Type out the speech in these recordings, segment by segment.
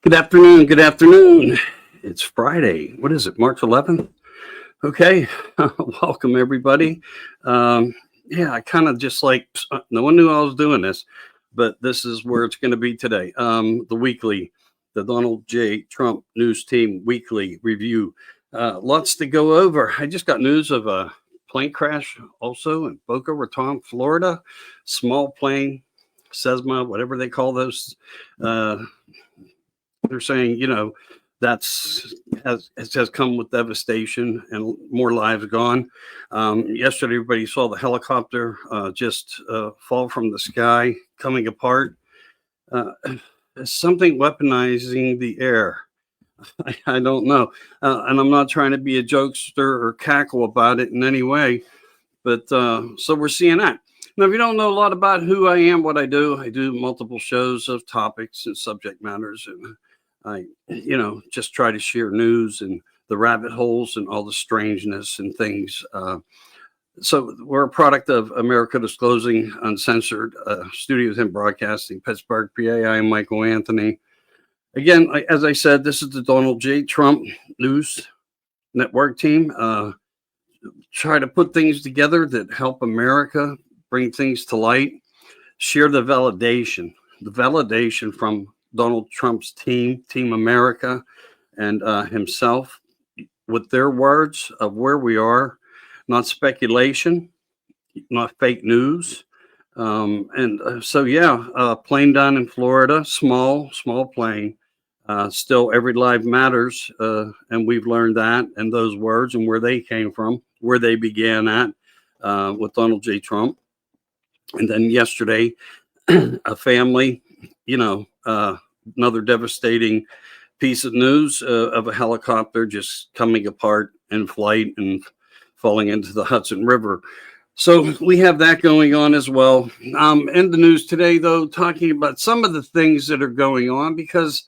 Good afternoon. Good afternoon. It's Friday. What is it? March 11th? Okay. Welcome, everybody. Yeah, I kind of just no one knew I was doing this, but this is where it's going to be today. The Donald J. Trump News Team Weekly Review. Lots to go over. I just got news of a plane crash also in Boca Raton, Florida. Small plane, Cessna, whatever they call those. They're saying, has come with devastation and more lives gone. Yesterday, everybody saw the helicopter just fall from the sky, coming apart. Something weaponizing the air. I don't know. And I'm not trying to be a jokester or cackle about it in any way. But so we're seeing that. Now, if you don't know a lot about who I am, what I do multiple shows of topics and subject matters. And I, just try to share news and the rabbit holes and all the strangeness and things. So we're a product of America Disclosing Uncensored Studios and Broadcasting, Pittsburgh, PA. I am Michael Anthony. Again, as I said, this is the Donald J. Trump News Network team. Try to put things together that help America bring things to light, share the validation from Donald Trump's Team America, and himself with their words of where we are, not speculation, not fake news. Plane down in Florida, small plane. Still, every life matters, and we've learned that and those words and where they came from, where they began at with Donald J. Trump. And then yesterday, a family, another devastating piece of news of a helicopter just coming apart in flight and falling into the Hudson River. So we have that going on as well. In the news today, though, talking about some of the things that are going on because,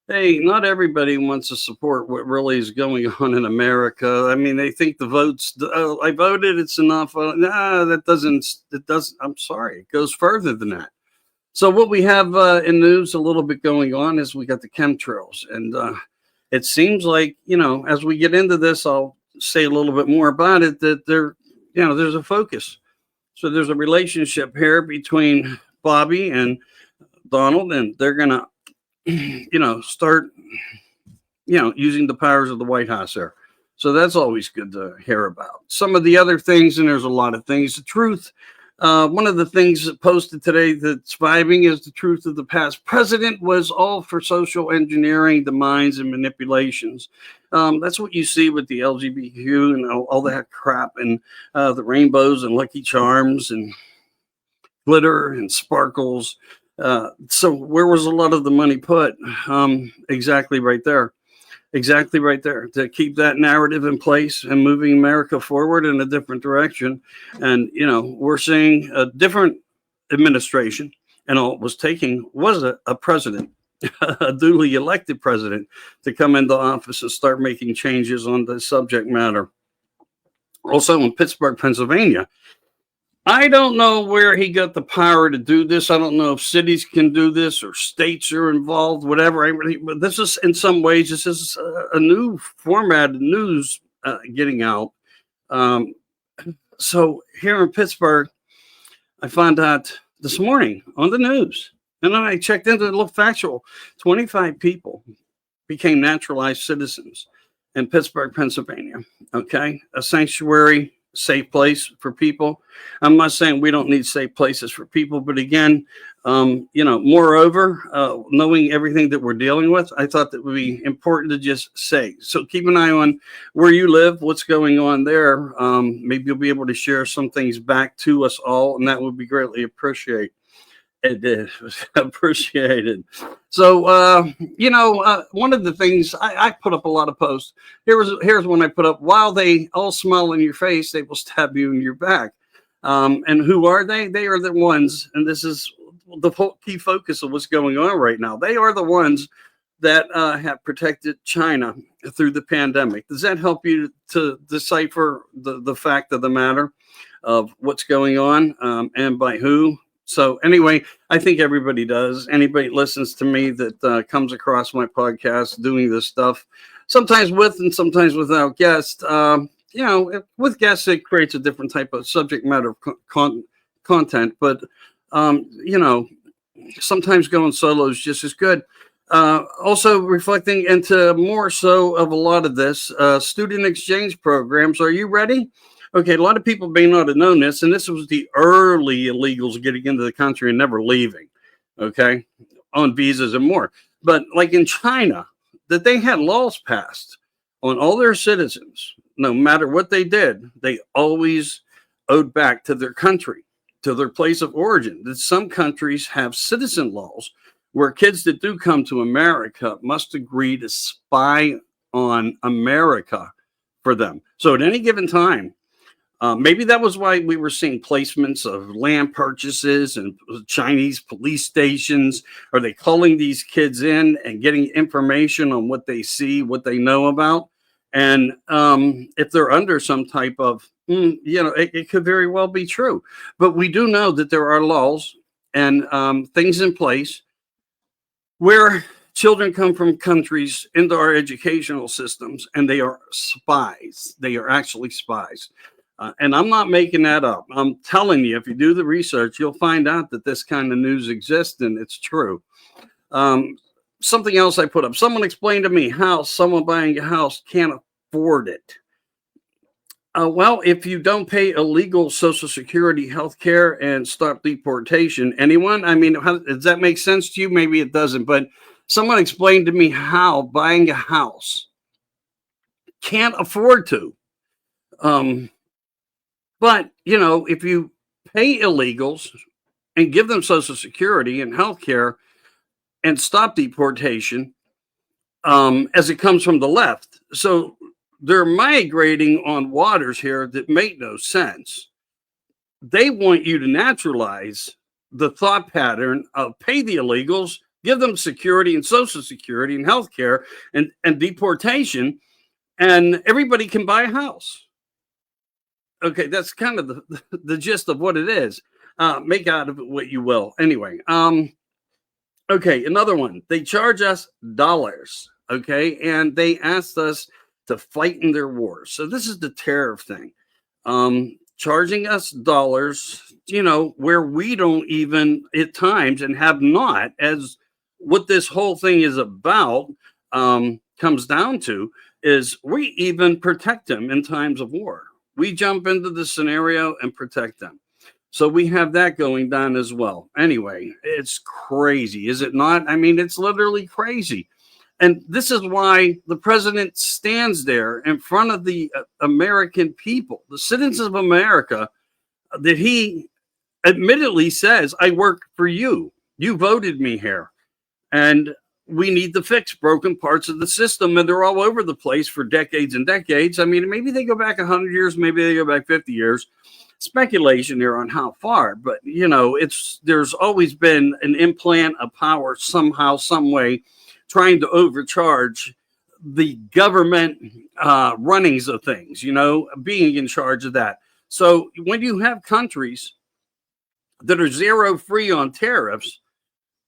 hey, not everybody wants to support what really is going on in America. I mean, they think the votes, I voted, it's enough. That doesn't, I'm sorry, it goes further than that. So what we have in news a little bit going on is we got the chemtrails. And it seems like, as we get into this, I'll say a little bit more about it, that there's a focus. So there's a relationship here between Bobby and Donald, and they're going to, start, using the powers of the White House there. So that's always good to hear about. Some of the other things, and there's a lot of things, the truth. One of the things that posted today that's vibing is the truth of the past president was all for social engineering, the minds and manipulations. That's what you see with the LGBTQ and all that crap and the rainbows and Lucky Charms and glitter and sparkles. So where was a lot of the money put? Exactly right there, to keep that narrative in place and moving America forward in a different direction. And, we're seeing a different administration, and all it was taking was a president, a duly elected president, to come into office and start making changes on the subject matter. Also in Pittsburgh, Pennsylvania, I don't know where he got the power to do this. I don't know if cities can do this or states are involved, whatever. But this is, in some ways, this is a new format of news getting out. So here in Pittsburgh, I found out this morning on the news, and then I checked into it, looked factual. 25 people became naturalized citizens in Pittsburgh, Pennsylvania. Okay, a sanctuary, safe place for people. I'm not saying we don't need safe places for people, but again, moreover, knowing everything that we're dealing with, I thought that would be important to just say. So keep an eye on where you live, what's going on there. Maybe you'll be able to share some things back to us all, and that would be greatly appreciated. It is appreciated. So, one of the things I put up a lot of posts. Here's one I put up. While they all smile in your face, they will stab you in your back. And who are they? They are the ones, and this is the key focus of what's going on right now. They are the ones that have protected China through the pandemic. Does that help you to decipher the fact of the matter of what's going on, and by who? So anyway, I think everybody does. Anybody listens to me that comes across my podcast doing this stuff, sometimes with and sometimes without guests. With guests, it creates a different type of subject matter content. But sometimes going solo is just as good. Also reflecting into more so of a lot of this, student exchange programs. Are you ready? Okay, a lot of people may not have known this, and this was the early illegals getting into the country and never leaving, okay, on visas and more. But like in China, that they had laws passed on all their citizens, no matter what they did, they always owed back to their country, to their place of origin. That some countries have citizen laws where kids that do come to America must agree to spy on America for them. So at any given time, maybe that was why we were seeing placements of land purchases and Chinese police stations. Are they calling these kids in and getting information on what they see, what they know about? And if they're under some type of, it could very well be true. But we do know that there are laws and things in place where children come from countries into our educational systems and they are spies. They are actually spies. And I'm not making that up. I'm telling you, if you do the research, you'll find out that this kind of news exists and it's true. Something else I put up. Someone explained to me how someone buying a house can't afford it. Well, if you don't pay illegal Social Security, health care, and stop deportation, anyone? I mean, does that make sense to you? Maybe it doesn't. But someone explained to me how buying a house can't afford to. But, if you pay illegals and give them Social Security and health care and stop deportation, as it comes from the left. So they're migrating on waters here that make no sense. They want you to naturalize the thought pattern of pay the illegals, give them security and Social Security and health care and deportation, and everybody can buy a house. Okay, that's kind of the gist of what it is. Make out of it what you will. Anyway, okay, another one. They charge us dollars, okay, and they asked us to fight in their wars. So this is the tariff thing. Charging us dollars, where we don't even at times and have not, as what this whole thing is about, comes down to, is we even protect them in times of war. We jump into the scenario and protect them. So we have that going down as well. Anyway, it's crazy, is it not? I mean, it's literally crazy. And this is why the president stands there in front of the American people, the citizens of America, that he admittedly says, I work for you. You voted me here. And we need to fix broken parts of the system, and they're all over the place for decades and decades. I mean, maybe they go back 100 years, maybe they go back 50 years. Speculation there on how far, but there's always been an implant of power somehow, some way, trying to overcharge the government runnings of things, being in charge of that. So when you have countries that are zero free on tariffs,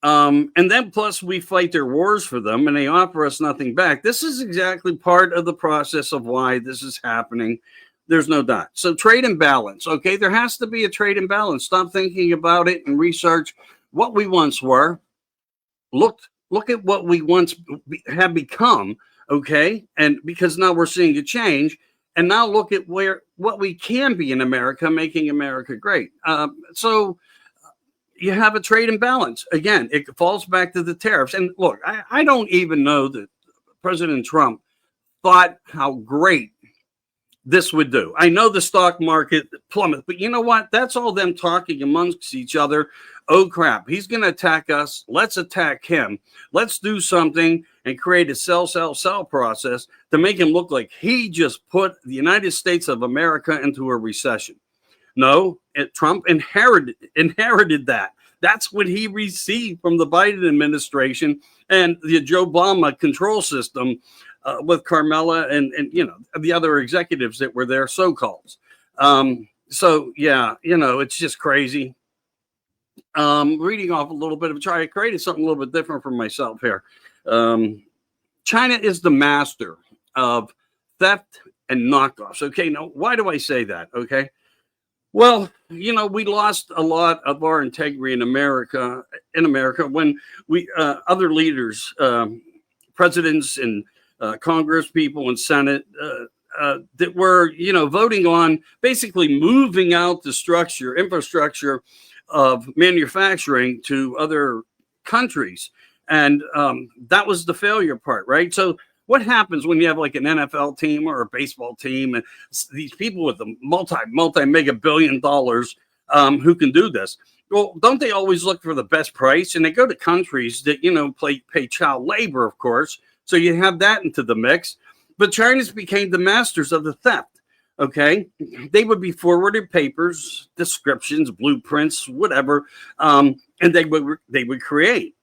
and then plus we fight their wars for them and they offer us nothing back. This is exactly part of the process of why this is happening. There's no doubt. So trade imbalance. Okay, there has to be a trade imbalance. Stop thinking about it and research what we once were. Look at what we once have become. Okay, and because now we're seeing a change. And now look at what we can be in America, making America great. So you have a trade imbalance. Again, it falls back to the tariffs. And look, I don't even know that President Trump thought how great this would do. I know the stock market plummet, but you know what? That's all them talking amongst each other. Oh, crap. He's going to attack us. Let's attack him. Let's do something and create a sell process to make him look like he just put the United States of America into a recession. No, Trump inherited that. That's what he received from the Biden administration and the Joe Obama control system with Carmela and the other executives that were there, so-called. So yeah, it's just crazy. Reading off a little bit of I created something a little bit different for myself here. China is the master of theft and knockoffs. Okay, now why do I say that? Okay, well, we lost a lot of our integrity in America. When we other leaders, presidents, and Congress people and Senate that were, voting on basically moving out the infrastructure of manufacturing to other countries. And that was the failure part, right? So what happens when you have like an NFL team or a baseball team and these people with the multi mega billion dollars who can do this? Well, don't they always look for the best price? And they go to countries that, pay child labor, of course. So you have that into the mix. But China's became the masters of the theft. Okay, they would be forwarded papers, descriptions, blueprints, whatever, and they would create.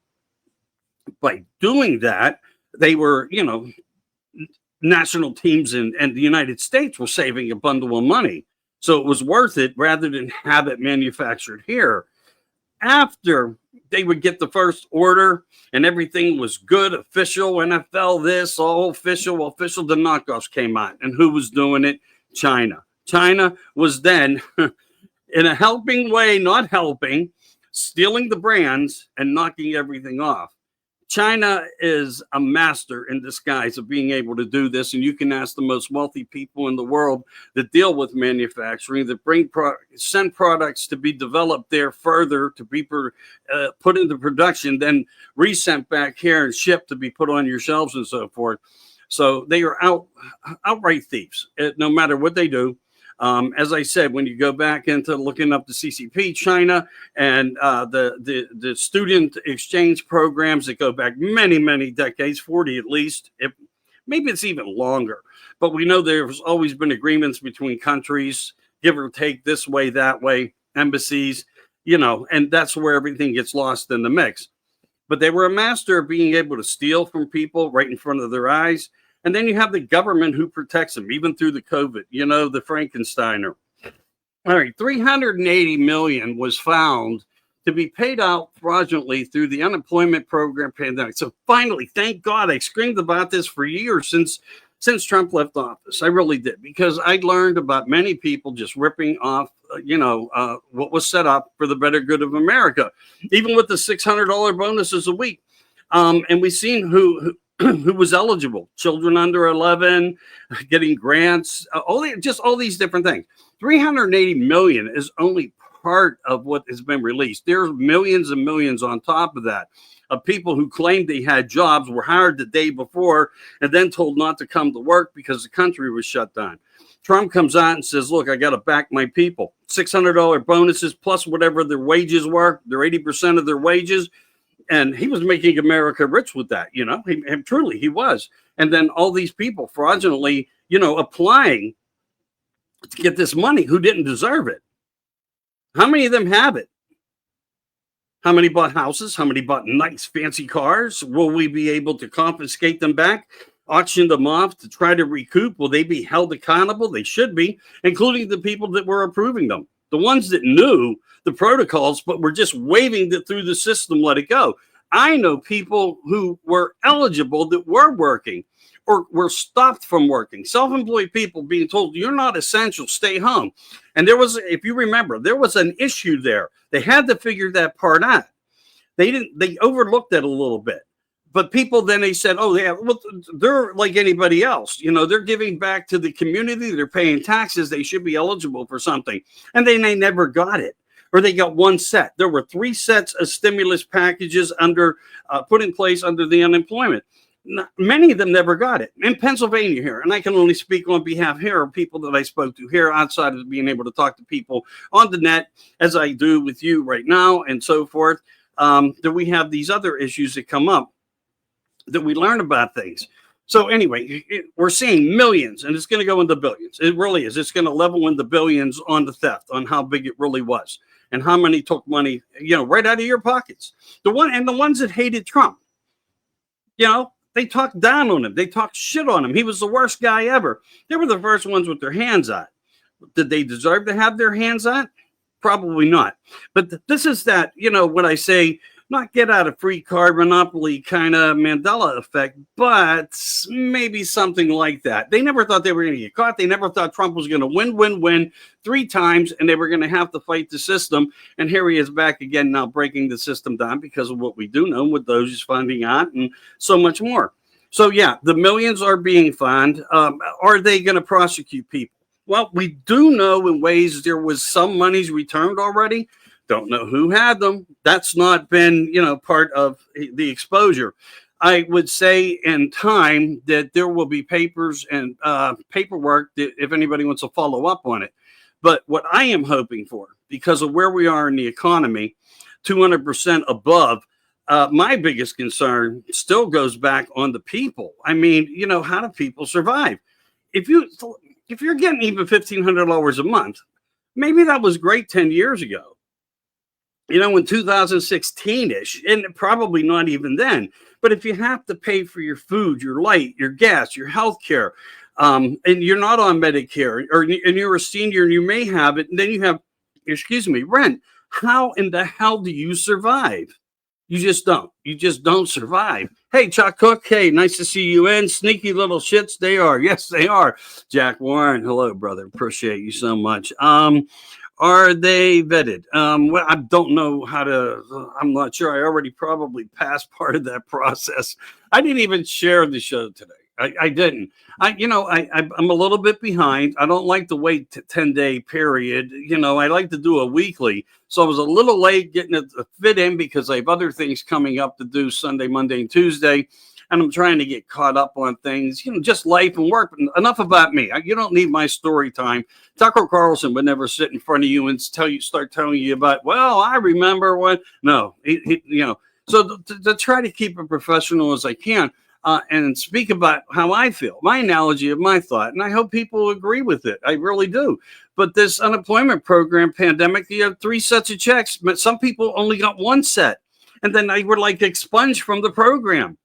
By doing that, they were, national teams and the United States were saving a bundle of money. So it was worth it rather than have it manufactured here. After they would get the first order and everything was good, official, NFL, this, all official, the knockoffs came out. And who was doing it? China. China was then, in a helping way, not helping, stealing the brands and knocking everything off. China is a master in disguise of being able to do this. And you can ask the most wealthy people in the world that deal with manufacturing, that send products to be developed there further, to be put into production, then resent back here and shipped to be put on your shelves and so forth. So they are outright thieves, no matter what they do. As I said, when you go back into looking up the CCP, China, and the student exchange programs that go back many, many decades, 40 at least, maybe it's even longer. But we know there's always been agreements between countries, give or take, this way, that way, embassies, and that's where everything gets lost in the mix. But they were a master of being able to steal from people right in front of their eyes. And then you have the government who protects them, even through the COVID, the Frankensteiner. All right, 380 million was found to be paid out fraudulently through the unemployment program pandemic. So finally, thank God, I screamed about this for years since Trump left office. I really did, because I learned about many people just ripping off, what was set up for the better good of America, even with the $600 bonuses a week. And we've seen who was eligible, children under 11, getting grants, all these different things. 380 million is only part of what has been released. There's millions and millions on top of that, of people who claimed they had jobs, were hired the day before, and then told not to come to work because the country was shut down. Trump comes out and says, look, I got to back my people. $600 bonuses plus whatever their wages were, their 80% of their wages. And he was making America rich with that, truly he was. And then all these people fraudulently, applying to get this money who didn't deserve it. How many of them have it? How many bought houses? How many bought nice fancy cars? Will we be able to confiscate them back, auction them off to try to recoup? Will they be held accountable? They should be, including the people that were approving them. The ones that knew the protocols, but were just waving it through the system, let it go. I know people who were eligible that were working or were stopped from working. Self-employed people being told, you're not essential, stay home. And there was, if you remember, there was an issue there. They had to figure that part out. They overlooked it a little bit. But people then they said, oh, yeah, well, they're like anybody else. They're giving back to the community. They're paying taxes. They should be eligible for something. And then they never got it. Or they got one set. There were 3 sets of stimulus packages put in place under the unemployment. Many of them never got it. In Pennsylvania here, and I can only speak on behalf here of people that I spoke to here outside of being able to talk to people on the net, as I do with you right now and so forth, that we have these other issues that come up that we learn about things. So anyway, we're seeing millions, and it's going to go into billions. It really is. It's going to level into billions on the theft, on how big it really was, and how many took money, right out of your pockets. The ones that hated Trump, They talked down on him. They talked shit on him. He was the worst guy ever. They were the first ones with their hands on. Did they deserve to have their hands on? Probably not. But this is that, what I say, not get out of free card monopoly kind of Mandela effect, but maybe something like that. They never thought they were going to get caught. They never thought Trump was going to win 3 times, and they were going to have to fight the system. And here he is back again now, breaking the system down because of what we do know with those he's finding out and so much more. So, yeah, the millions are being fined. Are they going to prosecute people? Well, we do know in ways there was some monies returned already. Don't know who had them. That's not been, part of the exposure. I would say in time that there will be papers and paperwork that if anybody wants to follow up on it. But what I am hoping for, because of where we are in the economy, 200% above, my biggest concern still goes back on the people. I mean, how do people survive? If you're getting even $1,500 a month, maybe that was great 10 years ago. In 2016-ish, and probably not even then. But if you have to pay for your food, your light, your gas, your health care, and you're not on Medicare, and you're a senior and you may have it, and then you have, rent. How in the hell do you survive? You just don't. You just don't survive. Hey, Chuck Cook. Hey, nice to see you in. Sneaky little shits. They are. Yes, they are. Jack Warren. Hello, brother. Appreciate you so much. Are they vetted? Well, I don't know how to. I'm not sure. I already probably passed part of that process. I didn't even share the show today. I didn't. I'm a little bit behind. I don't like to wait 10-day period. I like to do a weekly. So I was a little late getting it to fit in because I have other things coming up to do Sunday, Monday, and Tuesday. And I'm trying to get caught up on things, just life and work. Enough about me. You don't need my story time. Tucker Carlson would never sit in front of you and start telling you about, well, I remember when. No, So to try to keep it professional as I can and speak about how I feel, my analogy of my thought. And I hope people agree with it. I really do. But this unemployment program pandemic, you have 3 sets of checks. But some people only got 1 set. And then they were like expunged from the program.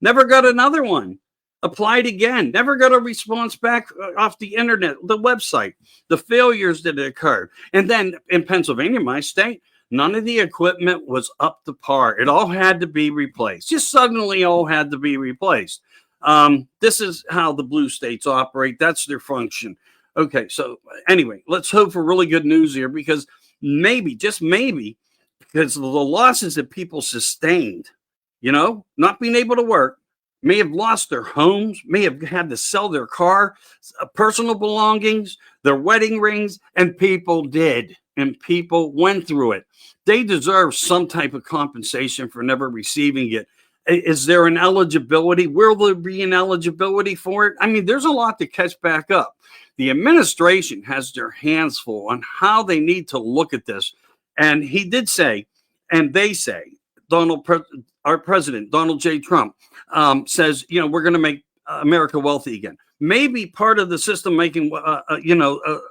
Never got another one. Applied again. Never got a response back off the internet, the website, the failures that occurred. And then in Pennsylvania, my state, none of the equipment was up to par. It all had to be replaced. Just suddenly all had to be replaced. This is how the blue states operate. That's their function. Okay, so anyway, let's hope for really good news here because maybe, just maybe, because of the losses that people sustained, not being able to work, may have lost their homes, may have had to sell their car, personal belongings, their wedding rings, and people did. And people went through it. They deserve some type of compensation for never receiving it. Is there an eligibility? Will there be an eligibility for it? I mean, there's a lot to catch back up. The administration has their hands full on how they need to look at this. And he did say, and they say, our president, Donald J. Trump, says, we're going to make America wealthy again. Maybe part of the system making,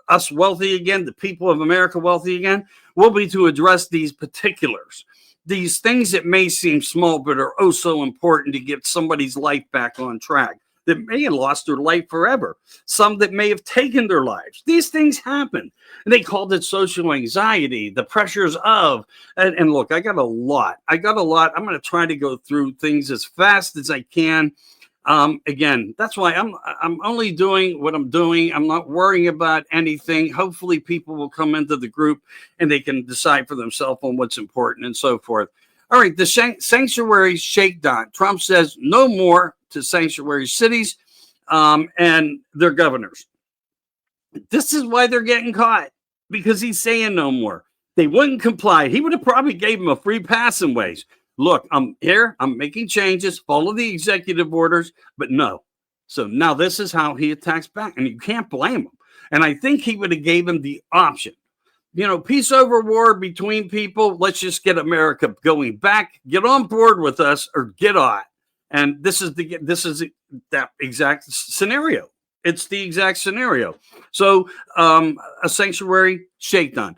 us wealthy again, the people of America wealthy again, will be to address these particulars, these things that may seem small but are oh so important to get somebody's life back on track, that may have lost their life forever, some that may have taken their lives. These things happen. And they called it social anxiety, the pressures of, and look, I got a lot. I'm going to try to go through things as fast as I can. Again, that's why I'm only doing what I'm doing. I'm not worrying about anything. Hopefully people will come into the group and they can decide for themselves on what's important and so forth. All right, the sanctuary shakedown. Trump says no more to sanctuary cities and their governors. This is why they're getting caught, because he's saying no more. They wouldn't comply. He would have probably gave them a free pass in ways. Look, I'm here. I'm making changes. Follow the executive orders, but no. So now this is how he attacks back, and you can't blame him. And I think he would have gave him the option. Peace over war between people. Let's just get America going back. Get on board with us or get on. And this is that exact scenario. It's the exact scenario. So a sanctuary shakedown.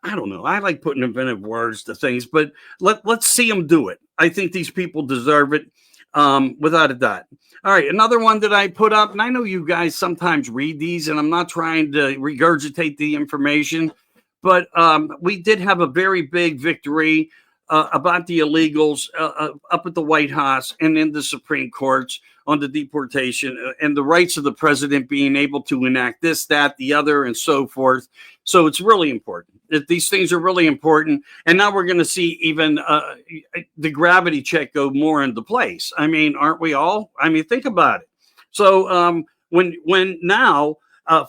I don't know. I like putting inventive words to things, but let's see them do it. I think these people deserve it. without a doubt. All right, another one that I put up, and I know you guys sometimes read these, and I'm not trying to regurgitate the information, but we did have a very big victory about the illegals up at the White House and in the Supreme Courts on the deportation and the rights of the president being able to enact this, that, the other, and so forth. So it's really important. These things are really important. And now we're going to see even the gravity check go more into place. I mean, aren't we all? I mean, think about it. So when now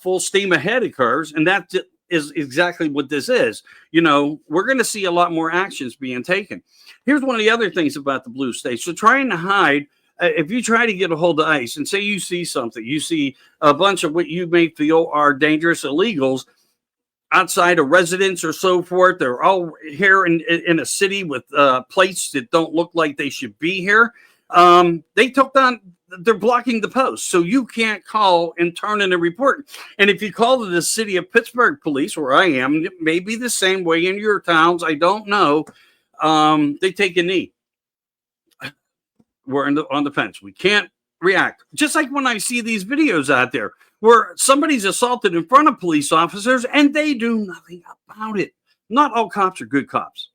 full steam ahead occurs, and that is exactly what this is, we're going to see a lot more actions being taken. Here's one of the other things about the blue states. So trying to hide, if you try to get a hold of ICE and say you see something, you see a bunch of what you may feel are dangerous illegals outside a residence or so forth. They're all here in a city with plates that don't look like they should be here. They're blocking the post. So you can't call and turn in a report. And if you call to the city of Pittsburgh police, where I am, it may be the same way in your towns. I don't know. They take a knee. We're on the fence. We can't react. Just like when I see these videos out there where somebody's assaulted in front of police officers and they do nothing about it. Not all cops are good cops.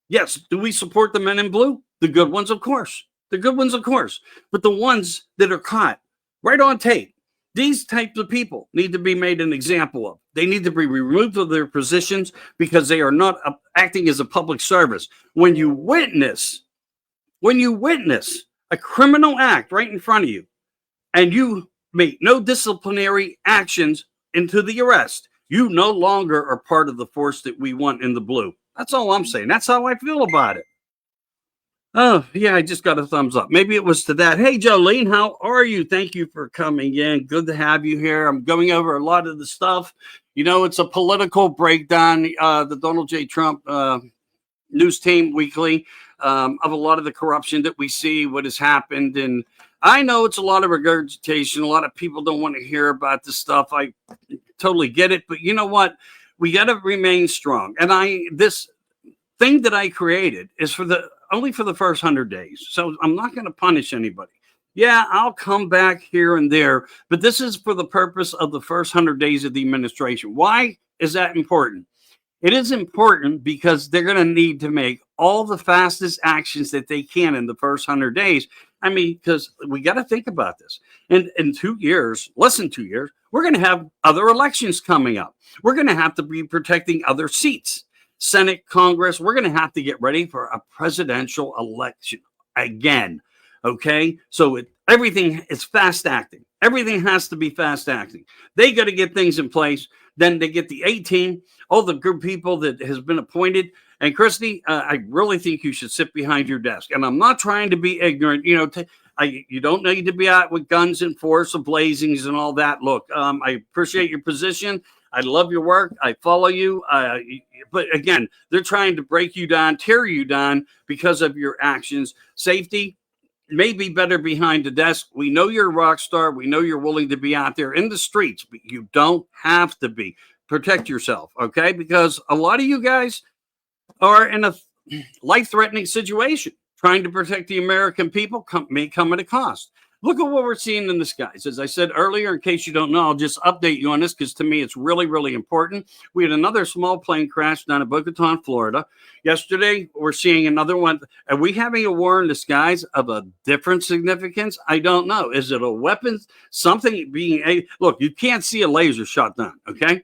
Yes, do we support the men in blue? The good ones, of course. The good ones, of course. But the ones that are caught right on tape, these types of people need to be made an example of. They need to be removed of their positions because they are not acting as a public service. When you witness a criminal act right in front of you and you make no disciplinary actions into the arrest, you no longer are part of the force that we want in the blue. That's all I'm saying. That's how I feel about it. Oh, yeah, I just got a thumbs up. Maybe it was to that. Hey, Jolene, how are you? Thank you for coming in. Good to have you here. I'm going over a lot of the stuff. It's a political breakdown, the Donald J. Trump NewsTeam weekly, of a lot of the corruption that we see, what has happened. And I know it's a lot of regurgitation. A lot of people don't want to hear about this stuff. I totally get it. But you know what? We got to remain strong. And this thing that I created is only for the first 100 days. So I'm not going to punish anybody. Yeah, I'll come back here and there, but this is for the purpose of the first 100 days of the administration. Why is that important? It is important because they're going to need to make all the fastest actions that they can in the first 100 days. I mean, because we got to think about this. And in 2 years, less than 2 years, we're going to have other elections coming up. We're going to have to be protecting other seats. Senate, Congress, we're going to have to get ready for a presidential election again. Okay, so everything is fast acting. Everything has to be fast acting. They got to get things in place. Then they get the 18, all the good people that has been appointed. And Christy, I really think you should sit behind your desk. And I'm not trying to be ignorant. You don't need to be out with guns and force of blazings and all that. Look, I appreciate your position. I love your work. I follow you. But again, they're trying to break you down, tear you down because of your actions. Safety may be better behind the desk. We know you're a rock star. We know you're willing to be out there in the streets, but you don't have to be. Protect yourself, okay? Because a lot of you guys are in a life-threatening situation. Trying to protect the American people may come at a cost. Look at what we're seeing in the skies. As I said earlier, in case you don't know, I'll just update you on this because to me it's really, really important. We had another small plane crash down in Boca Raton, Florida. Yesterday, we're seeing another one. Are we having a war in the skies of a different significance? I don't know. Is it a weapon? Something being look, you can't see a laser shot down, okay?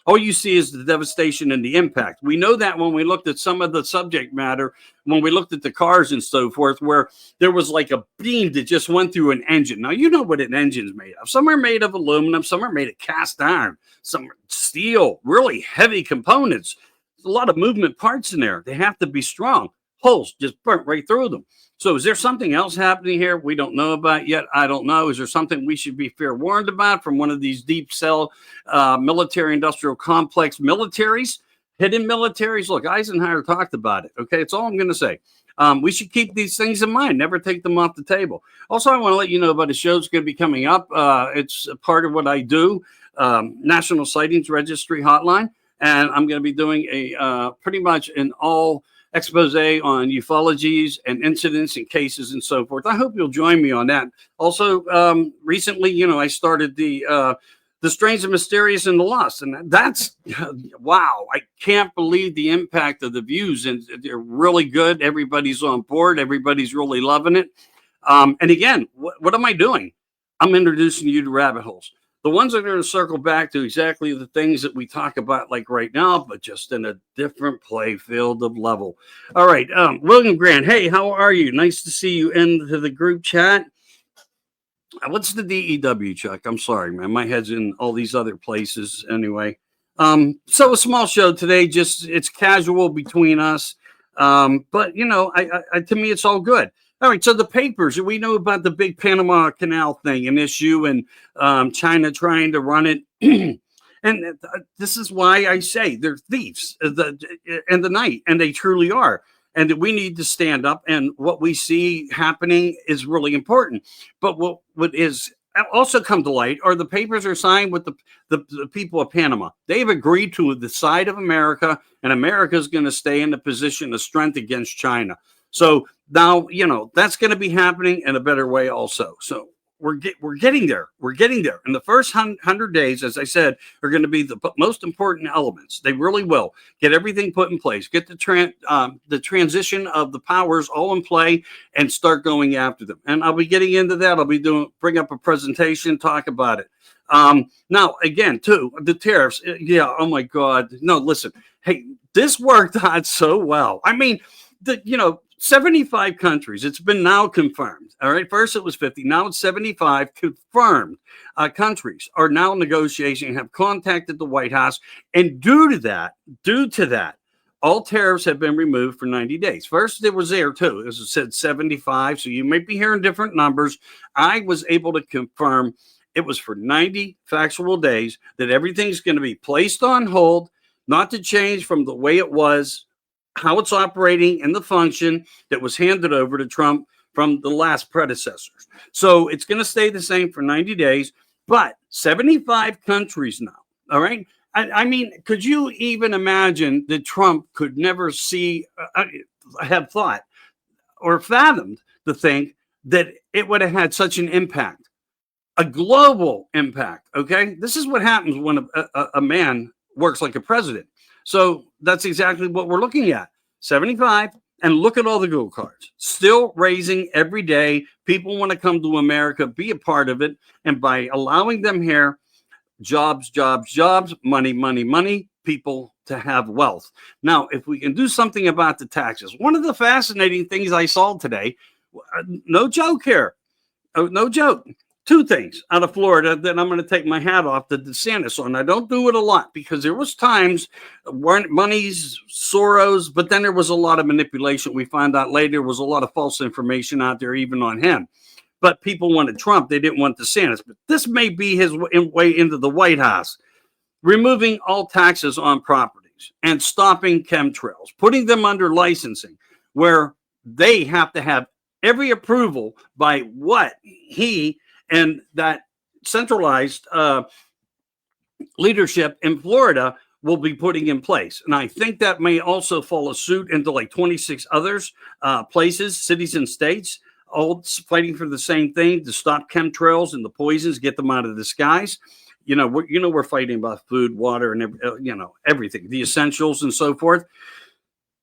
All you see is the devastation and the impact. We know that when we looked at some of the subject matter, when we looked at the cars and so forth, where there was like a beam that just went through an engine. Now, you know what an engine's made of. Some are made of aluminum. Some are made of cast iron. Some are steel, really heavy components. There's a lot of movement parts in there. They have to be strong. Holes just burnt right through them. So is there something else happening here we don't know about yet? I don't know. Is there something we should be fair warned about from one of these deep cell military industrial complex militaries, hidden militaries? Look, Eisenhower talked about it. Okay, it's all I'm going to say. We should keep these things in mind. Never take them off the table. Also, I want to let you know about a show that's going to be coming up. It's a part of what I do, National Sightings Registry Hotline. And I'm going to be doing a pretty much an all expose on ufologies and incidents and cases and so forth. I hope you'll join me on that. Also, recently, I started the Strange and Mysterious and the Lost. And that's, wow, I can't believe the impact of the views. And they're really good. Everybody's on board. Everybody's really loving it. And again, what am I doing? I'm introducing you to rabbit holes. The ones that are going to circle back to exactly the things that we talk about like right now, but just in a different play field of level. All right. William Grant, hey, how are you? Nice to see you into the group chat. What's the DEW, Chuck? I'm sorry, man. My head's in all these other places anyway. So a small show today, just it's casual between us. But I to me, it's all good. All right, so the papers, we know about the big Panama Canal thing, an issue, and China trying to run it. And this is why I say they're thieves in the night, and they truly are. And that we need to stand up, and what we see happening is really important. But what is also come to light are the papers are signed with the people of Panama. They've agreed to the side of America, and America is going to stay in a position of strength against China. So now, that's going to be happening in a better way also. So we're getting there. We're getting there. And the first 100 days, as I said, are going to be the most important elements. They really will. Get everything put in place. Get the transition of the powers all in play and start going after them. And I'll be getting into that. I'll be bring up a presentation, talk about it. Now, again, too, the tariffs. Yeah, oh, my God. No, listen. Hey, this worked out so well. I mean, 75 countries. It's been now confirmed. All right. First it was 50. Now it's 75 confirmed countries are now negotiating, have contacted the White House. And due to that, all tariffs have been removed for 90 days. First, it was there too. It said 75. So you might be hearing different numbers. I was able to confirm it was for 90 factual days that everything's going to be placed on hold, not to change from the way it was, how it's operating, and the function that was handed over to Trump from the last predecessors. So it's going to stay the same for 90 days, but 75 countries now. All right. I mean, could you even imagine that Trump could never have thought or fathomed to think that it would have had such an impact, a global impact? Okay. This is what happens when a man works like a president. So that's exactly what we're looking at. 75, and look at all the Google cards. Still raising every day. People want to come to America, be a part of it. And by allowing them here, jobs, money, people to have wealth. Now, if we can do something about the taxes, one of the fascinating things I saw today, no joke here, no joke. Two things out of Florida that I'm going to take my hat off to DeSantis on. I don't do it a lot because there was times when money's Soros, but then there was a lot of manipulation. We found out later there was a lot of false information out there, even on him. But people wanted Trump. They didn't want DeSantis. But this may be his way into the White House. Removing all taxes on properties and stopping chemtrails, putting them under licensing where they have to have every approval by what he and that centralized leadership in Florida will be putting in place. And I think that may also follow suit into like 26 others places, cities and states, all fighting for the same thing, to stop chemtrails and the poisons, get them out of the skies. We're fighting about food, water, and everything, the essentials and so forth.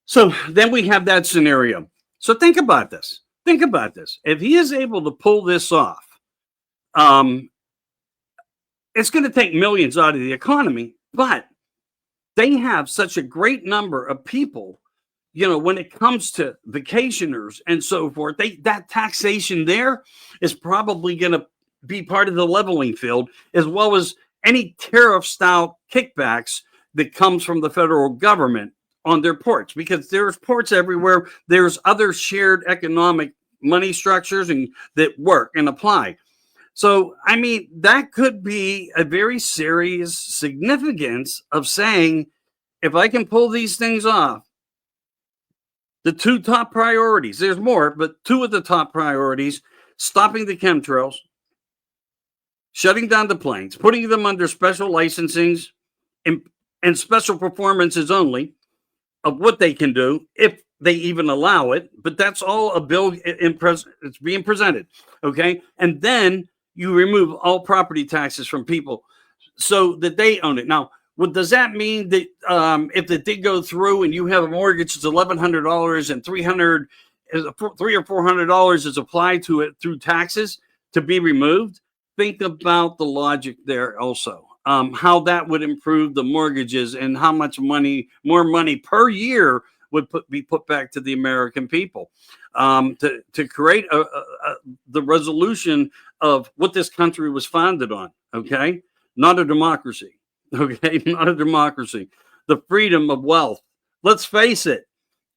So then we have that scenario. So think about this. If he is able to pull this off, it's going to take millions out of the economy, but they have such a great number of people, when it comes to vacationers and so forth, that taxation there is probably going to be part of the leveling field, as well as any tariff style kickbacks that comes from the federal government on their ports, because there's ports everywhere. There's other shared economic money structures and that work and apply. So, I mean, that could be a very serious significance of saying, if I can pull these things off, the two top priorities, there's more, but two of the top priorities, stopping the chemtrails, shutting down the planes, putting them under special licensings and special performances only of what they can do. If they even allow it, but that's all a bill it's being presented. Okay. And then you remove all property taxes from people so that they own it. Now, what does that mean? That if it did go through and you have a mortgage, it's $1,100 and $300 is applied to it through taxes to be removed. Think about the logic there also. How that would improve the mortgages and how much more money per year would be put back to the American people to create the resolution of what this country was founded on. Okay, not a democracy. Okay, not a democracy. The freedom of wealth. Let's face it.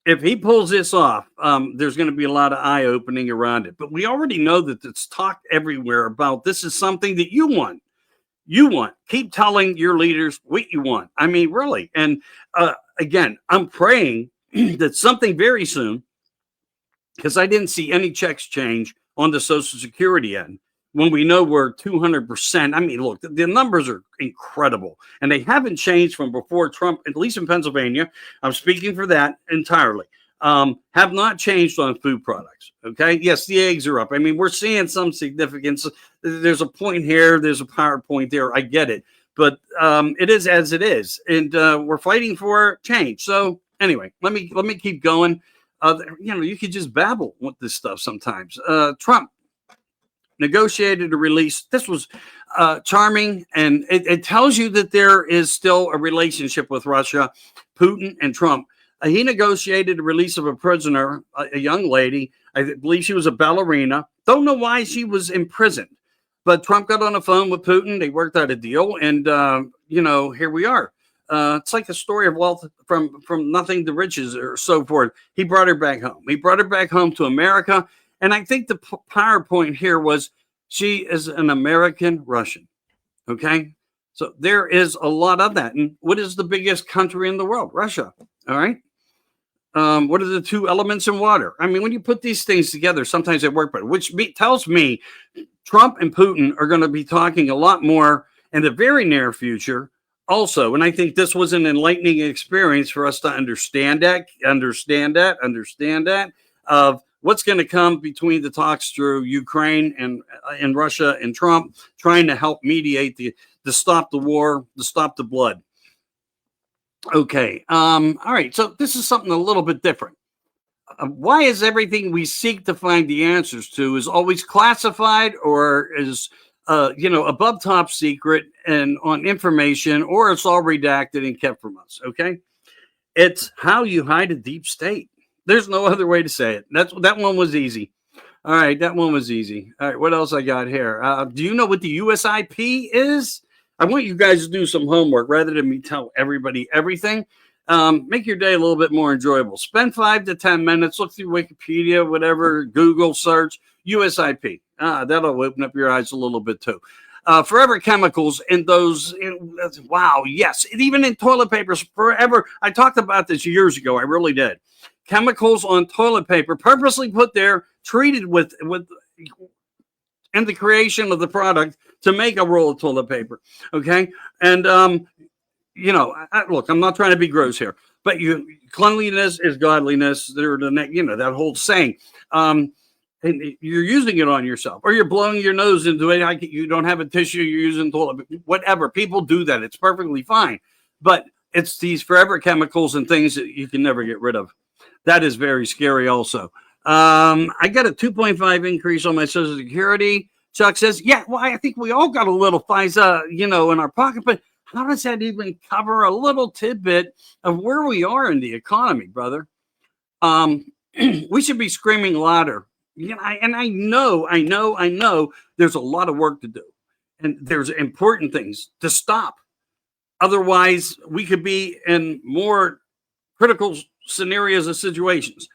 If he pulls this off, there's going to be a lot of eye opening around it. But we already know that it's talked everywhere about this is something that you want. You want. Keep telling your leaders what you want. I mean, really. And again, I'm praying that something very soon, because I didn't see any checks change on the Social Security end when we know we're 200%. I mean, look, the numbers are incredible, and they haven't changed from before Trump, at least in Pennsylvania. I'm speaking for that entirely. Have not changed on food products. Okay. Yes, the eggs are up. I mean, we're seeing some significance. There's a point here. There's a PowerPoint there. I get it. But it is as it is. And we're fighting for change. So anyway, let me keep going. You could just babble with this stuff sometimes. Trump negotiated a release. This was charming. And it tells you that there is still a relationship with Russia, Putin and Trump. He negotiated the release of a prisoner, a young lady. I believe she was a ballerina. Don't know why she was imprisoned. But Trump got on the phone with Putin. They worked out a deal. And, here we are. It's like a story of wealth from nothing to riches or so forth. He brought her back home. He brought her back home to America. And I think the PowerPoint here was she is an American Russian. Okay. So there is a lot of that. And what is the biggest country in the world? Russia. All right. What are the two elements in water? I mean, when you put these things together, sometimes they work better, which tells me Trump and Putin are going to be talking a lot more in the very near future also. And I think this was an enlightening experience for us to understand that of what's going to come between the talks through Ukraine and Russia and Trump trying to help mediate to stop the war, to stop the blood. Okay. All right. So this is something a little bit different. Why is everything we seek to find the answers to is always classified or is, above top secret and on information, or it's all redacted and kept from us? Okay. It's how you hide a deep state. There's no other way to say it. That one was easy. All right. That one was easy. All right. What else I got here? Do you know what the USIP is? I want you guys to do some homework rather than me tell everybody everything. Make your day a little bit more enjoyable. Spend 5 to 10 minutes. Look through Wikipedia, whatever, Google search, USIP. That'll open up your eyes a little bit too. Forever chemicals in those, wow, yes. Even in toilet papers, forever. I talked about this years ago. I really did. Chemicals on toilet paper purposely put there, treated with in the creation of the product to make a roll of toilet paper. Okay. And, look, I'm not trying to be gross here, but cleanliness is godliness. That whole saying. And you're using it on yourself, or you're blowing your nose into it. You don't have a tissue. You're using toilet, whatever. People do that. It's perfectly fine. But it's these forever chemicals and things that you can never get rid of. That is very scary also. I got a 2.5 increase on my Social Security. Chuck says, yeah, well, I think we all got a little FISA, in our pocket, but how does that even cover a little tidbit of where we are in the economy, brother? We should be screaming louder. And I know there's a lot of work to do, and there's important things to stop. Otherwise, we could be in more critical scenarios and situations.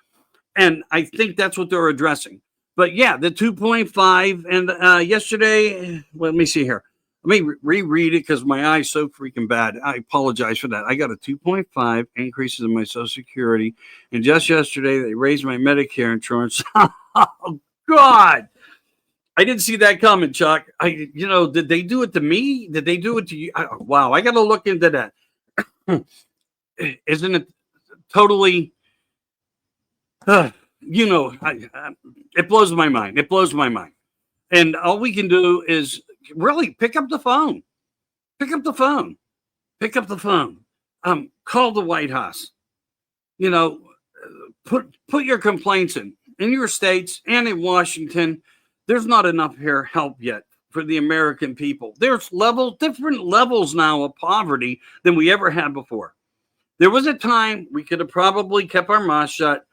And I think that's what they're addressing. But yeah, the 2.5 and yesterday, let me see here. Let me reread it because my eye's so freaking bad. I apologize for that. I got a 2.5 increases in my Social Security. And just yesterday, they raised my Medicare insurance. Oh, God. I didn't see that coming, Chuck. Did they do it to me? Did they do it to you? Wow, I got to look into that. Isn't it totally You know, it blows my mind. It blows my mind. And all we can do is really pick up the phone. Pick up the phone. Pick up the phone. Call the White House. You know, put your complaints in your states and in Washington. There's not enough here help yet for the American people. There's different levels now of poverty than we ever had before. There was a time we could have probably kept our mouth shut,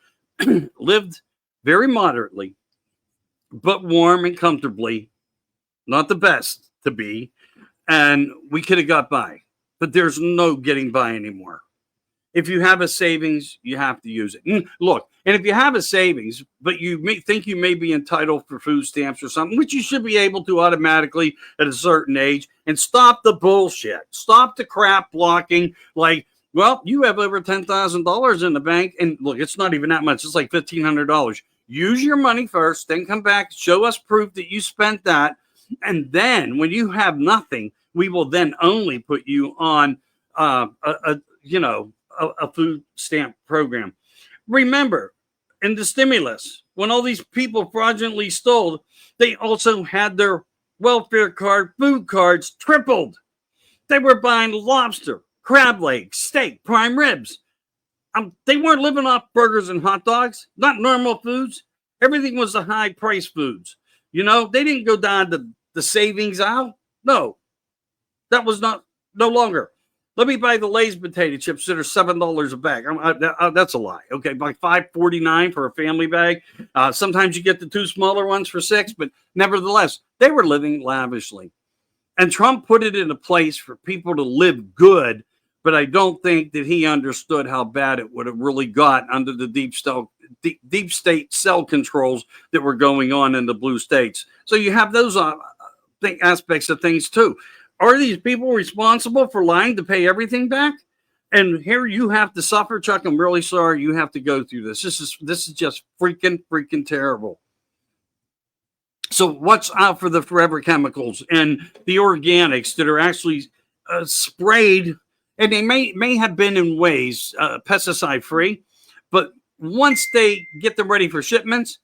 lived very moderately, but warm and comfortably, not the best to be, and we could have got by. But there's no getting by anymore. If you have a savings, you have to use it. Look, and if you have a savings, but you may think you may be entitled for food stamps or something, which you should be able to automatically at a certain age, and stop the bullshit. Stop the crap blocking. Like, well, you have over $10,000 in the bank, and look, it's not even that much. It's like $1,500. Use your money first, then come back, show us proof that you spent that, and then when you have nothing, we will then only put you on a food stamp program. Remember, in the stimulus, when all these people fraudulently stole, they also had their welfare card, food cards tripled. They were buying lobster, crab legs, steak, prime ribs. They weren't living off burgers and hot dogs, not normal foods. Everything was the high price foods. You know, they didn't go down to the savings aisle. No, that was no longer. Let me buy the Lay's potato chips that are $7 a bag. That's a lie. Okay, like $5.49 for a family bag. Sometimes you get the two smaller ones for $6, but nevertheless, they were living lavishly. And Trump put it in a place for people to live good, but I don't think that he understood how bad it would have really got under the deep state cell controls that were going on in the blue states. So you have those aspects of things too. Are these people responsible for lying to pay everything back? And here you have to suffer, Chuck. I'm really sorry you have to go through this. This is just freaking terrible. So watch out for the forever chemicals and the organics that are actually sprayed, and they may have been in ways pesticide free, but once they get them ready for shipments,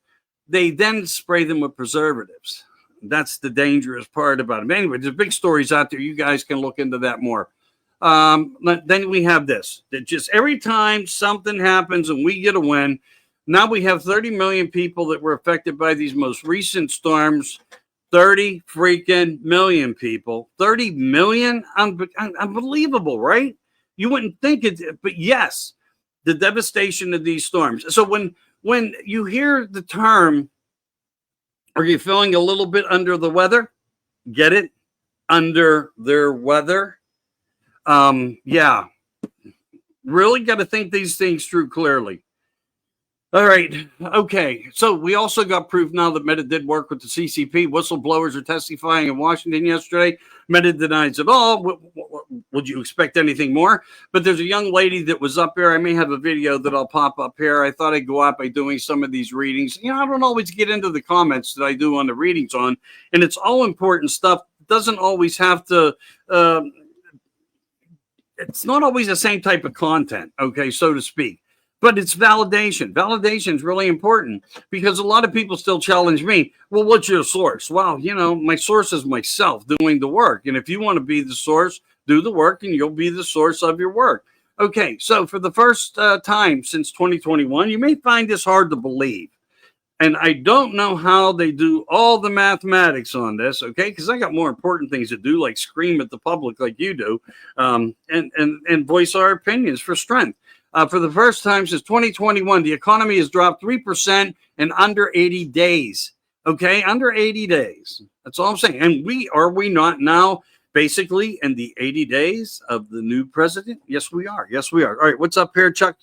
they then spray them with preservatives. That's the dangerous part about it. Anyway, there's big stories out there. You guys can look into that more. Then we have this, that just every time something happens and we get a win, now we have 30 million people that were affected by these most recent storms. 30 freaking million people. 30 million? Unbelievable, right? You wouldn't think it, but yes, the devastation of these storms. So when you hear the term, are you feeling a little bit under the weather? Get it? Under their weather? Yeah. Really got to think these things through clearly. All right. Okay. So we also got proof now that Meta did work with the CCP. Whistleblowers are testifying in Washington yesterday. Meta denies it all. Would you expect anything more? But there's a young lady that was up here. I may have a video that I'll pop up here. I thought I'd go out by doing some of these readings. You know, I don't always get into the comments that I do on the readings on, and it's all important stuff. It doesn't always have to, it's not always the same type of content, okay, so to speak. But it's validation. Validation is really important because a lot of people still challenge me. Well, what's your source? Well, you know, my source is myself doing the work. And if you want to be the source, do the work and you'll be the source of your work. Okay, so for the first time since 2021, you may find this hard to believe. And I don't know how they do all the mathematics on this, okay? Because I got more important things to do, like scream at the public like you do, and voice our opinions for strength. For the first time since 2021, the economy has dropped 3% in under 80 days. Okay, under 80 days. That's all I'm saying. And are we not now basically in the 80 days of the new president? Yes, we are. Yes, we are. All right, what's up here, Chuck?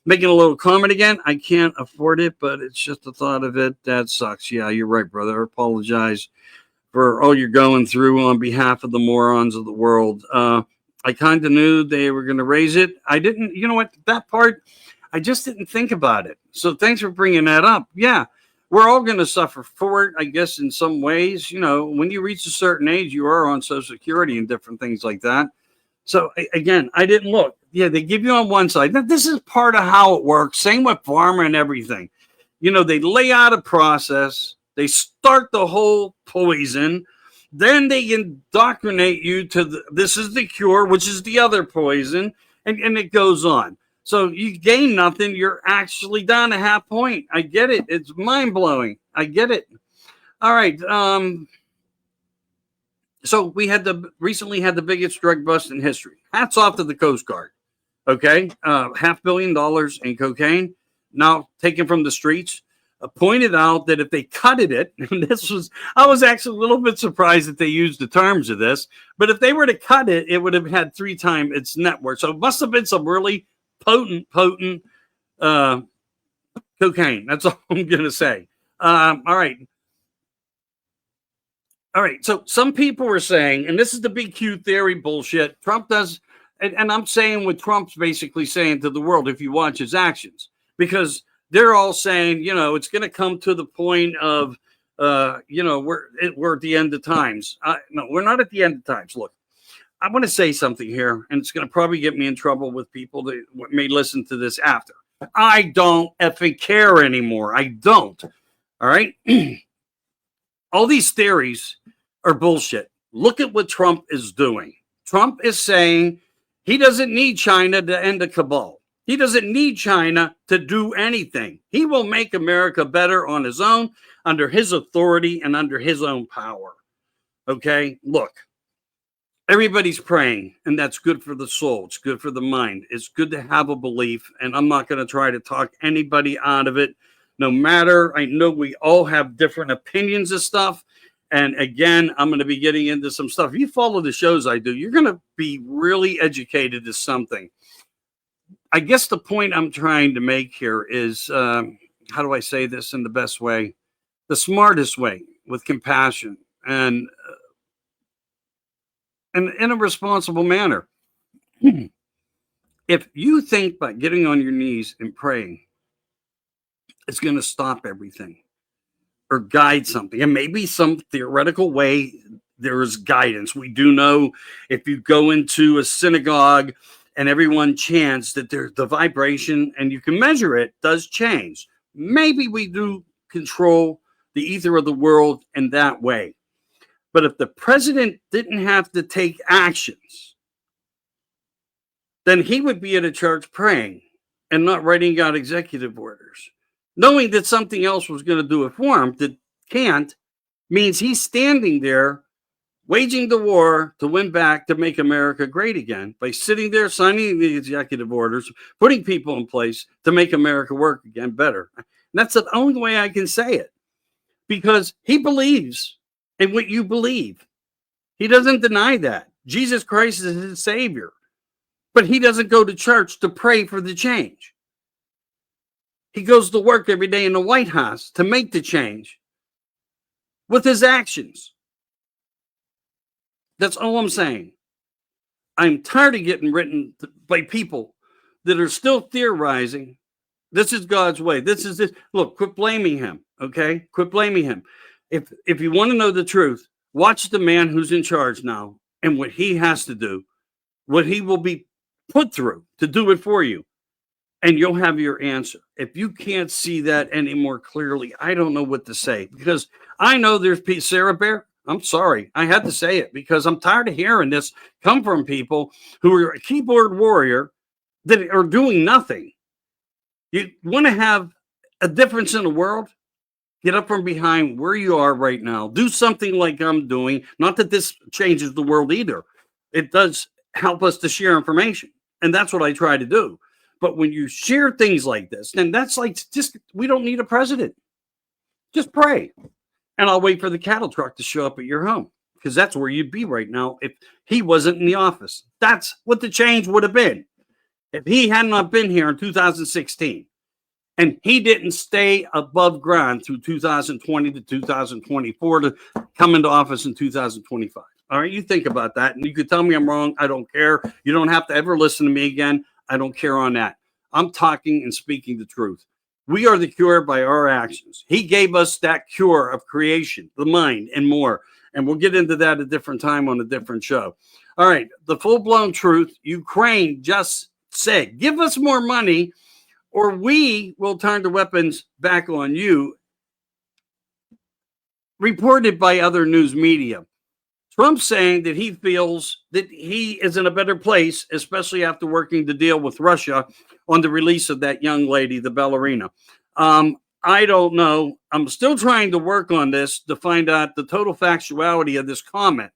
Making a little comment again. I can't afford it, but it's just the thought of it. That sucks. Yeah, you're right, brother. I apologize for all you're going through on behalf of the morons of the world. I kind of knew they were going to raise it. I didn't, you know what, that part, I just didn't think about it. So thanks for bringing that up. Yeah, we're all going to suffer for it, I guess, in some ways. You know, when you reach a certain age, you are on Social Security and different things like that. So again, I didn't look. Yeah, they give you on one side. Now, this is part of how it works. Same with pharma and everything. They lay out a process. They start the whole poison. Then they indoctrinate you to this is the cure, which is the other poison. And it goes on. So you gain nothing. You're actually down a half point. I get it. It's mind blowing. I get it. All right. So we recently had the biggest drug bust in history. Hats off to the Coast Guard. Okay. $500 million in cocaine now taken from the streets. Pointed out that if they cutted it, and I was actually a little bit surprised that they used the terms of this, but if they were to cut it, it would have had 3 times its net worth. So it must have been some really potent cocaine. That's all I'm going to say. All right. So some people were saying, and this is the big Q theory bullshit, Trump does, and I'm saying what Trump's basically saying to the world if you watch his actions, because they're all saying, it's going to come to the point of, we're at the end of times. No, we're not at the end of times. Look, I want to say something here, and it's going to probably get me in trouble with people that may listen to this after. I don't effing care anymore. I don't. All right. All these theories are bullshit. Look at what Trump is doing. Trump is saying he doesn't need China to end the cabal. He doesn't need China to do anything. He will make America better on his own, under his authority and under his own power. Okay, look, everybody's praying, and that's good for the soul. It's good for the mind. It's good to have a belief, and I'm not going to try to talk anybody out of it. No matter, I know we all have different opinions of stuff. And again, I'm going to be getting into some stuff. If you follow the shows I do, you're going to be really educated to something. I guess the point I'm trying to make here is, how do I say this in the best way? The smartest way, with compassion and in a responsible manner. If you think by getting on your knees and praying, it's going to stop everything or guide something, and maybe some theoretical way there is guidance. We do know if you go into a synagogue and everyone chants that the vibration, and you can measure it, does change. Maybe we do control the ether of the world in that way. But if the president didn't have to take actions, then he would be at a church praying and not writing out executive orders. Knowing that something else was going to do it for him that can't, means he's standing there waging the war to win back, to make America great again, by sitting there signing the executive orders, putting people in place to make America work again better. And that's the only way I can say it, because he believes in what you believe. He doesn't deny that. Jesus Christ is his savior, but he doesn't go to church to pray for the change. He goes to work every day in the White House to make the change with his actions. That's all I'm saying. I'm tired of getting written by people that are still theorizing. This is God's way. This is this. Look, quit blaming him. Okay? Quit blaming him. If you want to know the truth, watch the man who's in charge now and what he has to do, what he will be put through to do it for you. And you'll have your answer. If you can't see that any more clearly, I don't know what to say, because I know there's Sarah Bear. I'm sorry. I had to say it because I'm tired of hearing this come from people who are a keyboard warrior that are doing nothing. You want to have a difference in the world? Get up from behind where you are right now. Do something like I'm doing. Not that this changes the world either. It does help us to share information. And that's what I try to do. But when you share things like this, then that's like, just, we don't need a president. Just pray. And I'll wait for the cattle truck to show up at your home, because that's where you'd be right now if he wasn't in the office. That's what the change would have been if he had not been here in 2016. And he didn't stay above ground through 2020 to 2024 to come into office in 2025. All right, you think about that. And you could tell me I'm wrong. I don't care. You don't have to ever listen to me again. I don't care on that. I'm talking and speaking the truth. We are the cure by our actions. He gave us that cure of creation, the mind, and more. And we'll get into that a different time on a different show. All right, the full-blown truth. Ukraine just said, give us more money or we will turn the weapons back on you, reported by other news media. Trump saying that he feels that he is in a better place, especially after working the deal with Russia on the release of that young lady, the ballerina. I don't know. I'm still trying to work on this to find out the total factuality of this comment.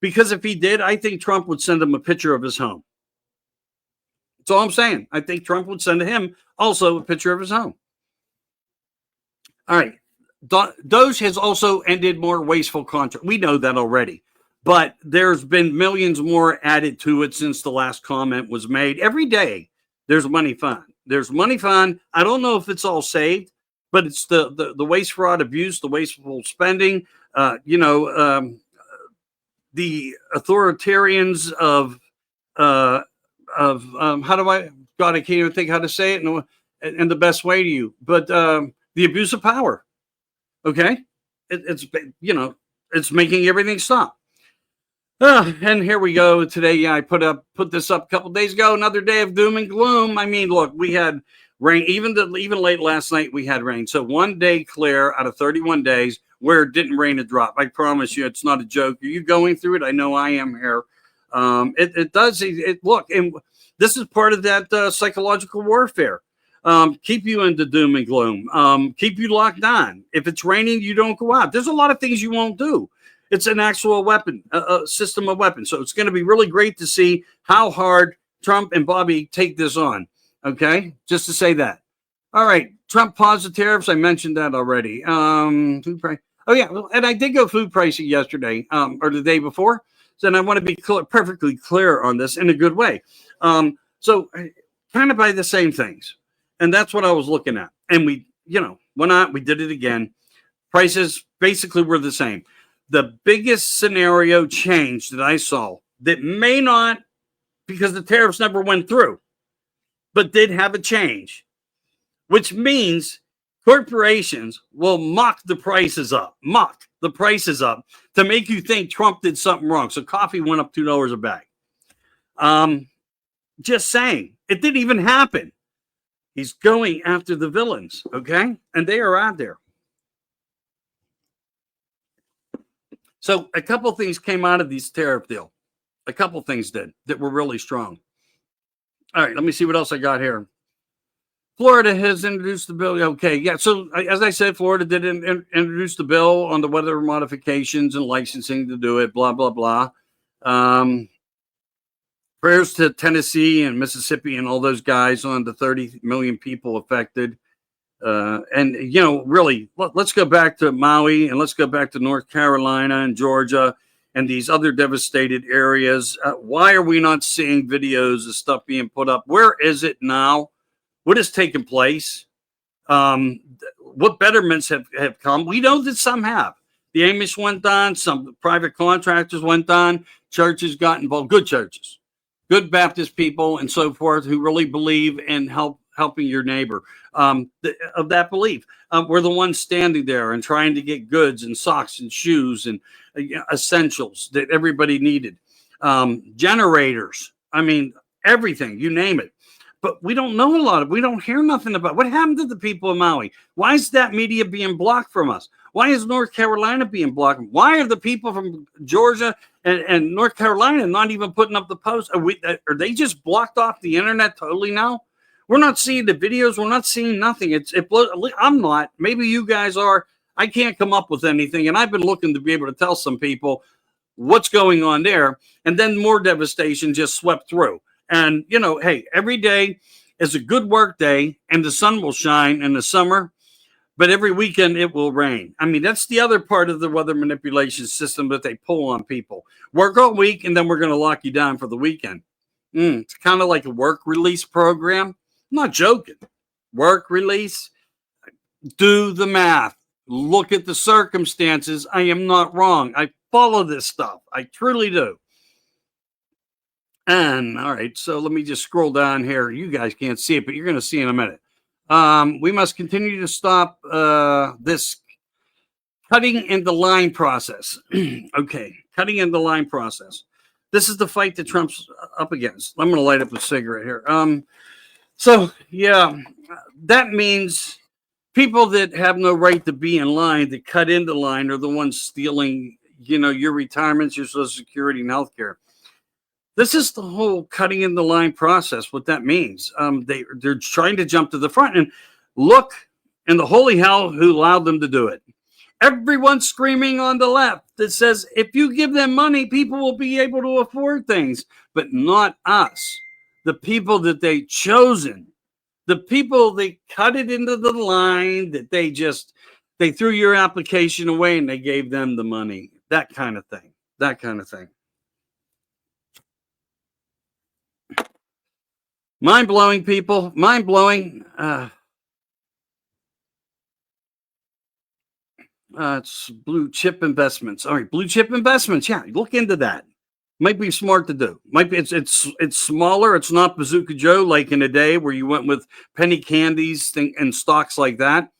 Because if he did, I think Trump would send him a picture of his home. That's all I'm saying. I think Trump would send him also a picture of his home. All right. Doge has also ended more wasteful contracts. We know that already. But there's been millions more added to it since the last comment was made. Every day, there's money fund. There's money fund. I don't know if it's all saved, but it's the waste, fraud, abuse, the wasteful spending. The authoritarians of how do I? God, I can't even think how to say it in the best way to you. But the abuse of power. Okay, it's making everything stop. And here we go today. Yeah, I put this up a couple days ago. Another day of doom and gloom. I mean, look, we had rain. Even late last night, we had rain. So one day clear out of 31 days where it didn't rain a drop. I promise you, it's not a joke. Are you going through it? I know I am here. It does. Look, and this is part of that psychological warfare. Keep you into doom and gloom. Keep you locked on. If it's raining, you don't go out. There's a lot of things you won't do. It's an actual weapon, a system of weapons. So it's going to be really great to see how hard Trump and Bobby take this on. Okay, just to say that. All right, Trump paused the tariffs. I mentioned that already. Food price. Oh yeah, and I did go food pricing yesterday or the day before. So I want to be perfectly clear on this in a good way. So kind of by the same things, and that's what I was looking at. And we, went out. We did it again. Prices basically were the same. The biggest scenario change that I saw that may not, because the tariffs never went through, but did have a change, which means corporations will mock the prices up to make you think Trump did something wrong. So coffee went up $2 a bag. Just saying, it didn't even happen. He's going after the villains, okay? And they are out there. So a couple things came out of this tariff deal. A couple things did that were really strong. All right, let me see what else I got here. Florida has introduced the bill. Okay, yeah. So as I said, Florida did introduce the bill on the weather modifications and licensing to do it, blah, blah, blah. Prayers to Tennessee and Mississippi and all those guys on the 30 million people affected. Really, let's go back to Maui and let's go back to North Carolina and Georgia and these other devastated areas. Why are we not seeing videos of stuff being put up? Where is it now? What has taken place? What betterments have come? We know that some have. The Amish went on. Some private contractors went on. Churches got involved. Good churches, good Baptist people and so forth who really believe in helping your neighbor. Of that belief. We're the ones standing there and trying to get goods and socks and shoes and essentials that everybody needed. Generators. I mean, everything, you name it. But we don't know a lot we don't hear nothing about what happened to the people of Maui. Why is that media being blocked from us? Why is North Carolina being blocked? Why are the people from Georgia and North Carolina not even putting up the posts? Are they just blocked off the internet totally now? We're not seeing the videos. We're not seeing nothing. I'm not. Maybe you guys are. I can't come up with anything. And I've been looking to be able to tell some people what's going on there. And then more devastation just swept through. And, hey, every day is a good work day and the sun will shine in the summer. But every weekend it will rain. I mean, that's the other part of the weather manipulation system that they pull on people. Work all week and then we're going to lock you down for the weekend. It's kind of like a work release program. I'm not joking. Work release. Do the math. Look at the circumstances. I am not wrong. I follow this stuff. I truly do. And all right, so let me just scroll down here. You guys can't see it, but you're going to see in a minute. We must continue to stop this cutting in the line process. Okay, cutting in the line process. This is the fight that Trump's up against. I'm going to light up a cigarette here. So yeah, that means people that have no right to be in line, that cut into line, are the ones stealing, your retirements, your Social Security, and healthcare. This is the whole cutting in the line process. What that means, they're trying to jump to the front, and look, in the holy hell, who allowed them to do it? Everyone's screaming on the left that says if you give them money, people will be able to afford things, but not us. The people that they chosen, the people that cut it into the line, that they threw your application away and they gave them the money. That kind of thing. Mind blowing, people. Mind blowing. It's blue chip investments. All right, blue chip investments. Yeah, look into that. Might be smart to do. Might be it's smaller. It's not Bazooka Joe like in a day where you went with penny candies and stocks like that.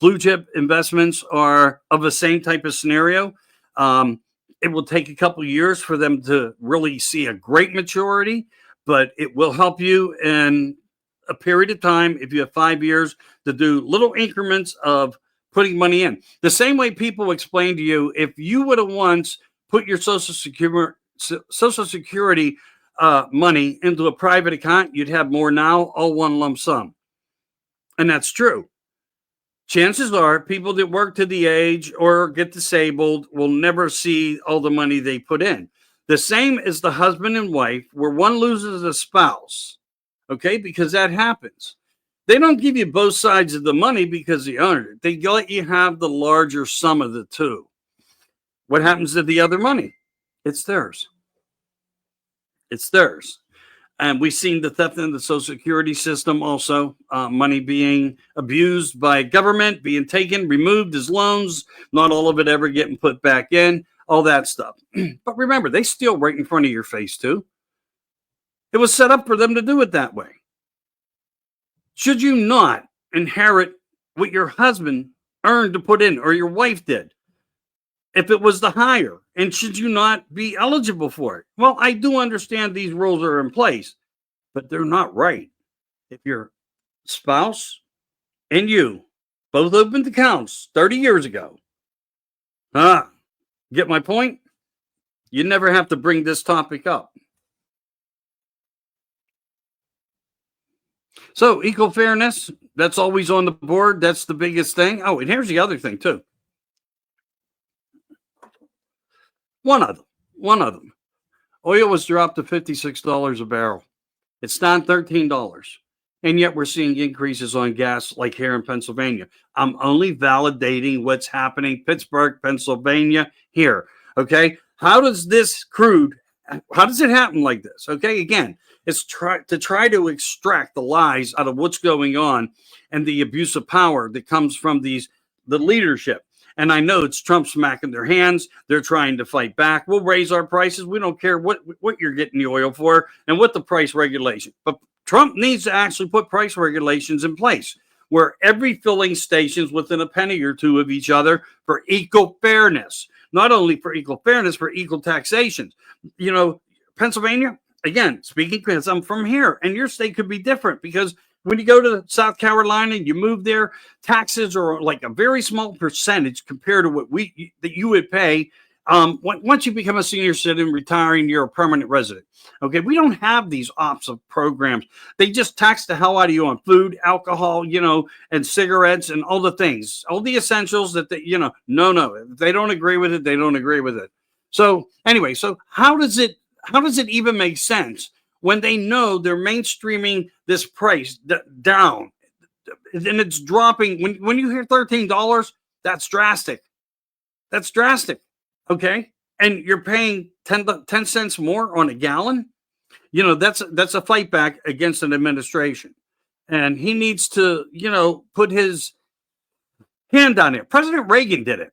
Blue chip investments are of the same type of scenario. It will take a couple of years for them to really see a great maturity, but it will help you in a period of time, if you have 5 years, to do little increments of putting money in. The same way people explain to you, if you would have once put your Social Security money into a private account, you'd have more now, all one lump sum. And that's true. Chances are people that work to the age or get disabled will never see all the money they put in. The same as the husband and wife, where one loses a spouse, okay, because that happens. They don't give you both sides of the money because they earned it. They let you have the larger sum of the two. What happens to the other money? It's theirs. It's theirs. And we've seen the theft in the Social Security system also, money being abused by government, being taken, removed as loans, not all of it ever getting put back in, all that stuff. But remember, they steal right in front of your face too. It was set up for them to do it that way. Should you not inherit what your husband earned to put in or your wife did, if it was the higher? And should you not be eligible for it? Well, I do understand these rules are in place, but they're not right. If your spouse and you both opened accounts 30 years ago, get my point? You never have to bring this topic up. So equal fairness, that's always on the board. That's the biggest thing. Oh, and here's the other thing too. One of them. Oil was dropped to $56 a barrel. It's down $13. And yet we're seeing increases on gas like here in Pennsylvania. I'm only validating what's happening. Pittsburgh, Pennsylvania, here. Okay. How does this crude, how does it happen like this? Okay. Again, it's try to extract the lies out of what's going on and the abuse of power that comes from the leadership. And I know it's Trump smacking their hands. They're trying to fight back. We'll raise our prices. We don't care what you're getting the oil for and what the price regulation. But Trump needs to actually put price regulations in place where every filling station's within a penny or two of each other for equal fairness. Not only for equal fairness, for equal taxation. You know, Pennsylvania, again, speaking because I'm from here, and your state could be different because when you go to South Carolina and you move there, taxes are like a very small percentage compared to what that you would pay once you become a senior citizen, retiring, you're a permanent resident. Okay, we don't have these option programs. They just tax the hell out of you on food, alcohol, and cigarettes and all the things, all the essentials that no. If they don't agree with it, they don't agree with it. So anyway, so how does it even make sense when they know they're mainstreaming this price down and it's dropping? When you hear $13, that's drastic. That's drastic. Okay. And you're paying 10 cents more on a gallon. That's a fight back against an administration. And he needs to, put his hand on it. President Reagan did it.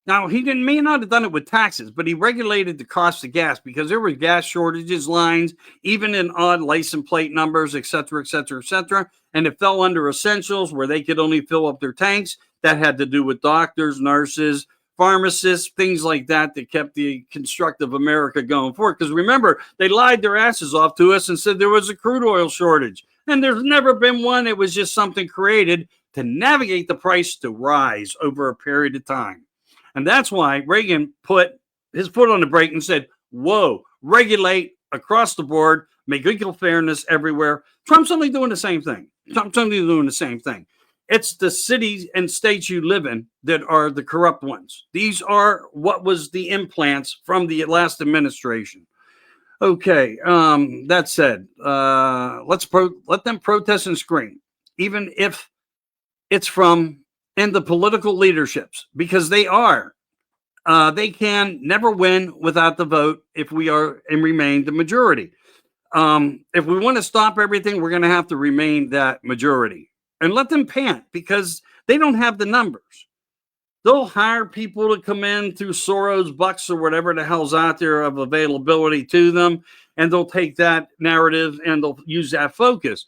Now, he may not have done it with taxes, but he regulated the cost of gas because there were gas shortages lines, even in odd license plate numbers, et cetera, et cetera, et cetera. And it fell under essentials where they could only fill up their tanks. That had to do with doctors, nurses, pharmacists, things like that kept the constructive America going forward. Because remember, they lied their asses off to us and said there was a crude oil shortage. And there's never been one. It was just something created to navigate the price to rise over a period of time. And that's why Reagan put his foot on the brake and said, whoa, regulate across the board, make equal fairness everywhere. Trump's only doing the same thing. Trump's only doing the same thing. It's the cities and states you live in that are the corrupt ones. These are what was the implants from the last administration. Okay, that said, let them protest and scream, even if it's from in the political leaderships, because they can never win without the vote if we are and remain the majority. If we want to stop everything, we're going to have to remain that majority and let them pant, because they don't have the numbers. They'll hire people to come in through Soros bucks or whatever the hell's out there of availability to them, and they'll take that narrative and they'll use that focus.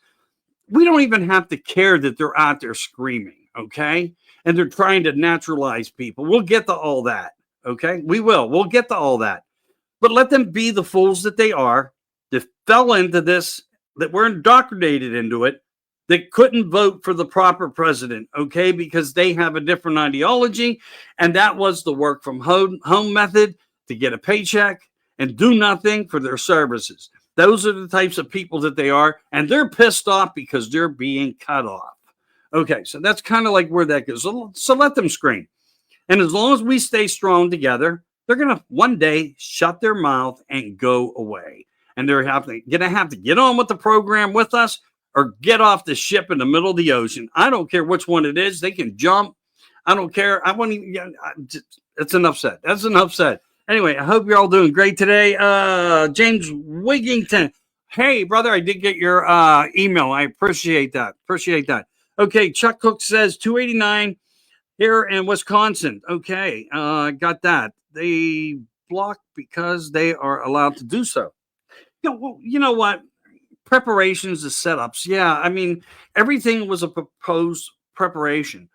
We don't even have to care that they're out there screaming, okay? And they're trying to naturalize people. We'll get to all that, okay? We will. We'll get to all that. But let them be the fools that they are, that fell into this, that were indoctrinated into it, that couldn't vote for the proper president, okay, because they have a different ideology, and that was the work from home method, to get a paycheck and do nothing for their services. Those are the types of people that they are, and they're pissed off because they're being cut off. Okay, so that's kind of like where that goes. So let them scream. And as long as we stay strong together, they're going to one day shut their mouth and go away. And they're going to have to get on with the program with us, or get off the ship in the middle of the ocean. I don't care which one it is. They can jump. I don't care. I won't even. It's enough said. That's enough said. Anyway, I hope you're all doing great today. James Wigington. Hey, brother, I did get your email. I appreciate that. Okay, Chuck Cook says 289 here in Wisconsin. Okay, got that. They block because they are allowed to do so. You know what? Preparations, the setups. Yeah, I mean, everything was a proposed preparation.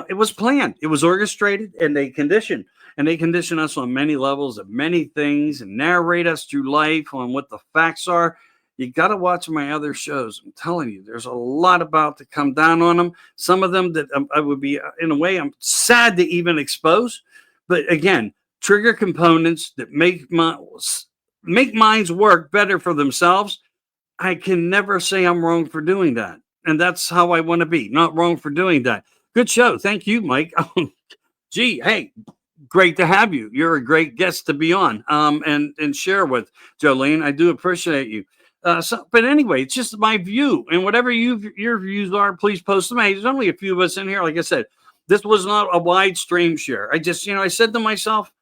It was planned. It was orchestrated, and they condition us on many levels of many things and narrate us through life on what the facts are. You got to watch my other shows. I'm telling you, there's a lot about to come down on them. Some of them that I would be, in a way, I'm sad to even expose. But again, trigger components that make minds work better for themselves. I can never say I'm wrong for doing that. And that's how I want to be. Not wrong for doing that. Good show. Thank you, Mike. Gee, hey, great to have you. You're a great guest to be on and share with, Jolene. I do appreciate you. But anyway, it's just my view. And whatever your views are, please post them. Hey, there's only a few of us in here. Like I said, this was not a wide stream share. I just, I said to myself,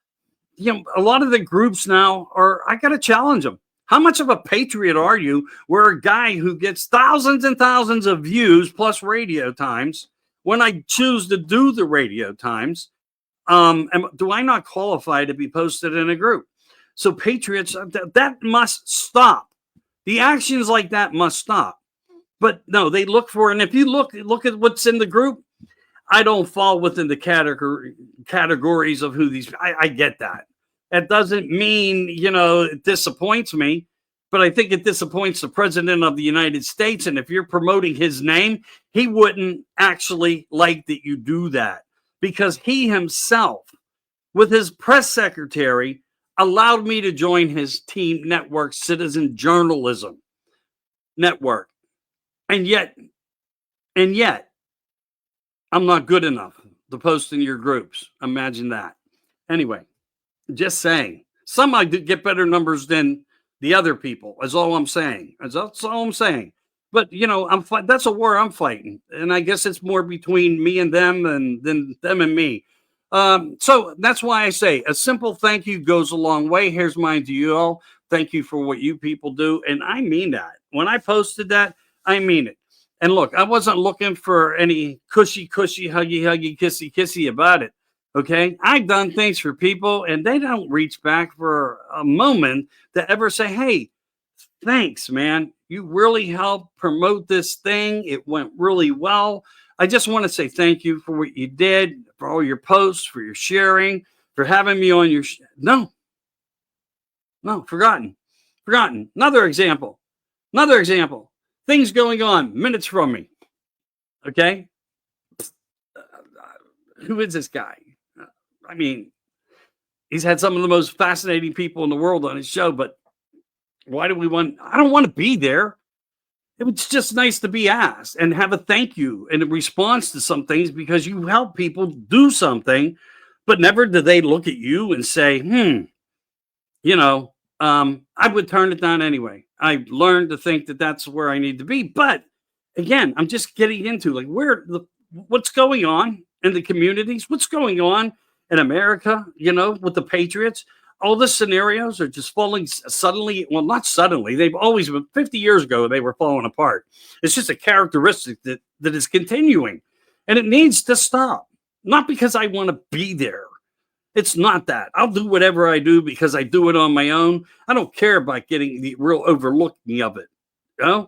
a lot of the groups now I got to challenge them. How much of a patriot are you where a guy who gets thousands and thousands of views plus radio times, when I choose to do the radio times, do I not qualify to be posted in a group? So patriots, that must stop. The actions like that must stop. But no, they look for, and if you look at what's in the group, I don't fall within the categories of who these, I get that. That doesn't mean, it disappoints me, but I think it disappoints the president of the United States. And if you're promoting his name, he wouldn't actually like that you do that, because he himself, with his press secretary, allowed me to join his team network, Citizen Journalism Network. And yet, I'm not good enough to post in your groups. Imagine that. Anyway. Just saying. Some I did get better numbers than the other people. That's all I'm saying. That's all I'm saying. But that's a war I'm fighting, and I guess it's more between me and them than them and me. So that's why I say a simple thank you goes a long way. Here's mine to you all. Thank you for what you people do, and I mean that. When I posted that, I mean it. And look, I wasn't looking for any cushy, huggy, kissy about it. Okay, I've done things for people, and they don't reach back for a moment to ever say, hey, thanks, man. You really helped promote this thing. It went really well. I just want to say thank you for what you did, for all your posts, for your sharing, for having me on your no, forgotten. Another example. Things going on minutes from me. Okay. Who is this guy? I mean, he's had some of the most fascinating people in the world on his show, but why do we want? I don't want to be there. It's just nice to be asked and have a thank you and a response to some things because you help people do something, but never do they look at you and say, I would turn it down anyway. I learned to think that that's where I need to be. But again, I'm just getting into like what's going on in the communities, what's going on in America, with the Patriots. All the scenarios are just falling suddenly. Well, not suddenly. They've always been 50 years ago, they were falling apart. It's just a characteristic that is continuing. And it needs to stop. Not because I want to be there. It's not that. I'll do whatever I do because I do it on my own. I don't care about getting the real overlooking of it.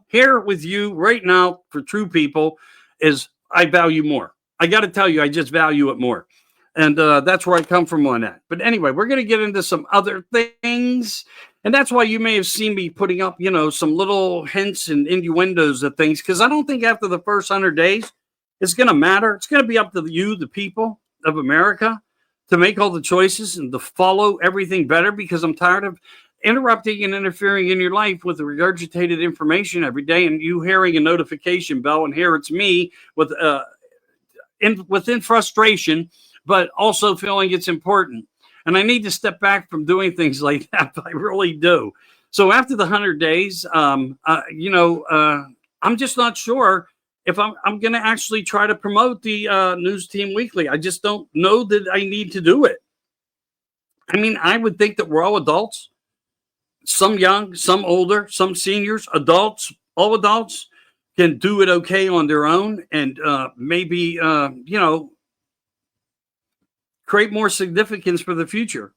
Here with you right now for true people is I value more. I got to tell you, I just value it more. And that's where I come from on that. But anyway, we're going to get into some other things. And that's why you may have seen me putting up, some little hints and innuendos of things. Because I don't think after the first 100 days, it's going to matter. It's going to be up to you, the people of America, to make all the choices and to follow everything better. Because I'm tired of interrupting and interfering in your life with regurgitated information every day. And you hearing a notification bell. And here it's me within frustration, but also feeling it's important. And I need to step back from doing things like that. I really do. So after the 100 days, I'm just not sure if I'm going to actually try to promote the NewsTeam Weekly. I just don't know that I need to do it. I mean, I would think that we're all adults, some young, some older, some seniors, adults, all adults can do it okay on their own and maybe, create more significance for the future,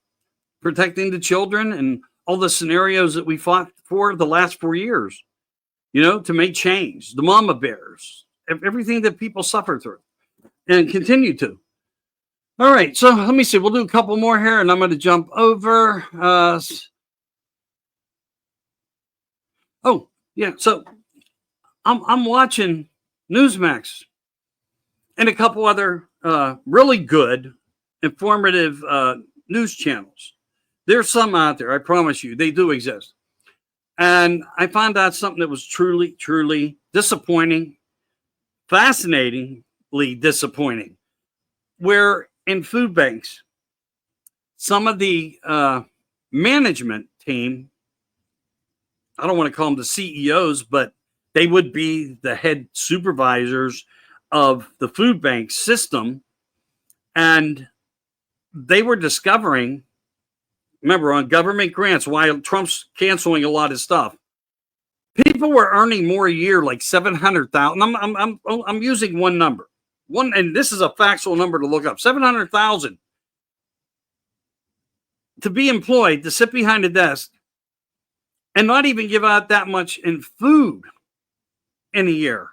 protecting the children and all the scenarios that we fought for the last 4 years, to make change, the mama bears, everything that people suffer through and continue to. All right. So let me see. We'll do a couple more here and I'm going to jump over. So I'm watching Newsmax and a couple other really good informative news channels. There's some out there, I promise you, they do exist. And I found out something that was truly, truly disappointing, fascinatingly disappointing, where in food banks, some of the management team, I don't want to call them the CEOs, but they would be the head supervisors of the food bank system. And they were discovering, remember, on government grants, while Trump's canceling a lot of stuff, people were earning more a year, like 700,000. I'm using one number, and this is a factual number to look up: 700,000 to be employed to sit behind a desk and not even give out that much in food in a year.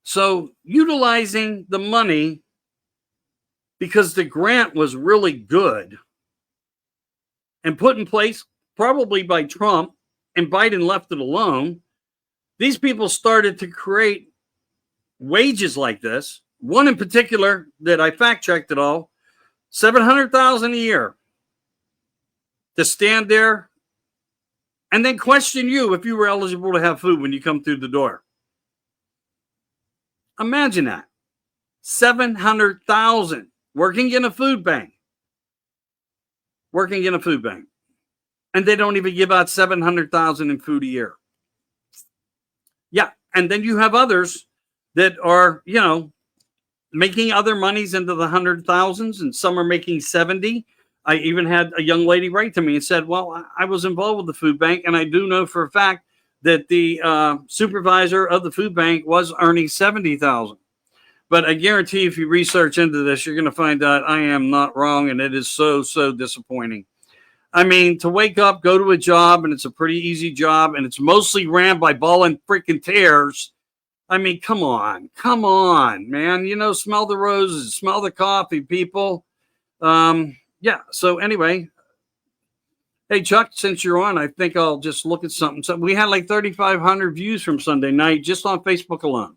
So utilizing the money because the grant was really good and put in place probably by Trump, and Biden left it alone, these people started to create wages like this. One in particular that I fact-checked it all, 700,000 a year to stand there and then question you if you were eligible to have food when you come through the door. Imagine that. 700,000 working in a food bank. And they don't even give out 700,000 in food a year. Yeah. And then you have others that are, making other monies into the 100,000s, and some are making 70. I even had a young lady write to me and said, well, I was involved with the food bank, and I do know for a fact that the supervisor of the food bank was earning 70,000. But I guarantee if you research into this, you're going to find out I am not wrong, and it is so, so disappointing. I mean, to wake up, go to a job, and it's a pretty easy job, and it's mostly ran by ball and freaking tears. I mean, come on, man. Smell the roses, smell the coffee, people. Yeah. So anyway, hey Chuck, since you're on, I think I'll just look at something. So we had like 3,500 views from Sunday night just on Facebook alone.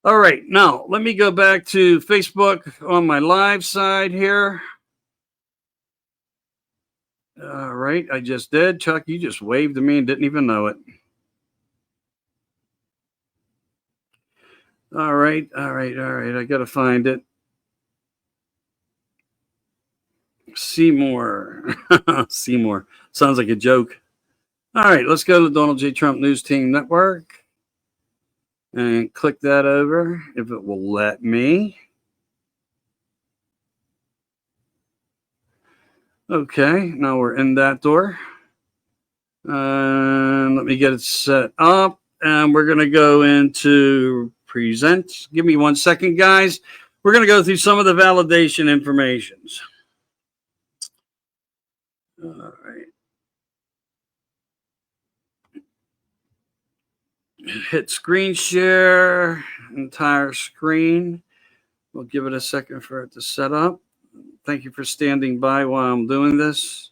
All right, now let me go back to Facebook on my live side here. All right, I just did. Chuck, you just waved to me and didn't even know it. All right. I got to find it. Seymour. Seymour. Sounds like a joke. All right, let's go to the Donald J. Trump News Team Network and click that over if it will let me. Okay, now we're in that door. Let me get it set up. And we're going to go into present. Give me 1 second, guys. We're going to go through some of the validation informations. All right. Hit screen share, entire screen. We'll give it a second for it to set up. Thank you for standing by while I'm doing this.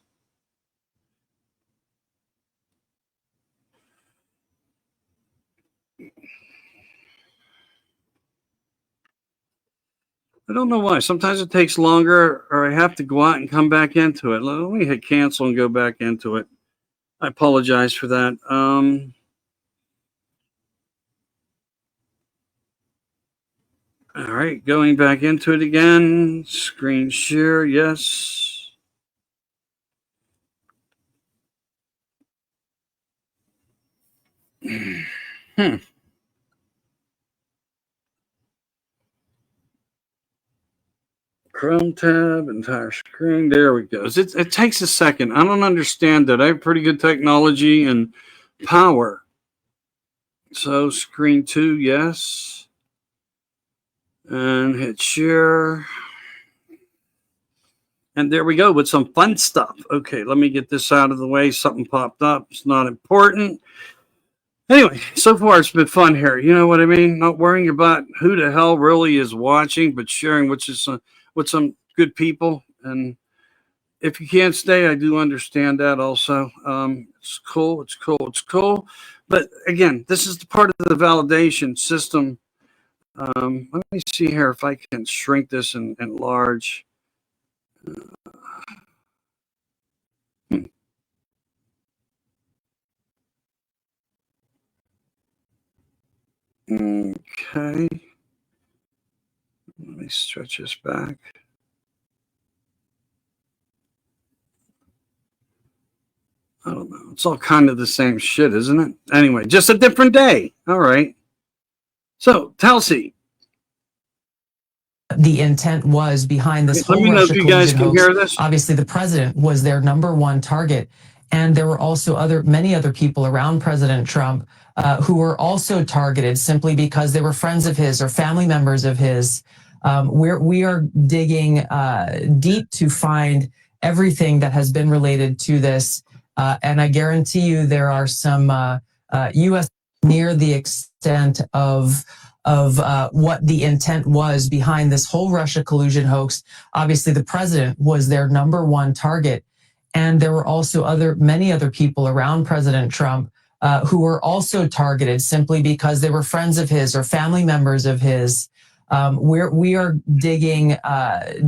I don't know why. Sometimes it takes longer or I have to go out and come back into it. Let me hit cancel and go back into it. I apologize for that. All right, going back into it again. Screen share, yes. Chrome tab, entire screen. There we go. It takes a second. I don't understand that. I have pretty good technology and power. So screen 2, yes. And hit share. And there we go with some fun stuff. Okay, let me get this out of the way. Something popped up. It's not important. Anyway, so far it's been fun here. You know what I mean? Not worrying about who the hell really is watching, but sharing with some good people. And if you can't stay, I do understand that also. It's cool. But again, this is the part of the validation system. Let me see here if I can shrink this and enlarge. Okay. Let me stretch this back. I don't know. It's all kind of the same shit, isn't it? Anyway, just a different day. All right. So, Telsey. The intent was behind this whole Russia collusion hoax. Obviously, the president was their #1 target. And there were also many other people around President Trump who were also targeted simply because they were friends of his or family members of his. We are digging deep to find everything that has been related to this. And I guarantee you there are some U.S. near the extent of what the intent was behind this whole Russia collusion hoax. Obviously, the president was their #1 target. And there were also many other people around President Trump who were also targeted simply because they were friends of his or family members of his. We are digging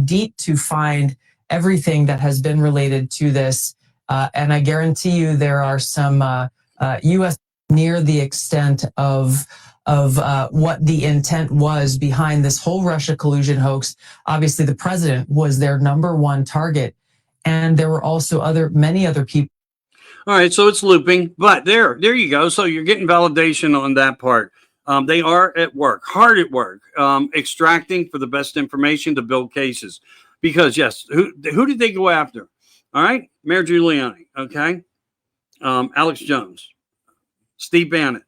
deep to find everything that has been related to this. And I guarantee you there are some U.S. near the extent of what the intent was behind this whole Russia collusion hoax. Obviously, the president was their #1 target. And there were also many other people. All right, so it's looping, but there you go. So you're getting validation on that part. They are at work, hard at work, extracting for the best information to build cases. Because yes, who did they go after? All right, Mayor Giuliani, okay, Alex Jones, Steve Bannon,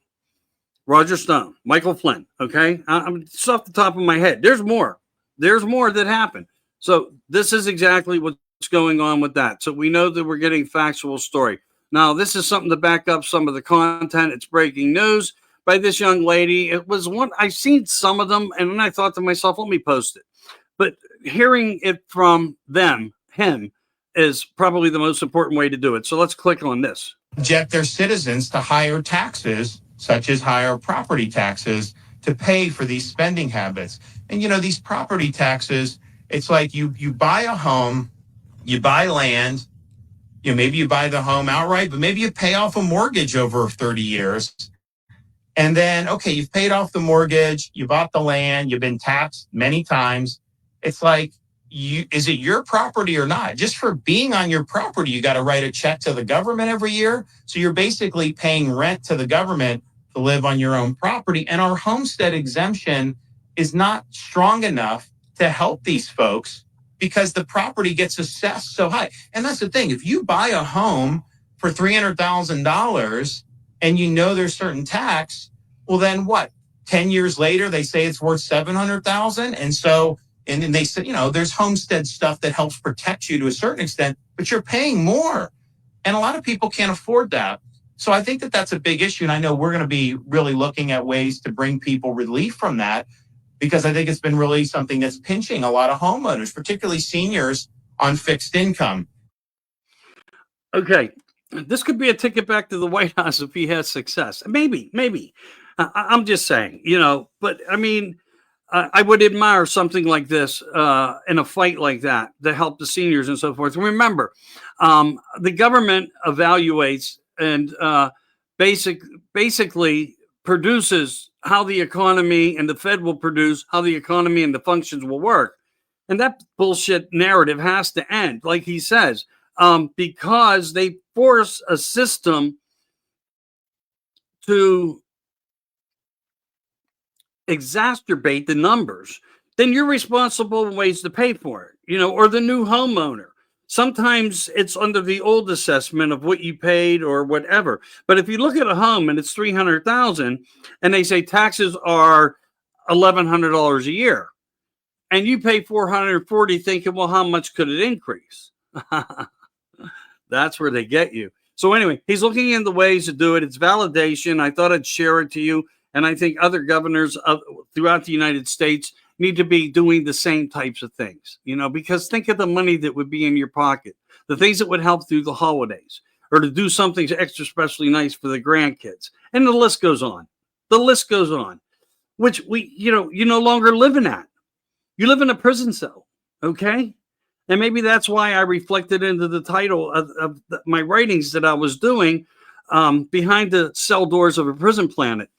Roger Stone, Michael Flynn, okay. I'm just off the top of my head. There's more that happened. So this is exactly what's going on with that. So we know that we're getting factual story. Now, this is something to back up some of the content. It's breaking news, by this young lady. It was one, I've seen some of them, and then I thought to myself, let me post it. But hearing it from him, is probably the most important way to do it. So let's click on this. Subject their citizens to higher taxes, such as higher property taxes, to pay for these spending habits. And, you know, these property taxes, it's like you buy a home, you buy land, you know, maybe you buy the home outright, but maybe you pay off a mortgage over 30 years. And then, okay, you've paid off the mortgage, you bought the land, you've been taxed many times. It's like, is it your property or not? Just for being on your property, you got to write a check to the government every year. So you're basically paying rent to the government to live on your own property. And our homestead exemption is not strong enough to help these folks because the property gets assessed so high. And that's the thing. If you buy a home for $300,000 and you know there's certain tax, well, then what? 10 years later, they say it's worth $700,000. And so, and then they say, you know, there's homestead stuff that helps protect you to a certain extent, but you're paying more. And a lot of people can't afford that. So I think that that's a big issue. And I know we're going to be really looking at ways to bring people relief from that, because I think it's been really something that's pinching a lot of homeowners, particularly seniors on fixed income. Okay. This could be a ticket back to the White House if he has success. Maybe. I'm just saying, you know, but I mean, I would admire something like this in a fight like that to help the seniors and so forth. Remember, the government evaluates and basically produces how the economy, and the Fed will produce how the economy and the functions will work. And that bullshit narrative has to end, like he says, because they force a system to exacerbate the numbers. Then you're responsible in ways to pay for it, you know, or the new homeowner. Sometimes it's under the old assessment of what you paid or whatever. But if you look at a home and it's $300,000 and they say taxes are $1,100 a year and you pay $440 thinking, well, how much could it increase? That's where they get you. So anyway, he's looking into ways to do it. It's validation. I thought I'd share it to you. And I think other governors throughout the United States need to be doing the same types of things, you know, because think of the money that would be in your pocket, the things that would help through the holidays, or to do something extra specially nice for the grandkids. And the list goes on. The list goes on, which you no longer live in that. You live in a prison cell, okay? And maybe that's why I reflected into the title of my writings that I was doing, Behind the Cell Doors of a Prison Planet.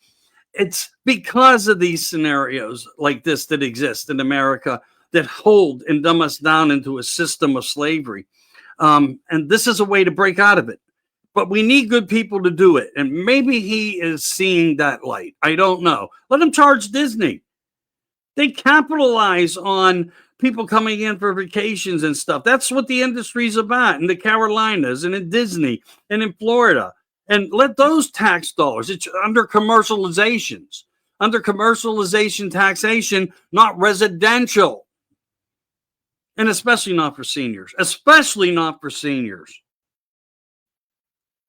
It's because of these scenarios like this that exist in America that hold and dumb us down into a system of slavery. And this is a way to break out of it. But we need good people to do it. And maybe he is seeing that light. I don't know. Let him charge Disney. They capitalize on people coming in for vacations and stuff. That's what the industry's about in the Carolinas and in Disney and in Florida. And let those tax dollars, it's under commercialization taxation, not residential. And especially not for seniors,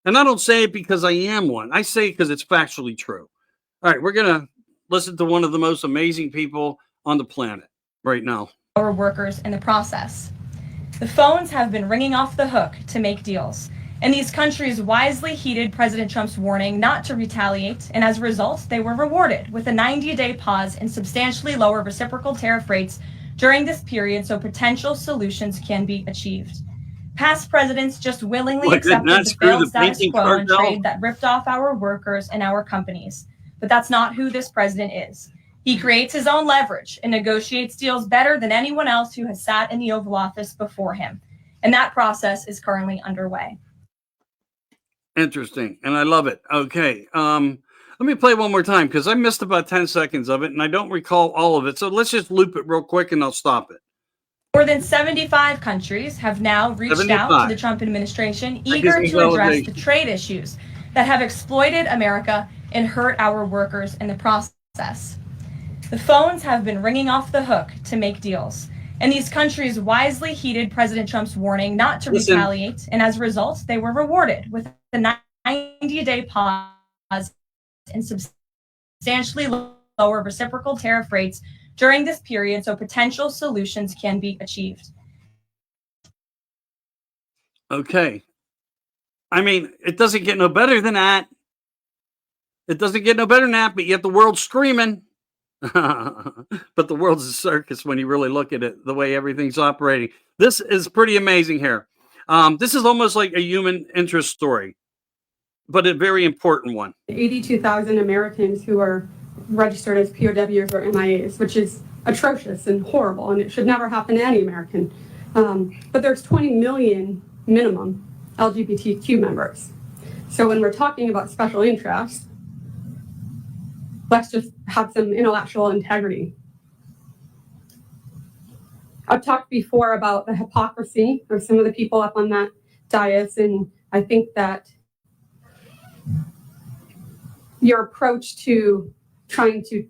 And I don't say it because I am one. I say it because it's factually true. All right, we're going to listen to one of the most amazing people on the planet right now. Our workers in the process. The phones have been ringing off the hook to make deals. And these countries wisely heeded President Trump's warning not to retaliate, and as a result, they were rewarded with a 90-day pause and substantially lower reciprocal tariff rates during this period so potential solutions can be achieved. Past presidents just willingly accepted the failed status quo on trade that ripped off our workers and our companies. But that's not who this president is. He creates his own leverage and negotiates deals better than anyone else who has sat in the Oval Office before him. And that process is currently underway. Interesting. And I love it. Okay. Let me play one more time because I missed about 10 seconds of it and I don't recall all of it. So let's just loop it real quick and I'll stop it. More than 75 countries have now reached out to the Trump administration, eager to address the trade issues that have exploited America and hurt our workers in the process. The phones have been ringing off the hook to make deals. And these countries wisely heeded President Trump's warning not to retaliate. And as a result, they were rewarded with a 90-day pause and substantially substantially lower reciprocal tariff rates during this period so potential solutions can be achieved. Okay. I mean, it doesn't get no better than that. It doesn't get no better than that, but yet the world's screaming. But the world's a circus when you really look at it, the way everything's operating. This is pretty amazing here. This is almost like a human interest story, but a very important one. 82,000 Americans who are registered as POWs or MIAs, which is atrocious and horrible, and it should never happen to any American. But there's 20 million minimum LGBTQ members. So when we're talking about special interests, let's just have some intellectual integrity. I've talked before about the hypocrisy of some of the people up on that dais, and I think that your approach to trying to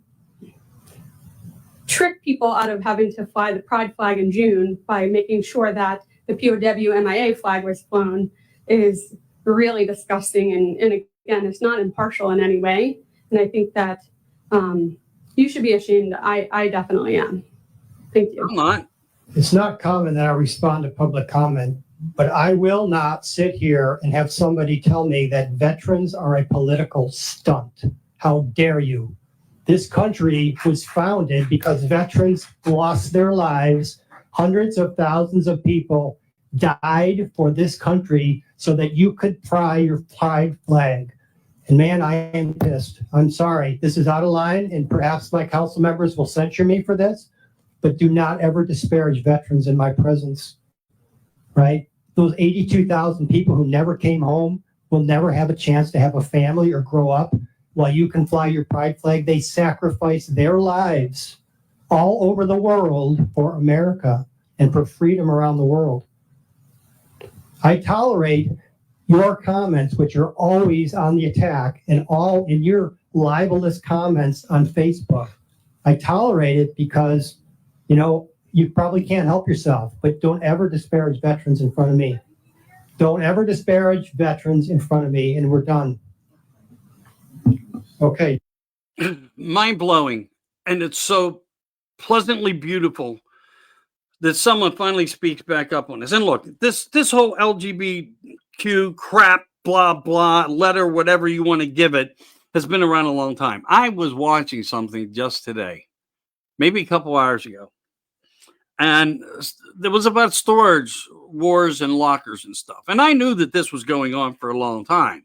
trick people out of having to fly the pride flag in June by making sure that the POW MIA flag was flown is really disgusting, and again, it's not impartial in any way. And I think that you should be ashamed. I definitely am. Thank you. I'm not. It's not common that I respond to public comment, but I will not sit here and have somebody tell me that veterans are a political stunt. How dare you? This country was founded because veterans lost their lives. Hundreds of thousands of people died for this country so that you could fly your pride flag. And man, I am pissed. I'm sorry. This is out of line, and perhaps my council members will censure me for this, but do not ever disparage veterans in my presence, right? Those 82,000 people who never came home will never have a chance to have a family or grow up while you can fly your pride flag. They sacrificed their lives all over the world for America and for freedom around the world. I tolerate your comments, which are always on the attack, and all in your libelous comments on Facebook. I tolerate it because, you know, you probably can't help yourself, but don't ever disparage veterans in front of me. Don't ever disparage veterans in front of me, and we're done. Okay. Mind-blowing. And it's so pleasantly beautiful that someone finally speaks back up on this. And look, this whole LGBTQ crap, blah, blah, letter, whatever you want to give it, has been around a long time. I was watching something just today, maybe a couple hours ago, and it was about storage wars and lockers and stuff. And I knew that this was going on for a long time.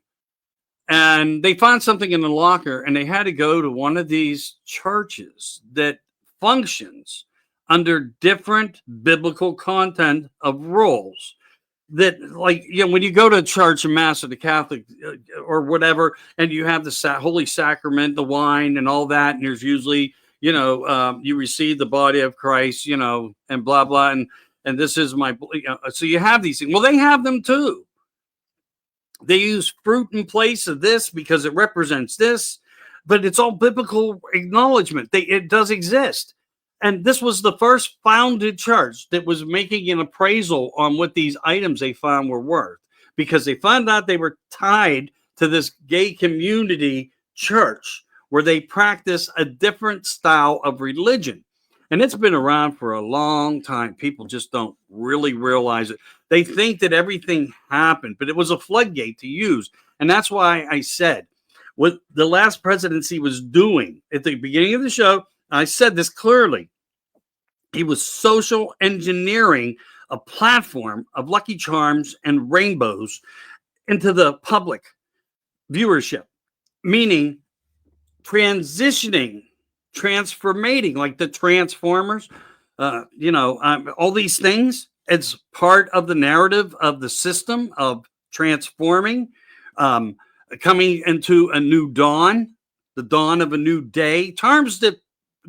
And they found something in the locker, and they had to go to one of these churches that functions under different biblical content of rules. That, like, you know, when you go to church and mass or the Catholic or whatever, and you have the Holy Sacrament, the wine and all that, and there's usually, you know, you receive the body of Christ, you know, and blah, blah, and this is my, so you have these things. Well, they have them too. They use fruit in place of this because it represents this, but it's all biblical acknowledgement. It does exist. And this was the first founded church that was making an appraisal on what these items they found were worth, because they found out they were tied to this gay community church where they practice a different style of religion. And it's been around for a long time. People just don't really realize it. They think that everything happened, but it was a floodgate to use. And that's why I said what the last presidency was doing at the beginning of the show. I said this clearly. He was social engineering a platform of Lucky Charms and rainbows into the public viewership, meaning transformating, like the Transformers, all these things. It's part of the narrative of the system of transforming, coming into a new dawn, the dawn of a new day, terms that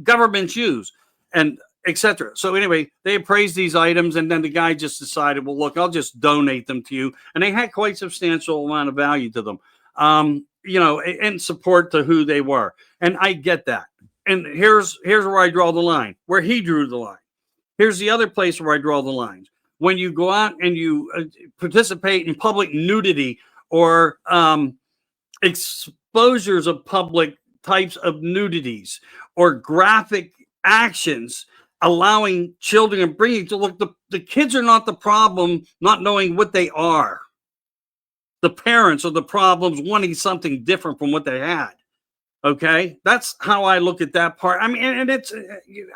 governments use, and etc. So anyway, they appraised these items, and then the guy just decided, well, look, I'll just donate them to you. And they had quite substantial amount of value to them, and support to who they were. And I get that. And here's where I draw the line, where he drew the line. Here's the other place where I draw the lines. When you go out and you participate in public nudity or exposures of public types of nudities or graphic actions, allowing children and bringing to look, the kids are not the problem, not knowing what they are. The parents are the problems wanting something different from what they had. Okay, that's how I look at that part. I mean, and it's,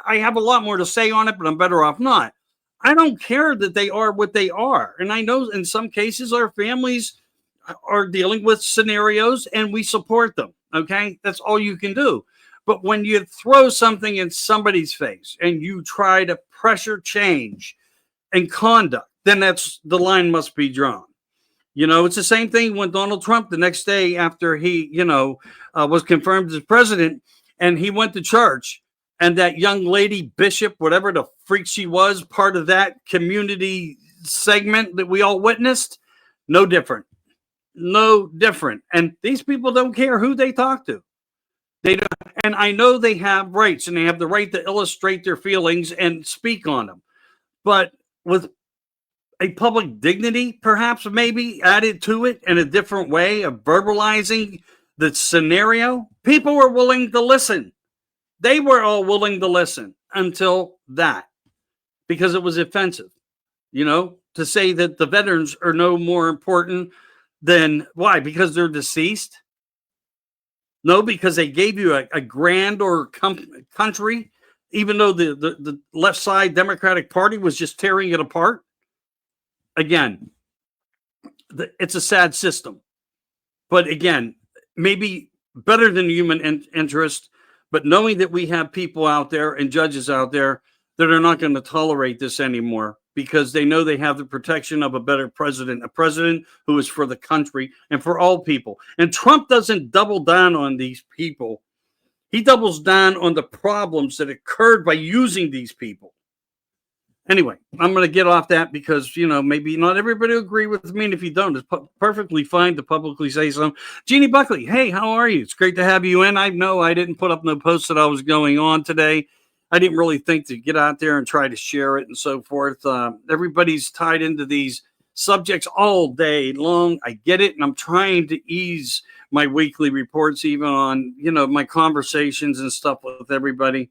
I have a lot more to say on it, but I'm better off not. I don't care that they are what they are. And I know in some cases our families are dealing with scenarios and we support them. Okay, that's all you can do. But when you throw something in somebody's face and you try to pressure change and conduct, then that's, the line must be drawn. You know, it's the same thing when Donald Trump, the next day after he, was confirmed as president, and he went to church, and that young lady, bishop, whatever the freak she was, part of that community segment that we all witnessed, no different. No different. And these people don't care who they talk to. They don't, and I know they have rights, and they have the right to illustrate their feelings and speak on them. But with a public dignity, perhaps maybe added to it in a different way of verbalizing the scenario, people were willing to listen. They were all willing to listen until that, because it was offensive, to say that the veterans are no more important than, why? Because they're deceased? No, because they gave you a grander country, even though the left side Democratic Party was just tearing it apart. Again, it's a sad system, but again, maybe better than human interest, but knowing that we have people out there and judges out there that are not going to tolerate this anymore because they know they have the protection of a better president, a president who is for the country and for all people. And Trump doesn't double down on these people. He doubles down on the problems that occurred by using these people. Anyway, I'm going to get off that because, maybe not everybody will agree with me. And if you don't, it's perfectly fine to publicly say something. Jeannie Buckley, hey, how are you? It's great to have you in. I know I didn't put up no post that I was going on today. I didn't really think to get out there and try to share it and so forth. Everybody's tied into these subjects all day long. I get it. And I'm trying to ease my weekly reports, even on, my conversations and stuff with everybody.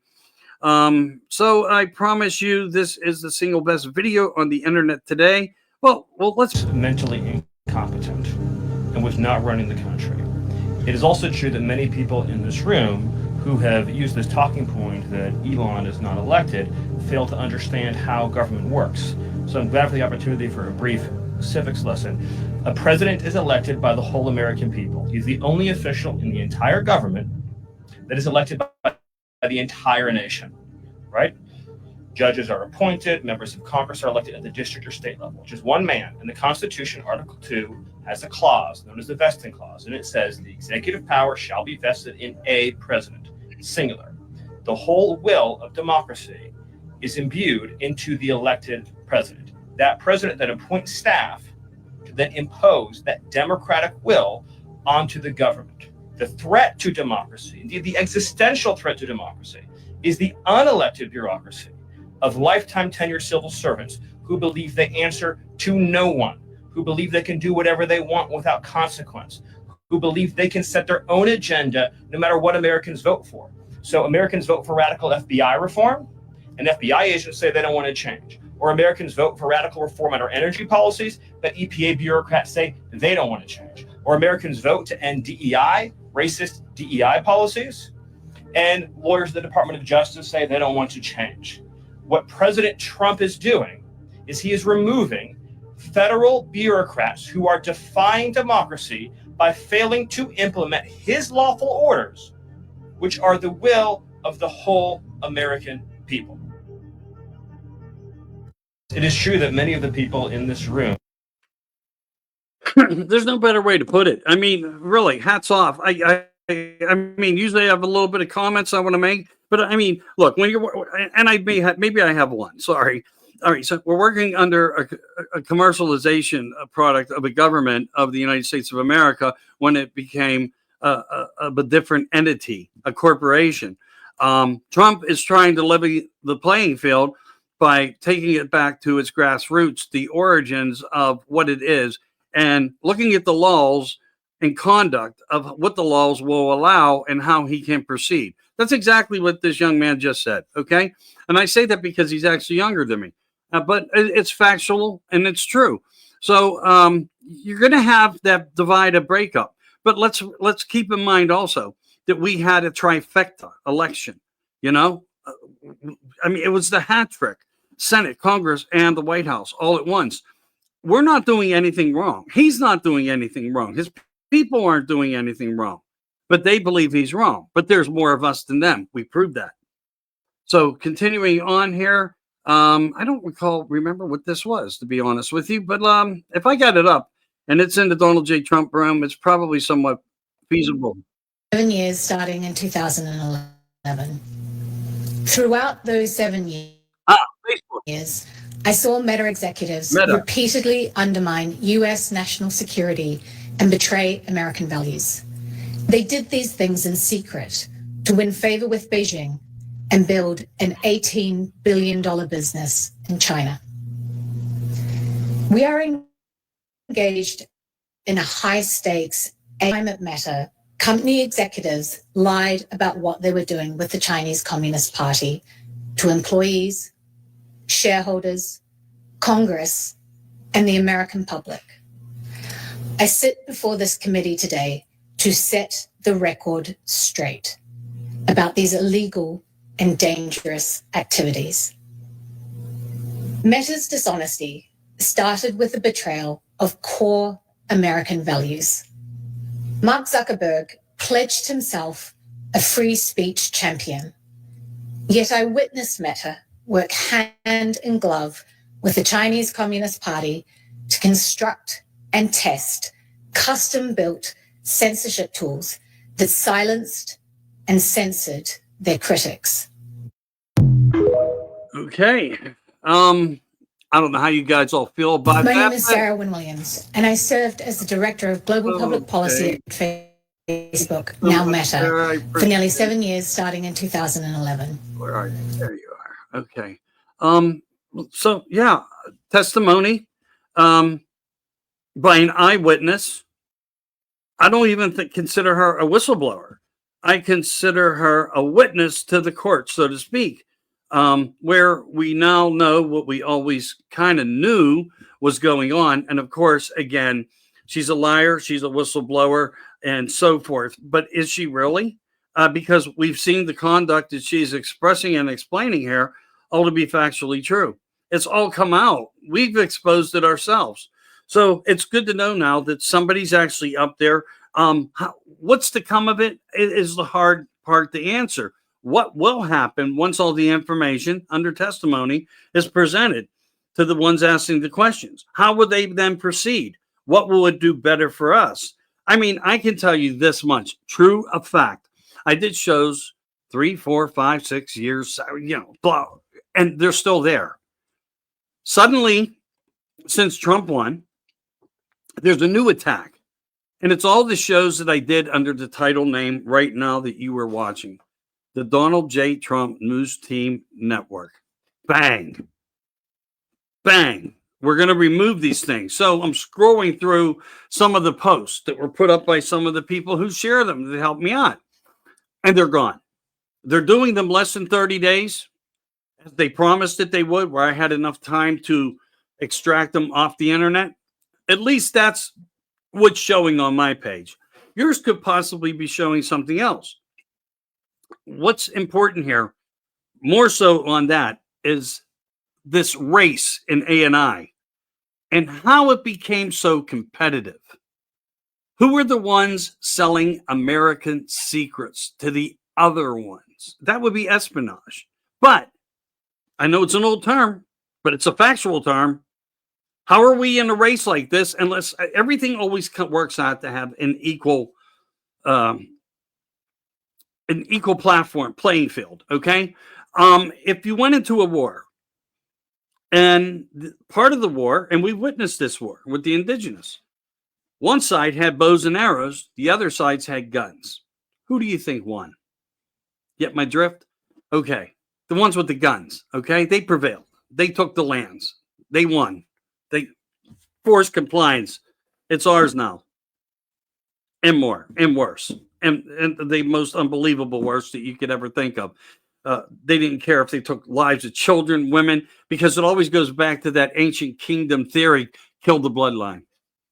So I promise you, this is the single best video on the internet today. Well, let's mentally incompetent and was not running the country. It is also true that many people in this room who have used this talking point that Elon is not elected fail to understand how government works. So I'm glad for the opportunity for a brief civics lesson. A president is elected by the whole American people. He's the only official in the entire government that is elected by the entire nation, right? Judges are appointed, members of Congress are elected at the district or state level, which is one man. And the Constitution, Article 2, has a clause known as the vesting clause, and it says the executive power shall be vested in a president, singular. The whole will of democracy is imbued into the elected president. That president then appoints staff to then impose that democratic will onto the government. The threat to democracy, indeed the existential threat to democracy, is the unelected bureaucracy of lifetime tenured civil servants who believe they answer to no one, who believe they can do whatever they want without consequence, who believe they can set their own agenda no matter what Americans vote for. So Americans vote for radical FBI reform, and FBI agents say they don't want to change. Or Americans vote for radical reform on our energy policies, but EPA bureaucrats say they don't want to change. Or Americans vote to end DEI, racist DEI policies, and lawyers of the Department of Justice say they don't want to change. What President Trump is doing is he is removing federal bureaucrats who are defying democracy by failing to implement his lawful orders, which are the will of the whole American people. It is true that many of the people in this room there's no better way to put it. I mean, really, hats off. I mean, usually I have a little bit of comments I want to make, but I mean, look, when you're, and I maybe I have one. Sorry. All right, so we're working under a commercialization product of a government of the United States of America when it became a different entity, a corporation. Trump is trying to levy the playing field by taking it back to its grassroots, the origins of what it is, and looking at the laws and conduct of what the laws will allow and how he can proceed. That's exactly what this young man just said. Okay. And I say that because he's actually younger than me, but it's factual and it's true. So you're going to have that divide a breakup. But let's keep in mind also that we had a trifecta election. You know, I mean, it was the hat trick: Senate, Congress, and the White House all at once. We're not doing anything wrong. He's not doing anything wrong. His people aren't doing anything wrong, but they believe he's wrong. But there's more of us than them. We proved that. So continuing on here, I don't remember what this was, to be honest with you. But if I got it up and it's in the Donald J. Trump room, it's probably somewhat feasible. 7 years starting in 2011. Throughout those 7 years, I saw Meta executives repeatedly undermine U.S. national security and betray American values. They did these things in secret to win favor with Beijing and build an $18 billion business in China. We are engaged in a high-stakes climate matter. Company executives lied about what they were doing with the Chinese Communist Party to employees, shareholders, Congress, and the American public. I sit before this committee today to set the record straight about these illegal and dangerous activities. Meta's dishonesty started with the betrayal of core American values. Mark Zuckerberg pledged himself a free speech champion. Yet I witnessed Meta work hand in glove with the Chinese Communist Party to construct and test custom-built censorship tools that silenced and censored their critics. Okay. I don't know how you guys all feel about that. My name is Sarah Wynne Williams, and I served as the Director of Global Public Policy at Facebook, now Meta, for nearly 7 years, starting in 2011. Where are you? There you are. Okay. So, yeah, testimony by an eyewitness. I don't even consider her a whistleblower. I consider her a witness to the court, so to speak, where we now know what we always kind of knew was going on. And of course, again, she's a liar, she's a whistleblower, and so forth. But is she really? Because we've seen the conduct that she's expressing and explaining here all to be factually true. It's all come out. We've exposed it ourselves. So it's good to know now that somebody's actually up there. What's to come of it is the hard part to answer. What will happen once all the information under testimony is presented to the ones asking the questions? How would they then proceed? What will it do better for us? I mean, I can tell you this much, true of fact. I did shows 3, 4, 5, 6 years, blah, and they're still there. Suddenly, since Trump won, there's a new attack. And it's all the shows that I did under the title name right now that you were watching. The Donald J. Trump NewsTeam Network. Bang. Bang. We're going to remove these things. So I'm scrolling through some of the posts that were put up by some of the people who share them to help me out. And they're gone. They're doing them less than 30 days, as they promised that they would, where I had enough time to extract them off the internet. At least that's what's showing on my page. Yours could possibly be showing something else. What's important here, more so on that, is this race in A&I and how it became so competitive. Who were the ones selling American secrets to the other ones? That would be espionage. But I know it's an old term, but it's a factual term. How are we in a race like this unless everything always works out to have an equal platform, playing field, okay? If you went into a war, and part of the war, and we witnessed this war with the indigenous, one side had bows and arrows, the other sides had guns. Who do you think won? Get my drift? Okay, the ones with the guns, okay? They prevailed. They took the lands. They won. They forced compliance. It's ours now. and more and worse, and the most unbelievable worst that you could ever think of. They didn't care if they took lives of children, women, because it always goes back to that ancient kingdom theory: kill the bloodline,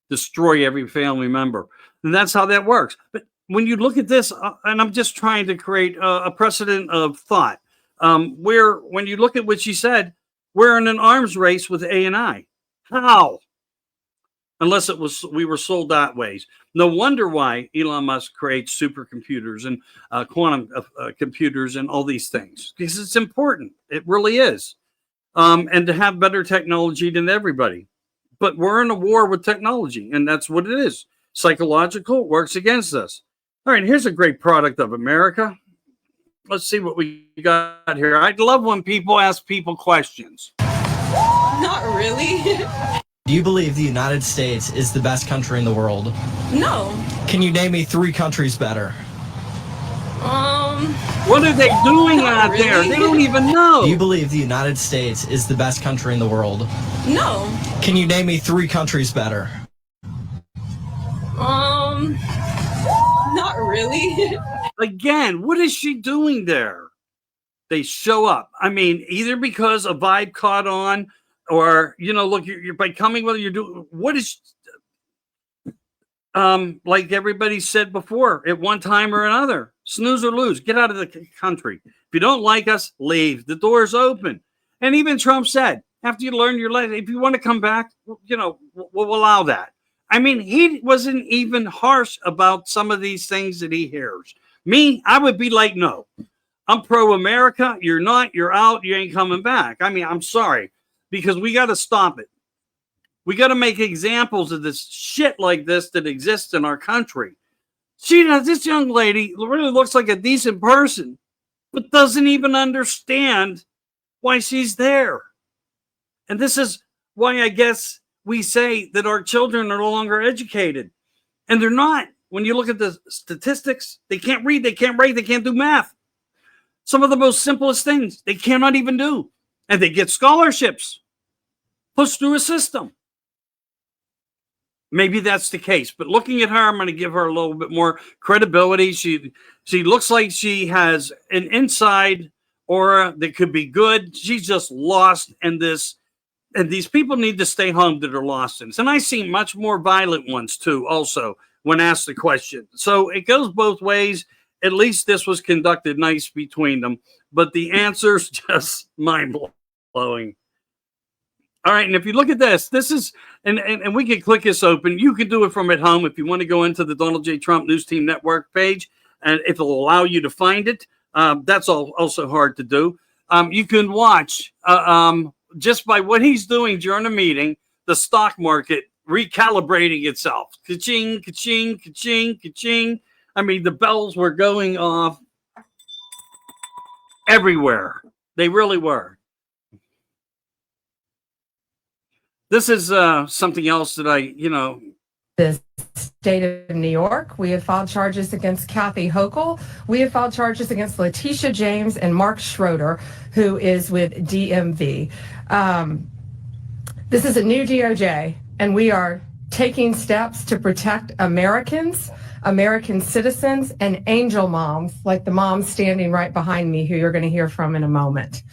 destroy every family member, and that's how that works. But when you look at this, and I'm just trying to create a precedent of thought, where when you look at what she said, we're in an arms race with A&I. How? Unless it was we were sold that ways. No wonder why Elon Musk creates supercomputers and quantum computers and all these things, because it's important. It really is. And to have better technology than everybody. But we're in a war with technology, and that's what it is. Psychological works against us. All right, here's a great product of America. Let's see what we got here. I love when people ask people questions. Not really. Do you believe the United States is the best country in the world? No. Can you name me 3 countries better? What are they doing out really. there? They don't even know. Do you believe the United States is the best country in the world? No. Can you name me 3 countries better? Not really. Again, what is she doing there? They show up. I mean, either because a vibe caught on, or, you know, look, you're by coming, whether you're doing, what is, like everybody said before, at one time or another, snooze or lose, get out of the country. If you don't like us, leave. The door's open. And even Trump said, after you learn your lesson, if you want to come back, you know, we'll allow that. I mean, he wasn't even harsh about some of these things that he hears. Me, I would be like, no, I'm pro-America. You're not, you're out, you ain't coming back. I mean, I'm sorry, because we got to stop it. We got to make examples of this shit like this that exists in our country. This young lady really looks like a decent person, but doesn't even understand why she's there. And this is why I guess we say that our children are no longer educated. And they're not. When you look at the statistics, they can't read, they can't write, they can't do math. Some of the most simplest things they cannot even do. And they get scholarships pushed through a system. Maybe that's the case. But looking at her, I'm going to give her a little bit more credibility. She looks like she has an inside aura that could be good. She's just lost in this. And these people need to stay home that are lost in this. And I see much more violent ones too, also, when asked the question. So it goes both ways. At least this was conducted nice between them. But the answer's just mind-blowing. All right, and if you look at this is, and we can click this open. You can do it from at home if you want to go into the Donald J. Trump News Team Network page, and if it'll allow you to find it. That's also hard to do. You can watch, just by what he's doing during the meeting, the stock market recalibrating itself. Ka-ching, ka-ching, ka-ching, ka-ching. I mean, the bells were going off everywhere. They really were. This is something else that the state of New York. We have filed charges against Kathy Hochul. We have filed charges against Letitia James and Mark Schroeder, who is with DMV. This is a new DOJ, and we are taking steps to protect Americans, American citizens, and angel moms, like the mom standing right behind me, who you're going to hear from in a moment.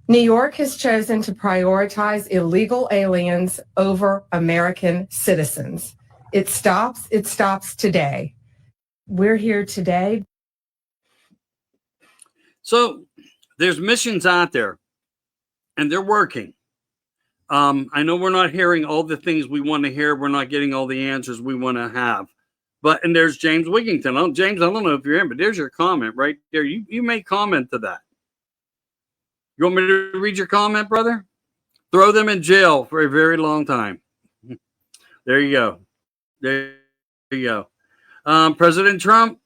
New York has chosen to prioritize illegal aliens over American citizens. It stops today. We're here today. So there's missions out there, and they're working. I know we're not hearing all the things we want to hear. We're not getting all the answers we want to have. And there's James Wigington. James, I don't know if you're in, but there's your comment right there. You may comment to that. You want me to read your comment, brother? Throw them in jail for a very long time. There you go. There you go. President Trump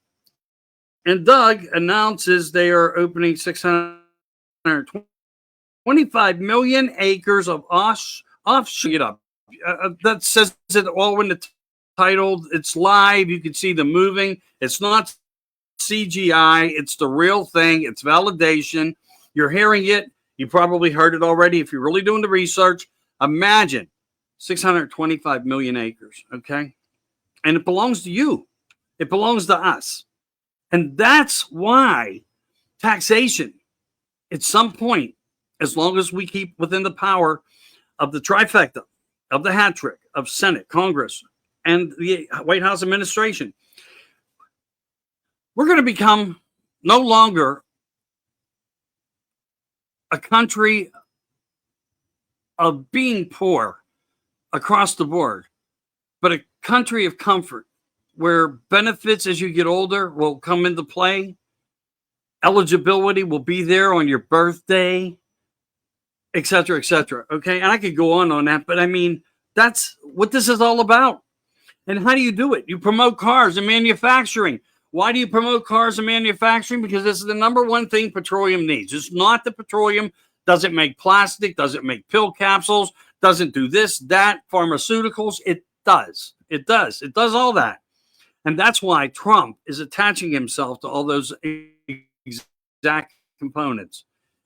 and Doug announces they are opening 625 million acres of offshore. Get up. That says it all in the title. It's live. You can see them moving. It's not CGI. It's the real thing. It's validation. You're hearing it. You probably heard it already. If you're really doing the research, imagine 625 million acres, okay? And it belongs to you. It belongs to us. And that's why taxation, at some point, as long as we keep within the power of the trifecta, of the hat trick, of Senate, Congress, and the White House administration, we're going to become no longer a country of being poor across the board, but a country of comfort where benefits as you get older will come into play. Eligibility will be there on your birthday, et cetera, et cetera. Okay. And I could go on that, but I mean, that's what this is all about. And how do you do it? You promote cars and manufacturing. Why do you promote cars and manufacturing? Because this is the number one thing petroleum needs. It's not the petroleum doesn't make plastic, doesn't make pill capsules, doesn't do this, that, pharmaceuticals. It does. It does. It does all that. And that's why Trump is attaching himself to all those exact components.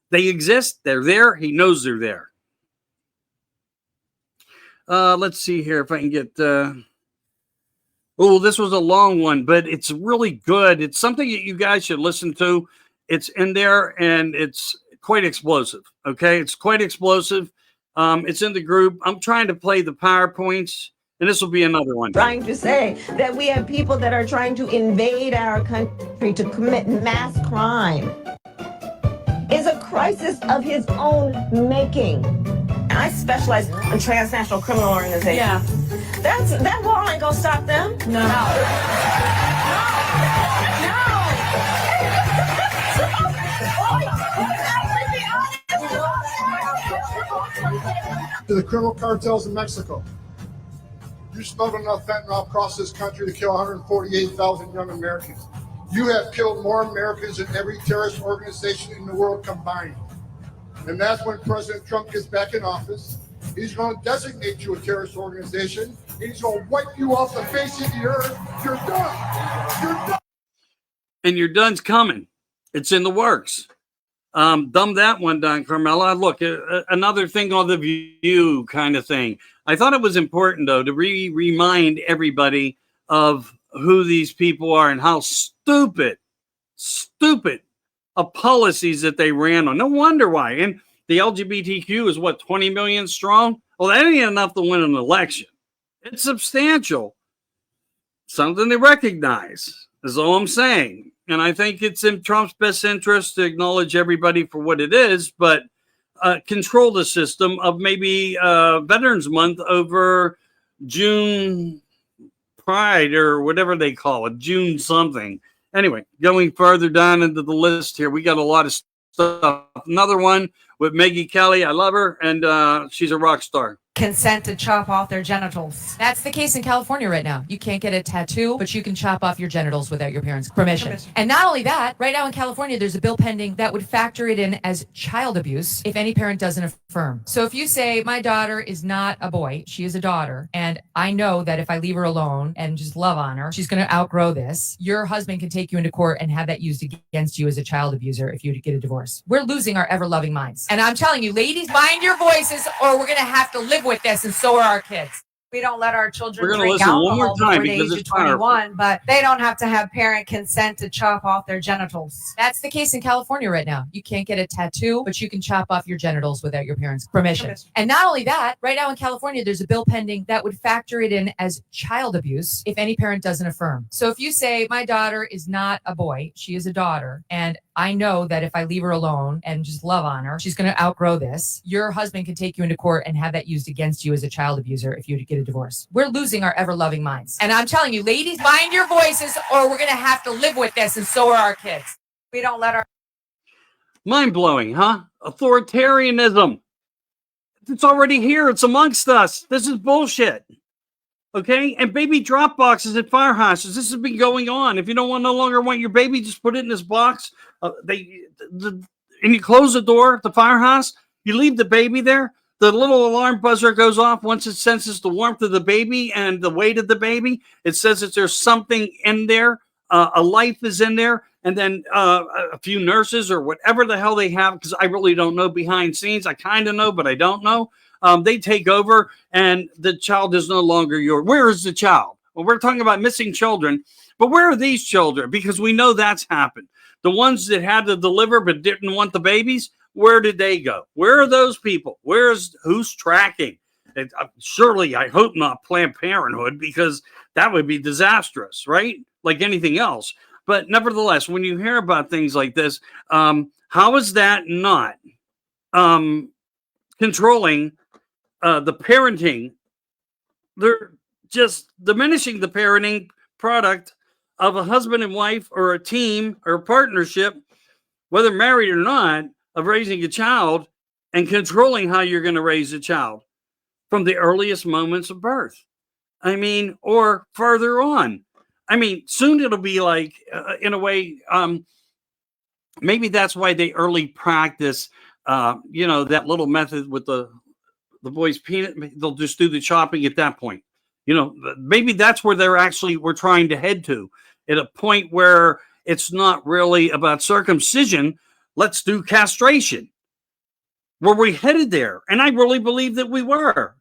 They exist. They're there. He knows they're there. Let's see here if I can get... Oh, this was a long one, but it's really good. It's something that you guys should listen to. It's in there, and it's quite explosive. Okay, it's quite explosive. It's in the group. I'm trying to play the PowerPoints, and this will be another one. Trying to say that we have people that are trying to invade our country to commit mass crime is a crisis of his own making. I specialize in transnational criminal organizations. Yeah. That wall ain't gonna stop them. No. To the criminal cartels in Mexico. You smuggled enough fentanyl across this country to kill 148,000 young Americans. You have killed more Americans than every terrorist organization in the world combined. And that's when President Trump gets back in office. He's going to designate you a terrorist organization. He's going to wipe you off the face of the earth. You're done. You're done. And your done's coming. It's in the works. Dumb that one down, Carmela. Look, another thing on the View kind of thing. I thought it was important, though, to remind everybody of who these people are and how stupid of policies that they ran on. No wonder why. And the LGBTQ is what, 20 million strong? Well, that ain't enough to win an election. It's substantial. Something to recognize is all I'm saying. And I think it's in Trump's best interest to acknowledge everybody for what it is, but control the system of maybe Veterans Month over June Pride or whatever they call it, June something. Anyway, going further down into the list here, we got a lot of stuff. Another one with Maggie Kelly. I love her, and she's a rock star. Consent to chop off their genitals. That's the case in California right now. You can't get a tattoo, but you can chop off your genitals without your parents' permission. And not only that, right now in California, there's a bill pending that would factor it in as child abuse if any parent doesn't affirm. So if you say, my daughter is not a boy, she is a daughter, and I know that if I leave her alone and just love on her, she's going to outgrow this, your husband can take you into court and have that used against you as a child abuser if you get a divorce. We're losing our ever-loving minds. And I'm telling you, ladies, mind your voices or we're going to have to live with this, and so are our kids. We don't let our children We're gonna drink listen one alcohol more time before the because age of it's powerful. 21, but they don't have to have parent consent to chop off their genitals. That's the case in California right now. You can't get a tattoo, but you can chop off your genitals without your parents' permission. And not only that, right now in California, there's a bill pending that would factor it in as child abuse if any parent doesn't affirm. So if you say, my daughter is not a boy, she is a daughter, and I know that if I leave her alone and just love on her, she's going to outgrow this, your husband can take you into court and have that used against you as a child abuser if you get a divorce. We're losing our ever-loving minds. And I'm telling you, ladies, mind your voices or we're going to have to live with this, and so are our kids. We don't let our... Mind-blowing, huh? Authoritarianism. It's already here. It's amongst us. This is bullshit. Okay? And baby drop boxes at firehouses. This has been going on. If you don't no longer want your baby, just put it in this box. And you close the door at the firehouse. You leave the baby there. The little alarm buzzer goes off once it senses the warmth of the baby and the weight of the baby. It says that there's something in there. A life is in there. And then a few nurses or whatever the hell they have, because I really don't know behind scenes. I kind of know, but I don't know. They take over and the child is no longer yours. Where is the child? Well, we're talking about missing children, but where are these children? Because we know that's happened. The ones that had to deliver but didn't want the babies, where did they go? Where are those people? Who's tracking? Surely, I hope not Planned Parenthood, because that would be disastrous, right? Like anything else. But nevertheless, when you hear about things like this, how is that not controlling the parenting? They're just diminishing the parenting product of a husband and wife or a team or a partnership, whether married or not, of raising a child and controlling how you're going to raise a child from the earliest moments of birth. I mean, or further on. I mean, soon it'll be like, in a way, maybe that's why they early practice, that little method with the boy's peanut. They'll just do the chopping at that point. Maybe that's where we're trying to head to, at a point where it's not really about circumcision. Let's do castration. Were we headed there? And I really believe that we were.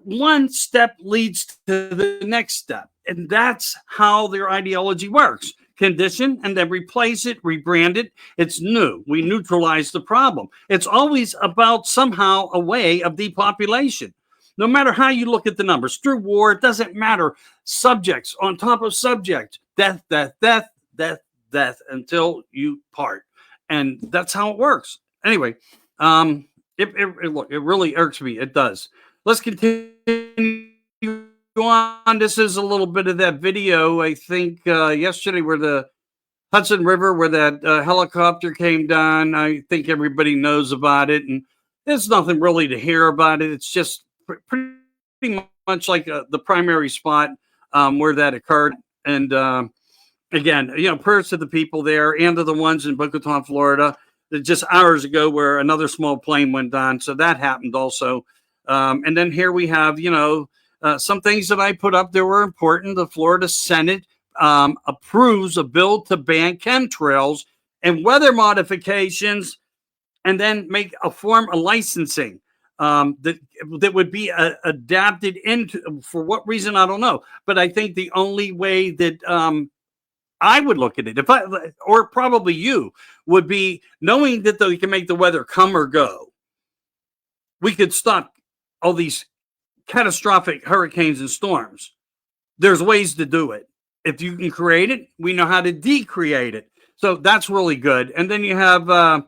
One step leads to the next step. And that's how their ideology works. Condition and then replace it, rebrand it. It's new. We neutralize the problem. It's always about somehow a way of depopulation. No matter how you look at the numbers, through war, it doesn't matter. Subjects on top of subject, death, death, death, death, death, until you part. And that's how it works. Anyway, it really irks me. It does. Let's continue on. This is a little bit of that video, I think, yesterday, where the Hudson River, where that helicopter came down. I think everybody knows about it, and there's nothing really to hear about it. It's just pretty much like the primary spot where that occurred. And again, prayers to the people there and to the ones in Boca Raton, Florida, that just hours ago, where another small plane went down. So that happened also. And then here we have, some things that I put up there were important. The Florida Senate approves a bill to ban chemtrails and weather modifications, and then make a form of licensing that would be adapted into, for what reason, I don't know. But I think the only way that I would look at it, or probably you, would be knowing that they can make the weather come or go. We could stop all these catastrophic hurricanes and storms. There's ways to do it. If you can create it, we know how to decreate it. So that's really good. And then you have a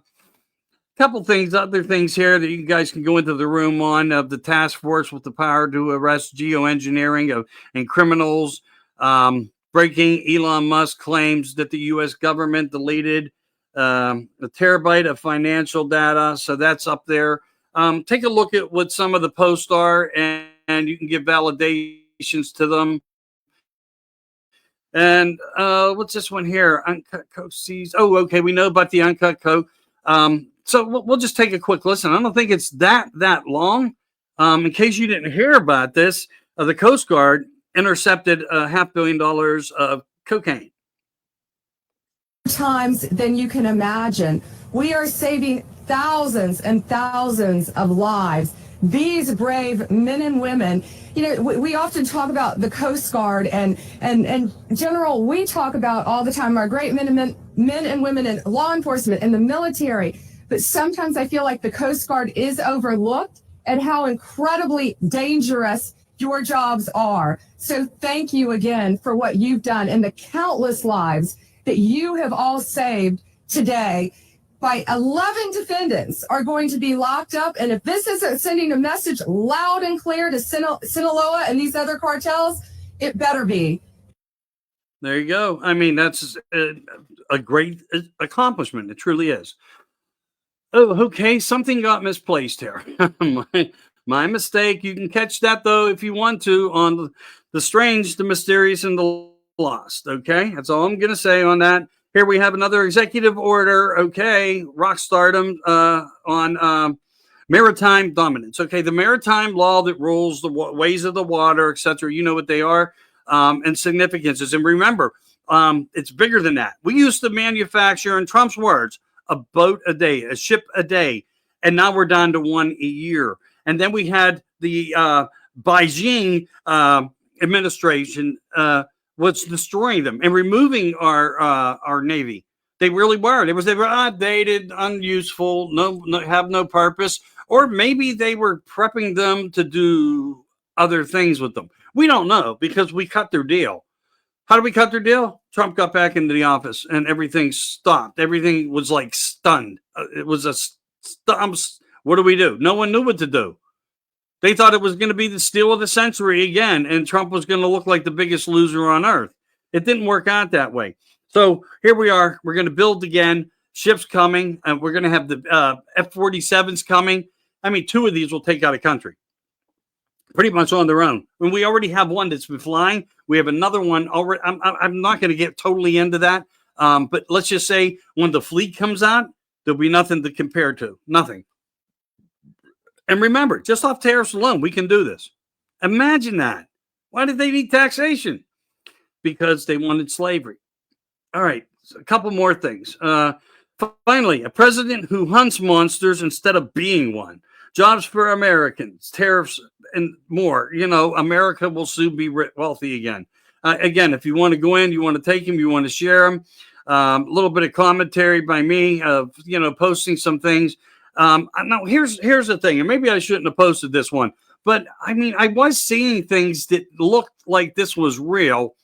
couple things, other things here that you guys can go into the room on, of the task force with the power to arrest geoengineering and criminals. Breaking, Elon Musk claims that the U.S. government deleted a terabyte of financial data. So that's up there. Take a look at what some of the posts are, and you can give validations to them. And what's this one here? Uncut Coke sees. Oh, okay. We know about the Uncut Coke. So we'll just take a quick listen. I don't think it's that long. In case you didn't hear about this, the Coast Guard intercepted $500 million of cocaine. Times than you can imagine. We are saving thousands and thousands of lives. These brave men and women, we often talk about the Coast Guard and General, we talk about all the time our great men and women in law enforcement and the military. But sometimes I feel like the Coast Guard is overlooked and how incredibly dangerous your jobs are. So thank you again for what you've done and the countless lives that you have all saved today. By 11 defendants are going to be locked up. And if this isn't sending a message loud and clear to Sinaloa and these other cartels, it better be. There you go. I mean, that's a great accomplishment. It truly is. Oh, okay. Something got misplaced here. My mistake. You can catch that, though, if you want to, on the strange, the mysterious, and the lost. Okay. That's all I'm going to say on that. Here we have another executive order. Okay. Rock stardom on maritime dominance. Okay. The maritime law that rules the ways of the water, etc. You know what they are, and significances. And remember, it's bigger than that. We used to manufacture, in Trump's words, a boat a day, a ship a day. And now we're down to one a year. And then we had the Beijing administration was destroying them and removing our Navy. They really were. They were outdated, unuseful, have no purpose, or maybe they were prepping them to do other things with them. We don't know because we cut their deal. How did we cut their deal? Trump got back into the office and everything stopped. Everything was like stunned. It was what do we do? No one knew what to do. They thought it was going to be the steal of the century again, and Trump was going to look like the biggest loser on earth. It didn't work out that way. So here we are. We're going to build again. Ships coming, and we're going to have the F-47s coming. I mean, 2 of these will take out a country pretty much on their own. And we already have one that's been flying. We have another one already. I'm not going to get totally into that. But let's just say when the fleet comes out, there'll be nothing to compare to. Nothing. And remember, just off tariffs alone, we can do this. Imagine that. Why did they need taxation? Because they wanted slavery. All right, so a couple more things. Finally, a president who hunts monsters instead of being one. Jobs for Americans, tariffs, and more. You know, America will soon be wealthy again. Again, if you want to go in, you want to take them, you want to share them. A little bit of commentary by me of, posting some things. Now, here's the thing, and maybe I shouldn't have posted this one, but I mean, I was seeing things that looked like this was real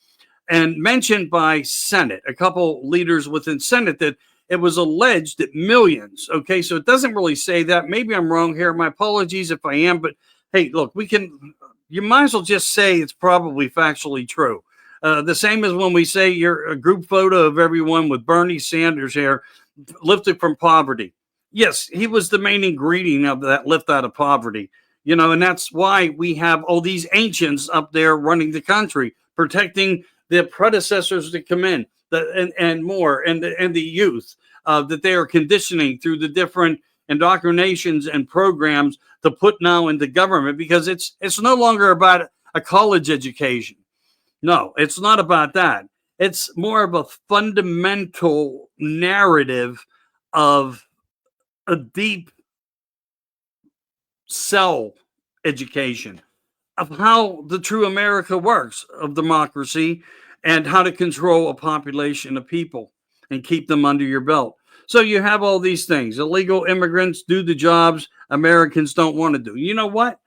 and mentioned by Senate, a couple leaders within Senate, that it was alleged that millions. Okay, so it doesn't really say that. Maybe I'm wrong here. My apologies if I am, but hey, look, you might as well just say it's probably factually true. The same as when we say you're a group photo of everyone with Bernie Sanders here lifted from poverty. Yes, he was the main ingredient of that lift out of poverty, and that's why we have all these ancients up there running the country, protecting the predecessors that come in, and more, and the youth that they are conditioning through the different indoctrinations and programs to put now into government, because it's no longer about a college education. No, it's not about that. It's more of a fundamental narrative of a deep cell education of how the true America works, of democracy, and how to control a population of people and keep them under your belt. So you have all these things. Illegal immigrants do the jobs Americans don't want to do. You know what?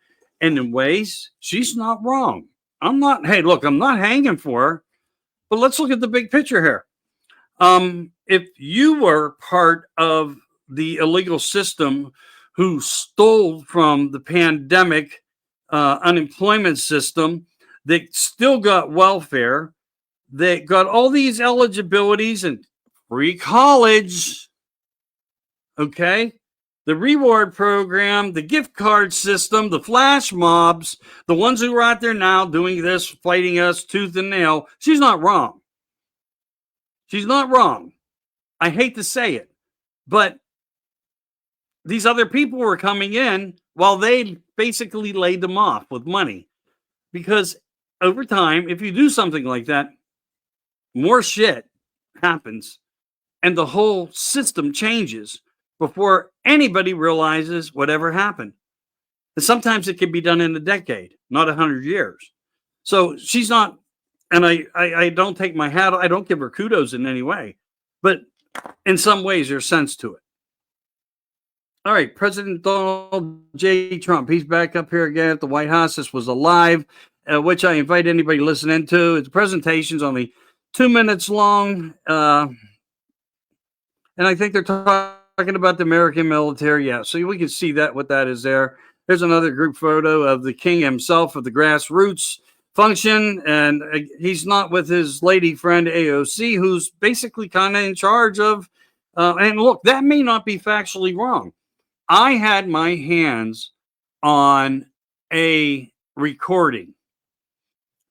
And in ways, she's not wrong. I'm not hanging for her, but let's look at the big picture here. If you were part of the illegal system who stole from the pandemic unemployment system, that still got welfare, that got all these eligibilities and free college, okay, the reward program, the gift card system, the flash mobs, the ones who are out there now doing this, fighting us tooth and nail, she's not wrong. She's not wrong. I hate to say it, but these other people were coming in while they basically laid them off with money. Because over time, if you do something like that, more shit happens and the whole system changes before anybody realizes whatever happened. And sometimes it can be done in a decade, not 100 years. So she's not, and I don't take my hat, I don't give her kudos in any way, but in some ways there's sense to it. All right, President Donald J. Trump, he's back up here again at the White House. This was a live, which I invite anybody listening to. It's presentation's only 2 minutes long, and I think they're talking about the American military. Yeah, so we can see that what that is there. There's another group photo of the king himself of the grassroots function, and he's not with his lady friend AOC, who's basically kind of in charge of. And look, that may not be factually wrong. I had my hands on a recording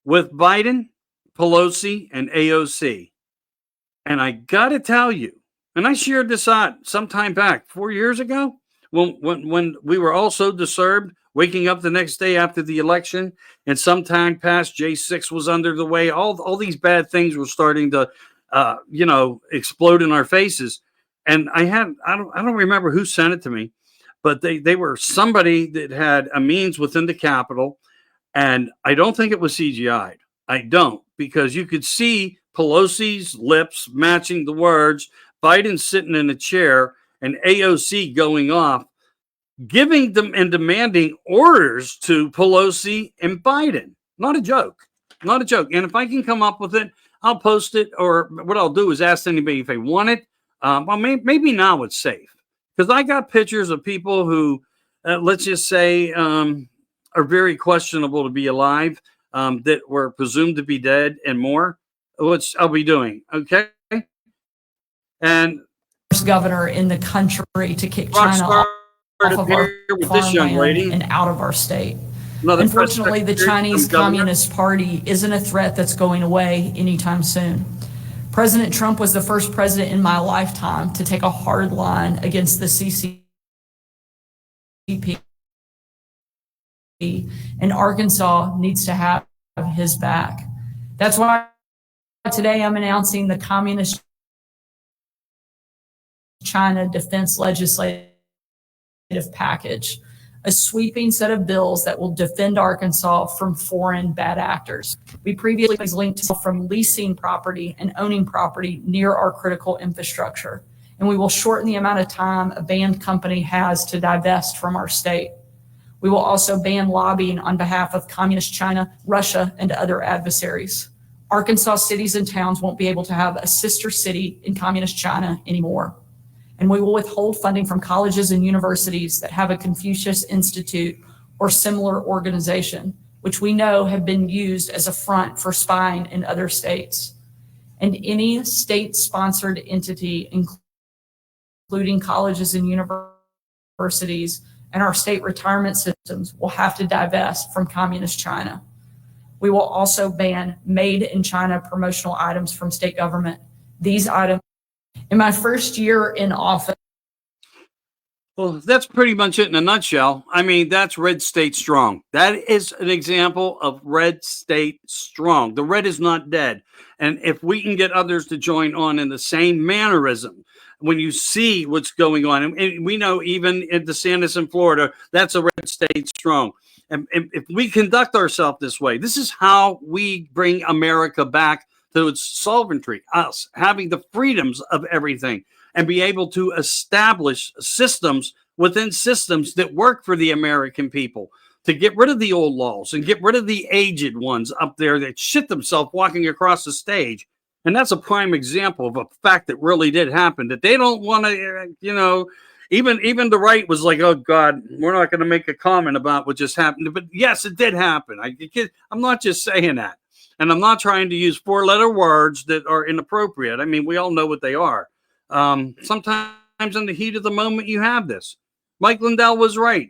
with Biden, Pelosi, and AOC. And I got to tell you, and I shared this out some time back, 4 years ago, when we were all so disturbed, waking up the next day after the election, and some time passed, J6 was under the way, all these bad things were starting to, explode in our faces. And I don't remember who sent it to me, but they were somebody that had a means within the Capitol And I don't think it was CGI'd. I don't, because you could see Pelosi's lips matching the words, Biden sitting in a chair, and AOC going off, giving them and demanding orders to Pelosi and Biden. Not a joke. Not a joke. And if I can come up with it, I'll post it, or what I'll do is ask anybody if they want it. Well, maybe now it's safe, because I got pictures of people who, let's just say, are very questionable to be alive, that were presumed to be dead, and more, which I'll be doing. Okay. And governor in the country to kick China off of our farmland and out of our state. Unfortunately, the Chinese Communist Party isn't a threat that's going away anytime soon. President Trump was the first president in my lifetime to take a hard line against the CCP, and Arkansas needs to have his back. That's why today I'm announcing the Communist China Defense Legislative Package, a sweeping set of bills that will defend Arkansas from foreign bad actors. We previously was linked from leasing property and owning property near our critical infrastructure, and we will shorten the amount of time a banned company has to divest from our state. We will also ban lobbying on behalf of Communist China, Russia, and other adversaries. Arkansas cities and towns won't be able to have a sister city in Communist China anymore. And we will withhold funding from colleges and universities that have a Confucius Institute or similar organization, which we know have been used as a front for spying in other states. And any state-sponsored entity, including colleges and universities and our state retirement systems, will have to divest from Communist China. We will also ban made in China promotional items from state government. These items, in my first year in office. Well, that's pretty much it in a nutshell. I mean, that's red state strong. That is an example of red state strong. The red is not dead. And if we can get others to join on in the same mannerism, when you see what's going on, and we know even in DeSantis in Florida, that's a red state strong. And if we conduct ourselves this way, this is how we bring America back to its sovereignty, us having the freedoms of everything, and be able to establish systems within systems that work for the American people, to get rid of the old laws and get rid of the aged ones up there that shit themselves walking across the stage. And that's a prime example of a fact that really did happen, that they don't want to, even the right was like, oh God, we're not going to make a comment about what just happened. But yes, it did happen. I'm not just saying that. And I'm not trying to use four-letter words that are inappropriate. I mean, we all know what they are. Sometimes in the heat of the moment, you have this. Mike Lindell was right.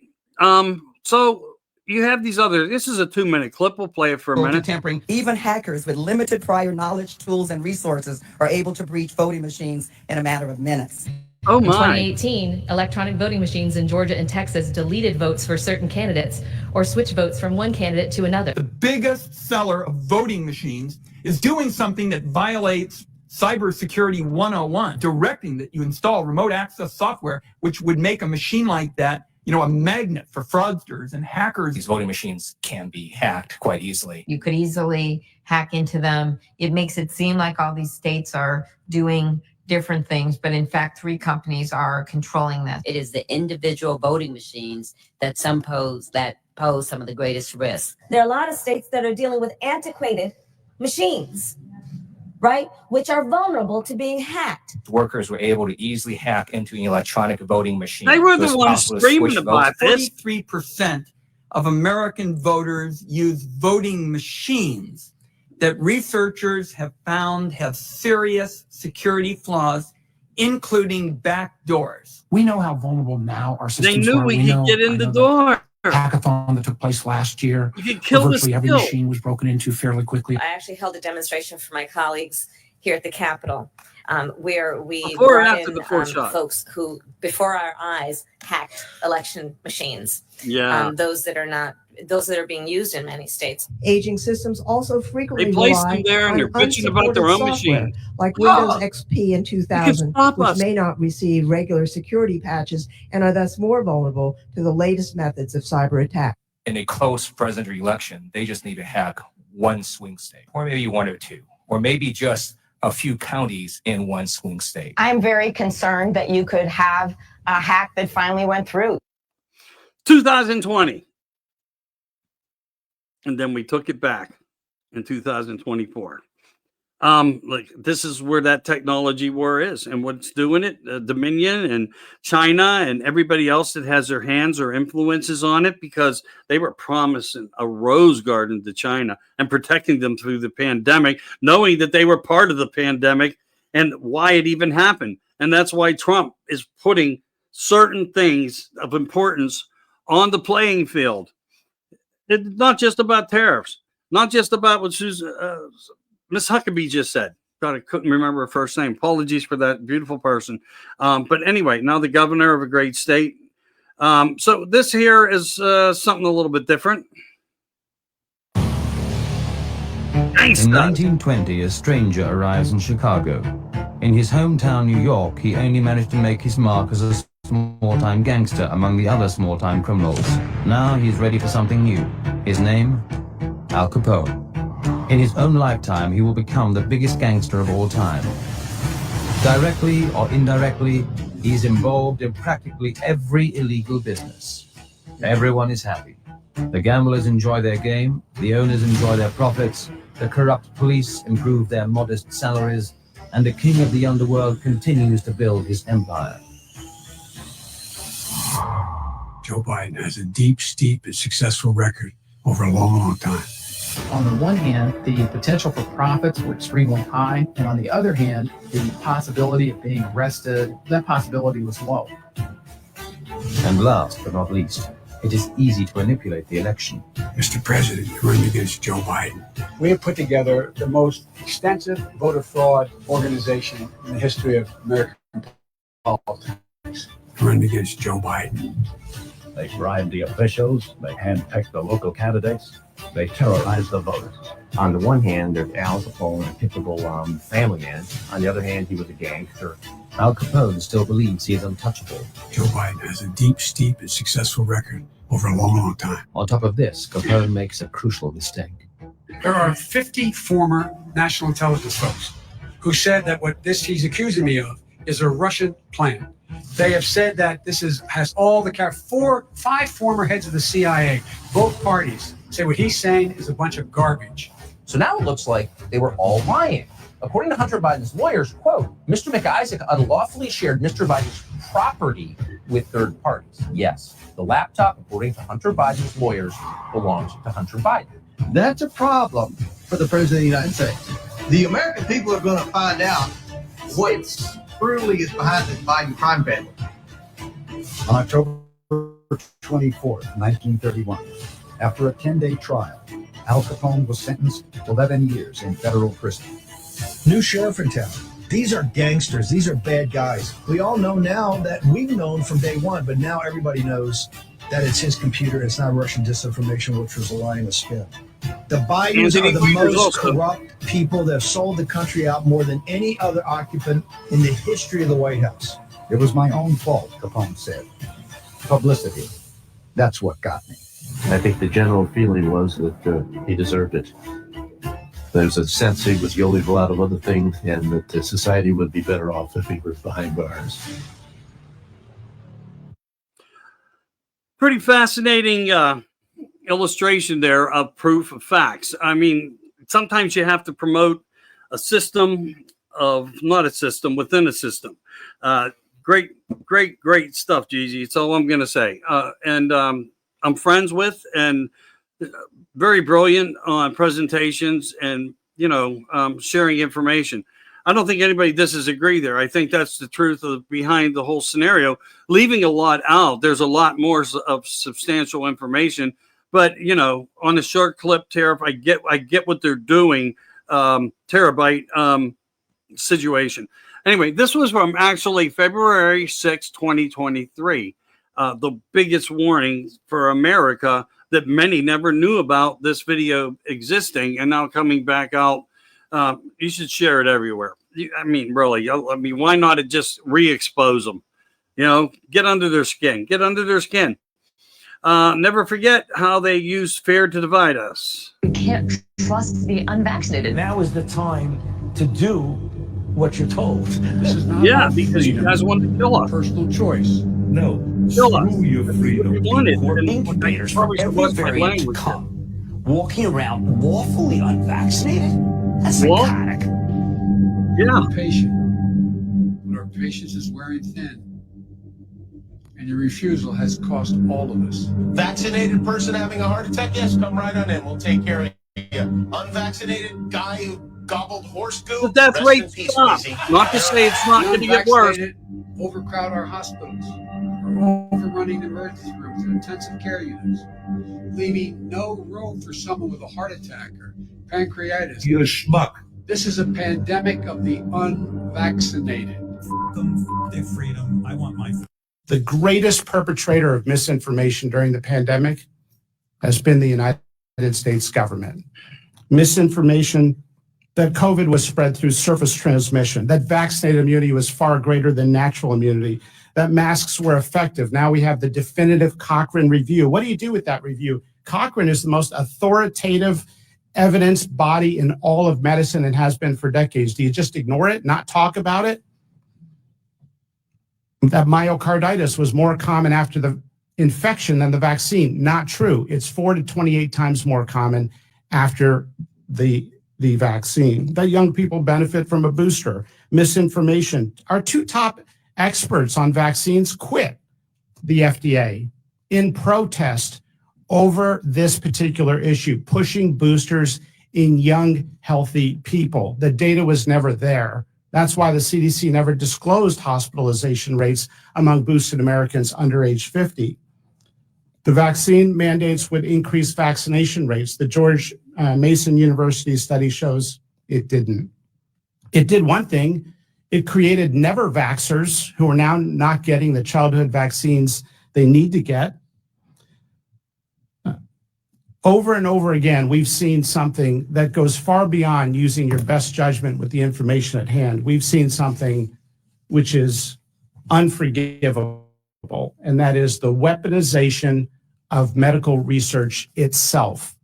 So you have these other, this is a 2-minute clip. We'll play it for a minute. Tampering. Even hackers with limited prior knowledge, tools, and resources are able to breach voting machines in a matter of minutes. Oh my. In 2018, electronic voting machines in Georgia and Texas deleted votes for certain candidates or switched votes from one candidate to another. The biggest seller of voting machines is doing something that violates Cybersecurity 101, directing that you install remote access software, which would make a machine like that, a magnet for fraudsters and hackers. These voting machines can be hacked quite easily. You could easily hack into them. It makes it seem like all these states are doing different things, but in fact, 3 companies are controlling that. It is the individual voting machines that pose some of the greatest risks. There are a lot of states that are dealing with antiquated machines, right, which are vulnerable to being hacked. Workers were able to easily hack into an electronic voting machine. They were the ones screaming about this. 43% of American voters use voting machines that researchers have found have serious security flaws, including backdoors. We know how vulnerable now our systems are. They knew we could get in the door. Hackathon that took place last year. You could kill virtually every machine was broken into fairly quickly. I actually held a demonstration for my colleagues here at the Capitol, where we before brought and after in the first shot. Folks who, before our eyes, hacked election machines. Yeah. Those that are being used in many states. Aging systems also frequently they placed rely them there and on they're bitching about their own machine. Like Windows XP in 2000, which us. may not receive regular security patches and are thus more vulnerable to the latest methods of cyber attack. in a close presidential election, they just need to hack one swing state, or maybe one or two, or maybe just a few counties in one swing state. I'm very concerned that you could have a hack that finally went through. 2020. And then we took it back in 2024. Like this is where that technology war is, and what's doing it, Dominion and China and everybody else that has their hands or influences on it, because they were promising a rose garden to China and protecting them through the pandemic, knowing that they were part of the pandemic and why it even happened. And that's why Trump is putting certain things of importance on the playing field. It's not just about tariffs, not just about what Miss Huckabee just said. God, I couldn't remember her first name. Apologies for that beautiful person. But anyway, now the governor of a great state. So this here is something a little bit different. In 1920, a stranger arrives in Chicago. In his hometown, New York, he only managed to make his mark as a small-time gangster among the other small-time criminals. Now he's ready for something new. His name? Al Capone. In his own lifetime, he will become the biggest gangster of all time. Directly or indirectly, he's involved in practically every illegal business. Everyone is happy. The gamblers enjoy their game, the owners enjoy their profits, the corrupt police improve their modest salaries, and the king of the underworld continues to build his empire. Joe Biden has a deep, steep, and successful record over a long, long time. On the one hand, the potential for profits were extremely high, and on the other hand, the possibility of being arrested, that possibility was low. And last but not least, it is easy to manipulate the election. Mr. President, you're running against Joe Biden. We have put together the most extensive voter fraud organization in the history of American politics. Running against Joe Biden. They bribe the officials, they handpick the local candidates, they terrorize the voters. On the one hand, there's Al Capone, a typical family man. On the other hand, he was a gangster. Al Capone still believes he is untouchable. Joe Biden has a deep, steep, and successful record over a long, long time. On top of this, Capone makes a crucial mistake. There are 50 former national intelligence folks who said that what he's accusing me of is a Russian plan. They have said that this has all the 5 former heads of the CIA, both parties, say what he's saying is a bunch of garbage. So now it looks like they were all lying. According to Hunter Biden's lawyers, quote, Mr. McIsaac unlawfully shared Mr. Biden's property with third parties. Yes, the laptop, according to Hunter Biden's lawyers, belongs to Hunter Biden. That's a problem for the President of the United States. The American people are going to find out what truly is behind this Biden crime family. On October 24th, 1931, after a 10-day trial, Al Capone was sentenced to 11 years in federal prison. New sheriff in town. These are gangsters. These are bad guys. We all know now that we've known from day one, but now everybody knows that it's his computer. It's not Russian disinformation, which was a lie and a spin. The Bidens are the most corrupt people that have sold the country out more than any other occupant in the history of the White House. It was my own fault, Capone said. Publicity. That's what got me. I think the general feeling was that he deserved it. There's a sense he was guilty of a lot of other things, and that society would be better off if he were behind bars. Pretty fascinating illustration there of proof of facts. I mean, sometimes you have to promote a system of, not a system, within a system. Great stuff, Gigi. It's all I'm going to say. And I'm friends with and very brilliant on presentations and, sharing information. I don't think anybody disagree there. I think that's the truth behind the whole scenario. Leaving a lot out, there's a lot more of substantial information. But, on a short clip tariff, I get what they're doing, terabyte situation. Anyway, this was from actually February 6, 2023. The biggest warning for America that many never knew about this video existing and now coming back out. You should share it everywhere. Really, why not just re-expose them? Get under their skin. Get under their skin. Never forget how they use fear to divide us. We can't trust the unvaccinated. Now is the time to do what you're told. This is not Yeah, about because you freedom, guys want to kill us. personal choice. No, Kill us. screw your freedom. You wanted. And Incubators probably for should every watch my variant to language. come. Walking around lawfully unvaccinated? That's Well, psychotic. Yeah. Be patient. But our patience is wearing thin. And your refusal has cost all of us. Vaccinated person having a heart attack? Yes, come right on in. We'll take care of you. Unvaccinated guy who gobbled horse goo? The death Rest rate in peace, stopped. Queasy. Not to say it's not going to get worse. Unvaccinated overcrowd our hospitals, are overrunning emergency rooms and intensive care units, leaving no room for someone with a heart attack or pancreatitis. You're a schmuck. This is a pandemic of the unvaccinated. Their freedom. I want my. The greatest perpetrator of misinformation during the pandemic has been the United States government. Misinformation that COVID was spread through surface transmission, that vaccinated immunity was far greater than natural immunity, that masks were effective. Now we have the definitive Cochrane review. What do you do with that review? Cochrane is the most authoritative evidence body in all of medicine and has been for decades. Do you just ignore it, not talk about it? That myocarditis was more common after the infection than the vaccine. Not true. It's 4 to 28 times more common after the vaccine. That young people benefit from a booster. Misinformation. Our two top experts on vaccines quit the FDA in protest over this particular issue, pushing boosters in young, healthy people. The data was never there. That's why the CDC never disclosed hospitalization rates among boosted Americans under age 50. The vaccine mandates would increase vaccination rates. The George Mason University study shows it didn't. It did one thing. It created never vaxxers who are now not getting the childhood vaccines they need to get. Over and over again, we've seen something that goes far beyond using your best judgment with the information at hand. We've seen something which is unforgivable, and that is the weaponization of medical research itself.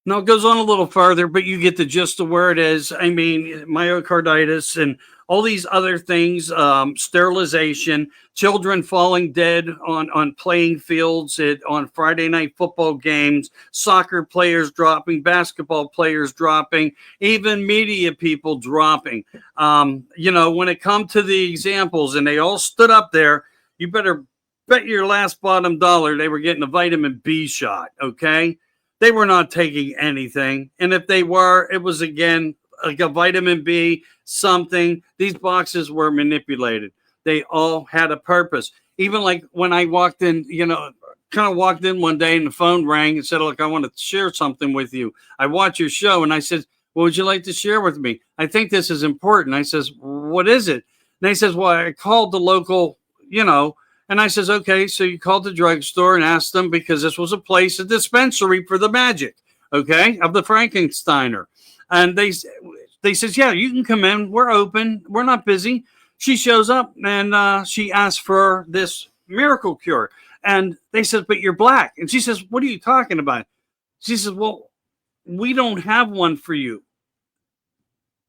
Now it goes on a little further, but you get the gist of where it is. I mean, myocarditis and all these other things, sterilization, children falling dead on playing fields on Friday night football games, soccer players dropping, basketball players dropping, even media people dropping. When it comes to the examples, and they all stood up there, you better bet your last bottom dollar they were getting a vitamin B shot, okay? They were not taking anything. And if they were, it was, again, like a vitamin B, something. These boxes were manipulated. They all had a purpose. Even like when I walked in, kind of walked in one day and the phone rang and said, look, I want to share something with you. I watch your show. And I said, what would you like to share with me? I think this is important. I says, what is it? And he says, well, I called the local, and I says, okay, so you called the drugstore and asked them, because this was a dispensary for the magic, okay, of the Frankensteiner. And they says, yeah, you can come in. We're open. We're not busy. She shows up and she asks for this miracle cure. And they says, but you're black. And she says, what are you talking about? She says, well, we don't have one for you.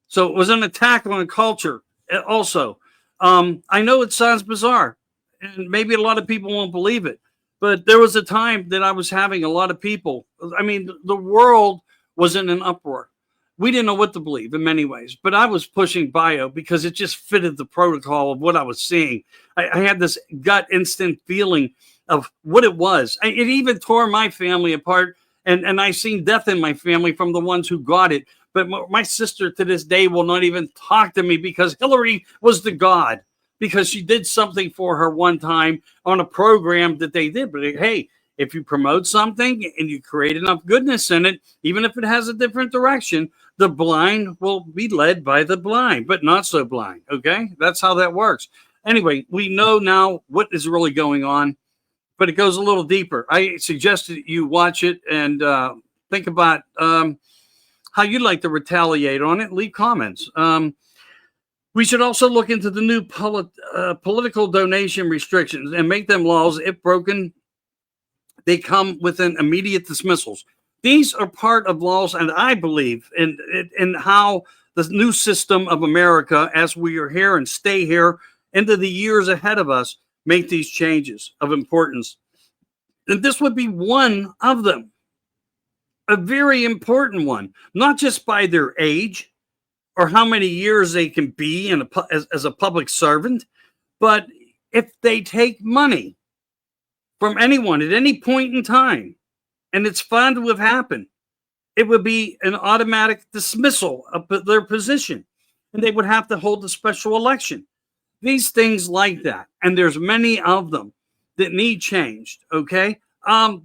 So it was an attack on culture also. I know it sounds bizarre, and maybe a lot of people won't believe it, but there was a time that I was having a lot of people. I mean, the world was in an uproar. We didn't know what to believe in many ways, but I was pushing bio because it just fitted the protocol of what I was seeing. I had this gut instant feeling of what it was. It even tore my family apart, and I seen death in my family from the ones who got it. But my sister to this day will not even talk to me because Hillary was the god, because she did something for her one time on a program that they did. But hey, if you promote something and you create enough goodness in it, even if it has a different direction, the blind will be led by the blind, but not so blind. Okay, that's how that works. Anyway, we know now what is really going on, but it goes a little deeper. I suggest that you watch it and think about how you'd like to retaliate on it. Leave comments. We should also look into the new political donation restrictions and make them laws if broken they come within immediate dismissals. These are part of laws, and I believe in how the new system of America, as we are here and stay here into the years ahead of us, make these changes of importance. And this would be one of them, a very important one, not just by their age or how many years they can be as a public servant, but if they take money from anyone at any point in time, and it's found to have happened, it would be an automatic dismissal of their position, and they would have to hold a special election. These things like that, and there's many of them that need changed, okay?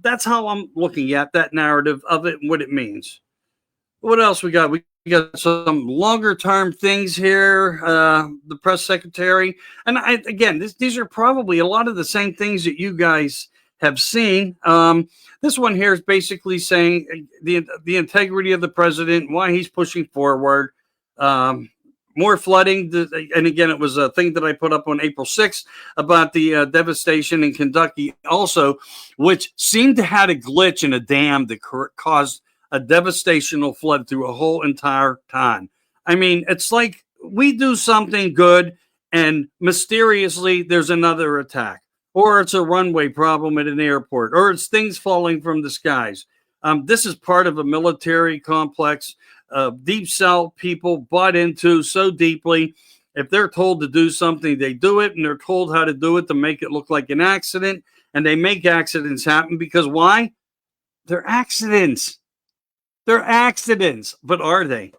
That's how I'm looking at that narrative of it and what it means. What else we got? We got some longer term things here. The press secretary, and these are probably a lot of the same things that you guys have seen. This one here is basically saying the integrity of the president, why he's pushing forward. More flooding, and again, it was a thing that I put up on April 6th about the devastation in Kentucky also, which seemed to have a glitch in a dam that caused a devastational flood through a whole entire time. I mean, it's like we do something good and mysteriously there's another attack, or it's a runway problem at an airport, or it's things falling from the skies. This is part of a military complex. Deep South people bought into so deeply. If they're told to do something, they do it, and they're told how to do it to make it look like an accident. And they make accidents happen because why? They're accidents. They're accidents. But are they?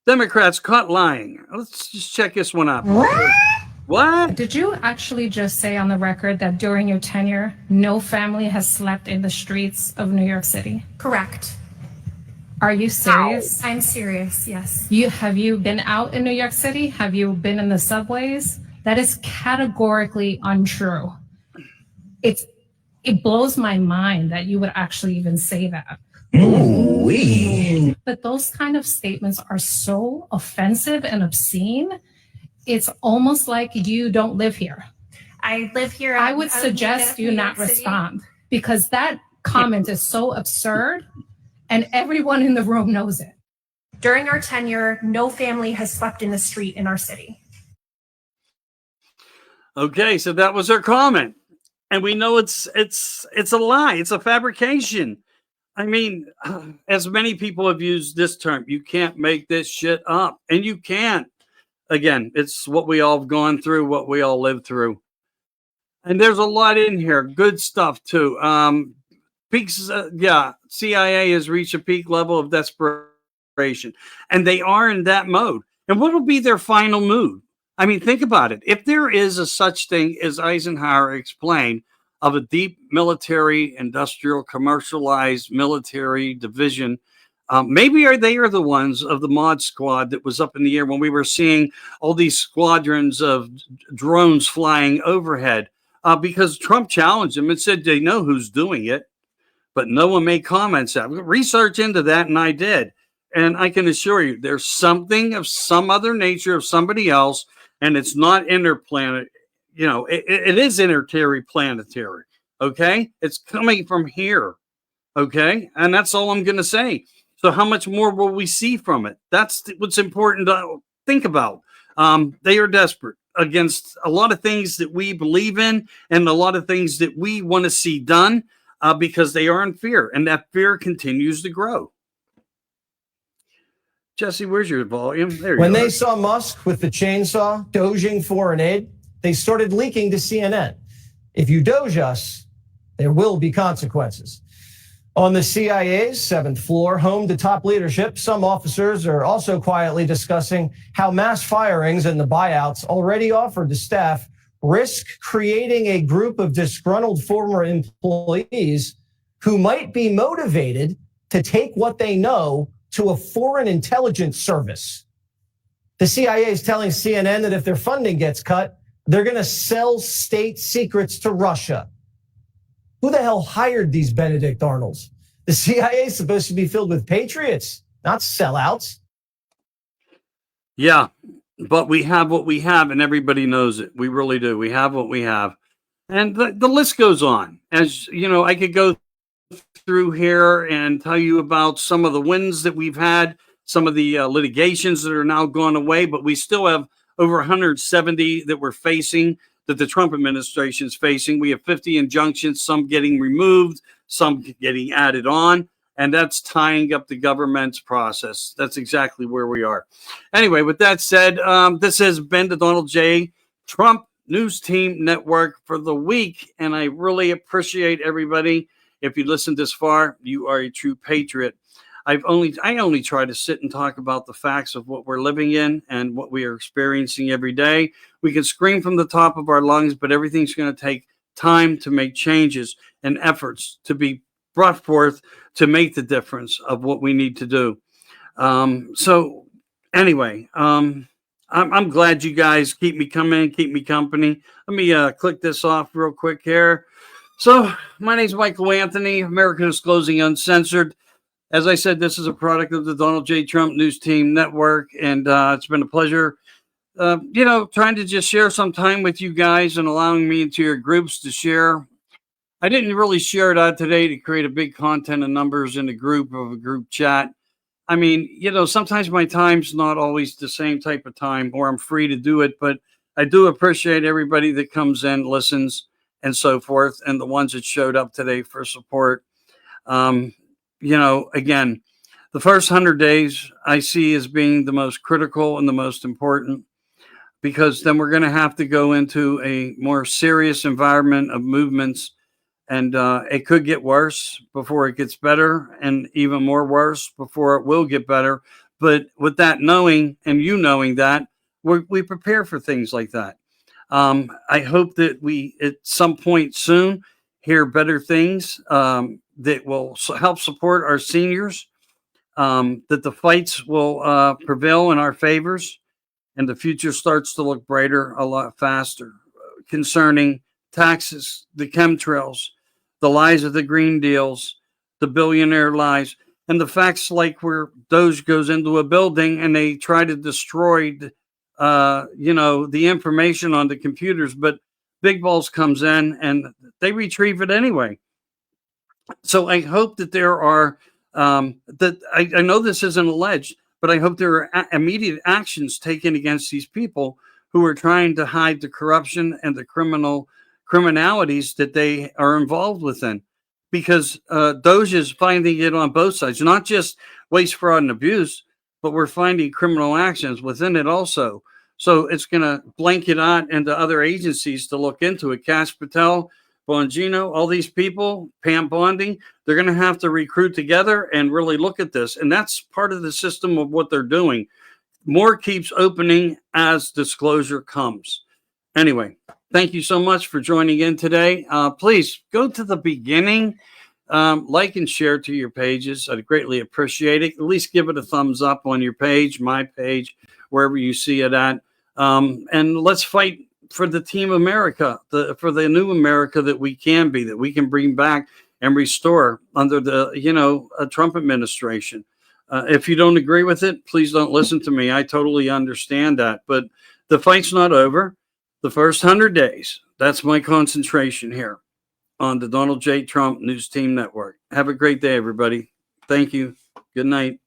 Democrats caught lying. Let's just check this one out. What? Did you actually just say on the record that during your tenure, no family has slept in the streets of New York City? Correct. Are you serious? I'm serious, yes. Have you been out in New York City? Have you been in the subways? That is categorically untrue. It blows my mind that you would actually even say that. Ooh-wee. But those kind of statements are so offensive and obscene. It's almost like you don't live here. I live here. I would suggest you not respond because that comment is so absurd and everyone in the room knows it. During our tenure, no family has slept in the street in our city. Okay, so that was her comment. And we know it's a lie. It's a fabrication. I mean, as many people have used this term, you can't make this shit up. And you can't. Again, it's what we all have gone through, what we all lived through. And there's a lot in here. Good stuff, too. CIA has reached a peak level of desperation. And they are in that mode. And what will be their final move? I mean, think about it. If there is a such thing as Eisenhower explained of a deep military, industrial, commercialized military division, maybe they are the ones of the mod squad that was up in the air when we were seeing all these squadrons of drones flying overhead because Trump challenged them and said they know who's doing it, but no one made comments. Research into that, and I did. And I can assure you there's something of some other nature of somebody else, and it's not interplanet. You know, it is interplanetary. Okay? It's coming from here. Okay? And that's all I'm going to say. So how much more will we see from it? That's what's important to think about. They are desperate against a lot of things that we believe in and a lot of things that we want to see done because they are in fear, and that fear continues to grow. Jesse, where's your volume? There you When go. they saw Musk with the chainsaw doging foreign aid, they started leaking to CNN. If you doge us, there will be consequences. On the CIA's 7th floor, home to top leadership, some officers are also quietly discussing how mass firings and the buyouts already offered to staff risk creating a group of disgruntled former employees who might be motivated to take what they know to a foreign intelligence service. The CIA is telling CNN that if their funding gets cut, they're going to sell state secrets to Russia. Who the hell hired these Benedict Arnolds? The CIA is supposed to be filled with patriots, not sellouts. Yeah, but we have what we have, and everybody knows it. We really do. We have what we have. And the list goes on. As you know, I could go through here and tell you about some of the wins that we've had, some of the litigations that are now gone away, but we still have over 170 that we're facing, that the Trump administration is facing. We have 50 injunctions, some getting removed, some getting added on, and that's tying up the government's process. That's exactly where we are. Anyway, with that said, this has been the Donald J. Trump News Team Network for the week, and I really appreciate everybody. If you listened this far, you are a true patriot. I only try to sit and talk about the facts of what we're living in and what we are experiencing every day. We can scream from the top of our lungs, but everything's going to take time to make changes and efforts to be brought forth to make the difference of what we need to do. So anyway, I'm glad you guys keep me coming, keep me company. Let me click this off real quick here. So my name is Michael Anthony, American Disclosing Uncensored. As I said, this is a product of the Donald J. Trump News Team Network, and it's been a pleasure, trying to just share some time with you guys and allowing me into your groups to share. I didn't really share it out today to create a big content and numbers in a group chat. I mean, sometimes my time's not always the same type of time, or I'm free to do it, but I do appreciate everybody that comes in, listens, and so forth, and the ones that showed up today for support. Again, the first 100 days I see as being the most critical and the most important, because then we're going to have to go into a more serious environment of movements, and it could get worse before it gets better, and even more worse before it will get better. But with that knowing, and you knowing that, we prepare for things like that. I hope that we, at some point soon, hear better things that will help support our seniors, that the fights will prevail in our favors, and the future starts to look brighter a lot faster concerning taxes, the chemtrails, the lies of the Green Deals, the billionaire lies, and the facts like where Doge goes into a building and they try to destroy the information on the computers, but Big Balls comes in and they retrieve it anyway. So I hope that there are, I know this isn't alleged, but I hope there are immediate actions taken against these people who are trying to hide the corruption and the criminalities that they are involved within. Because Doge is finding it on both sides, not just waste, fraud, and abuse, but we're finding criminal actions within it also. So it's going to blanket out into other agencies to look into it. Cash Patel, Bongino, all these people, Pam Bondi, they're going to have to recruit together and really look at this. And that's part of the system of what they're doing. More keeps opening as disclosure comes. Anyway, thank you so much for joining in today. Please go to the beginning, like and share to your pages. I'd greatly appreciate it. At least give it a thumbs up on your page, my page, wherever you see it at. And let's fight for the Team America, for the new America that we can be, that we can bring back and restore under the, Trump administration. If you don't agree with it, please don't listen to me. I totally understand that. But the fight's not over. The first 100 days, that's my concentration here on the Donald J. Trump News Team Network. Have a great day, everybody. Thank you. Good night.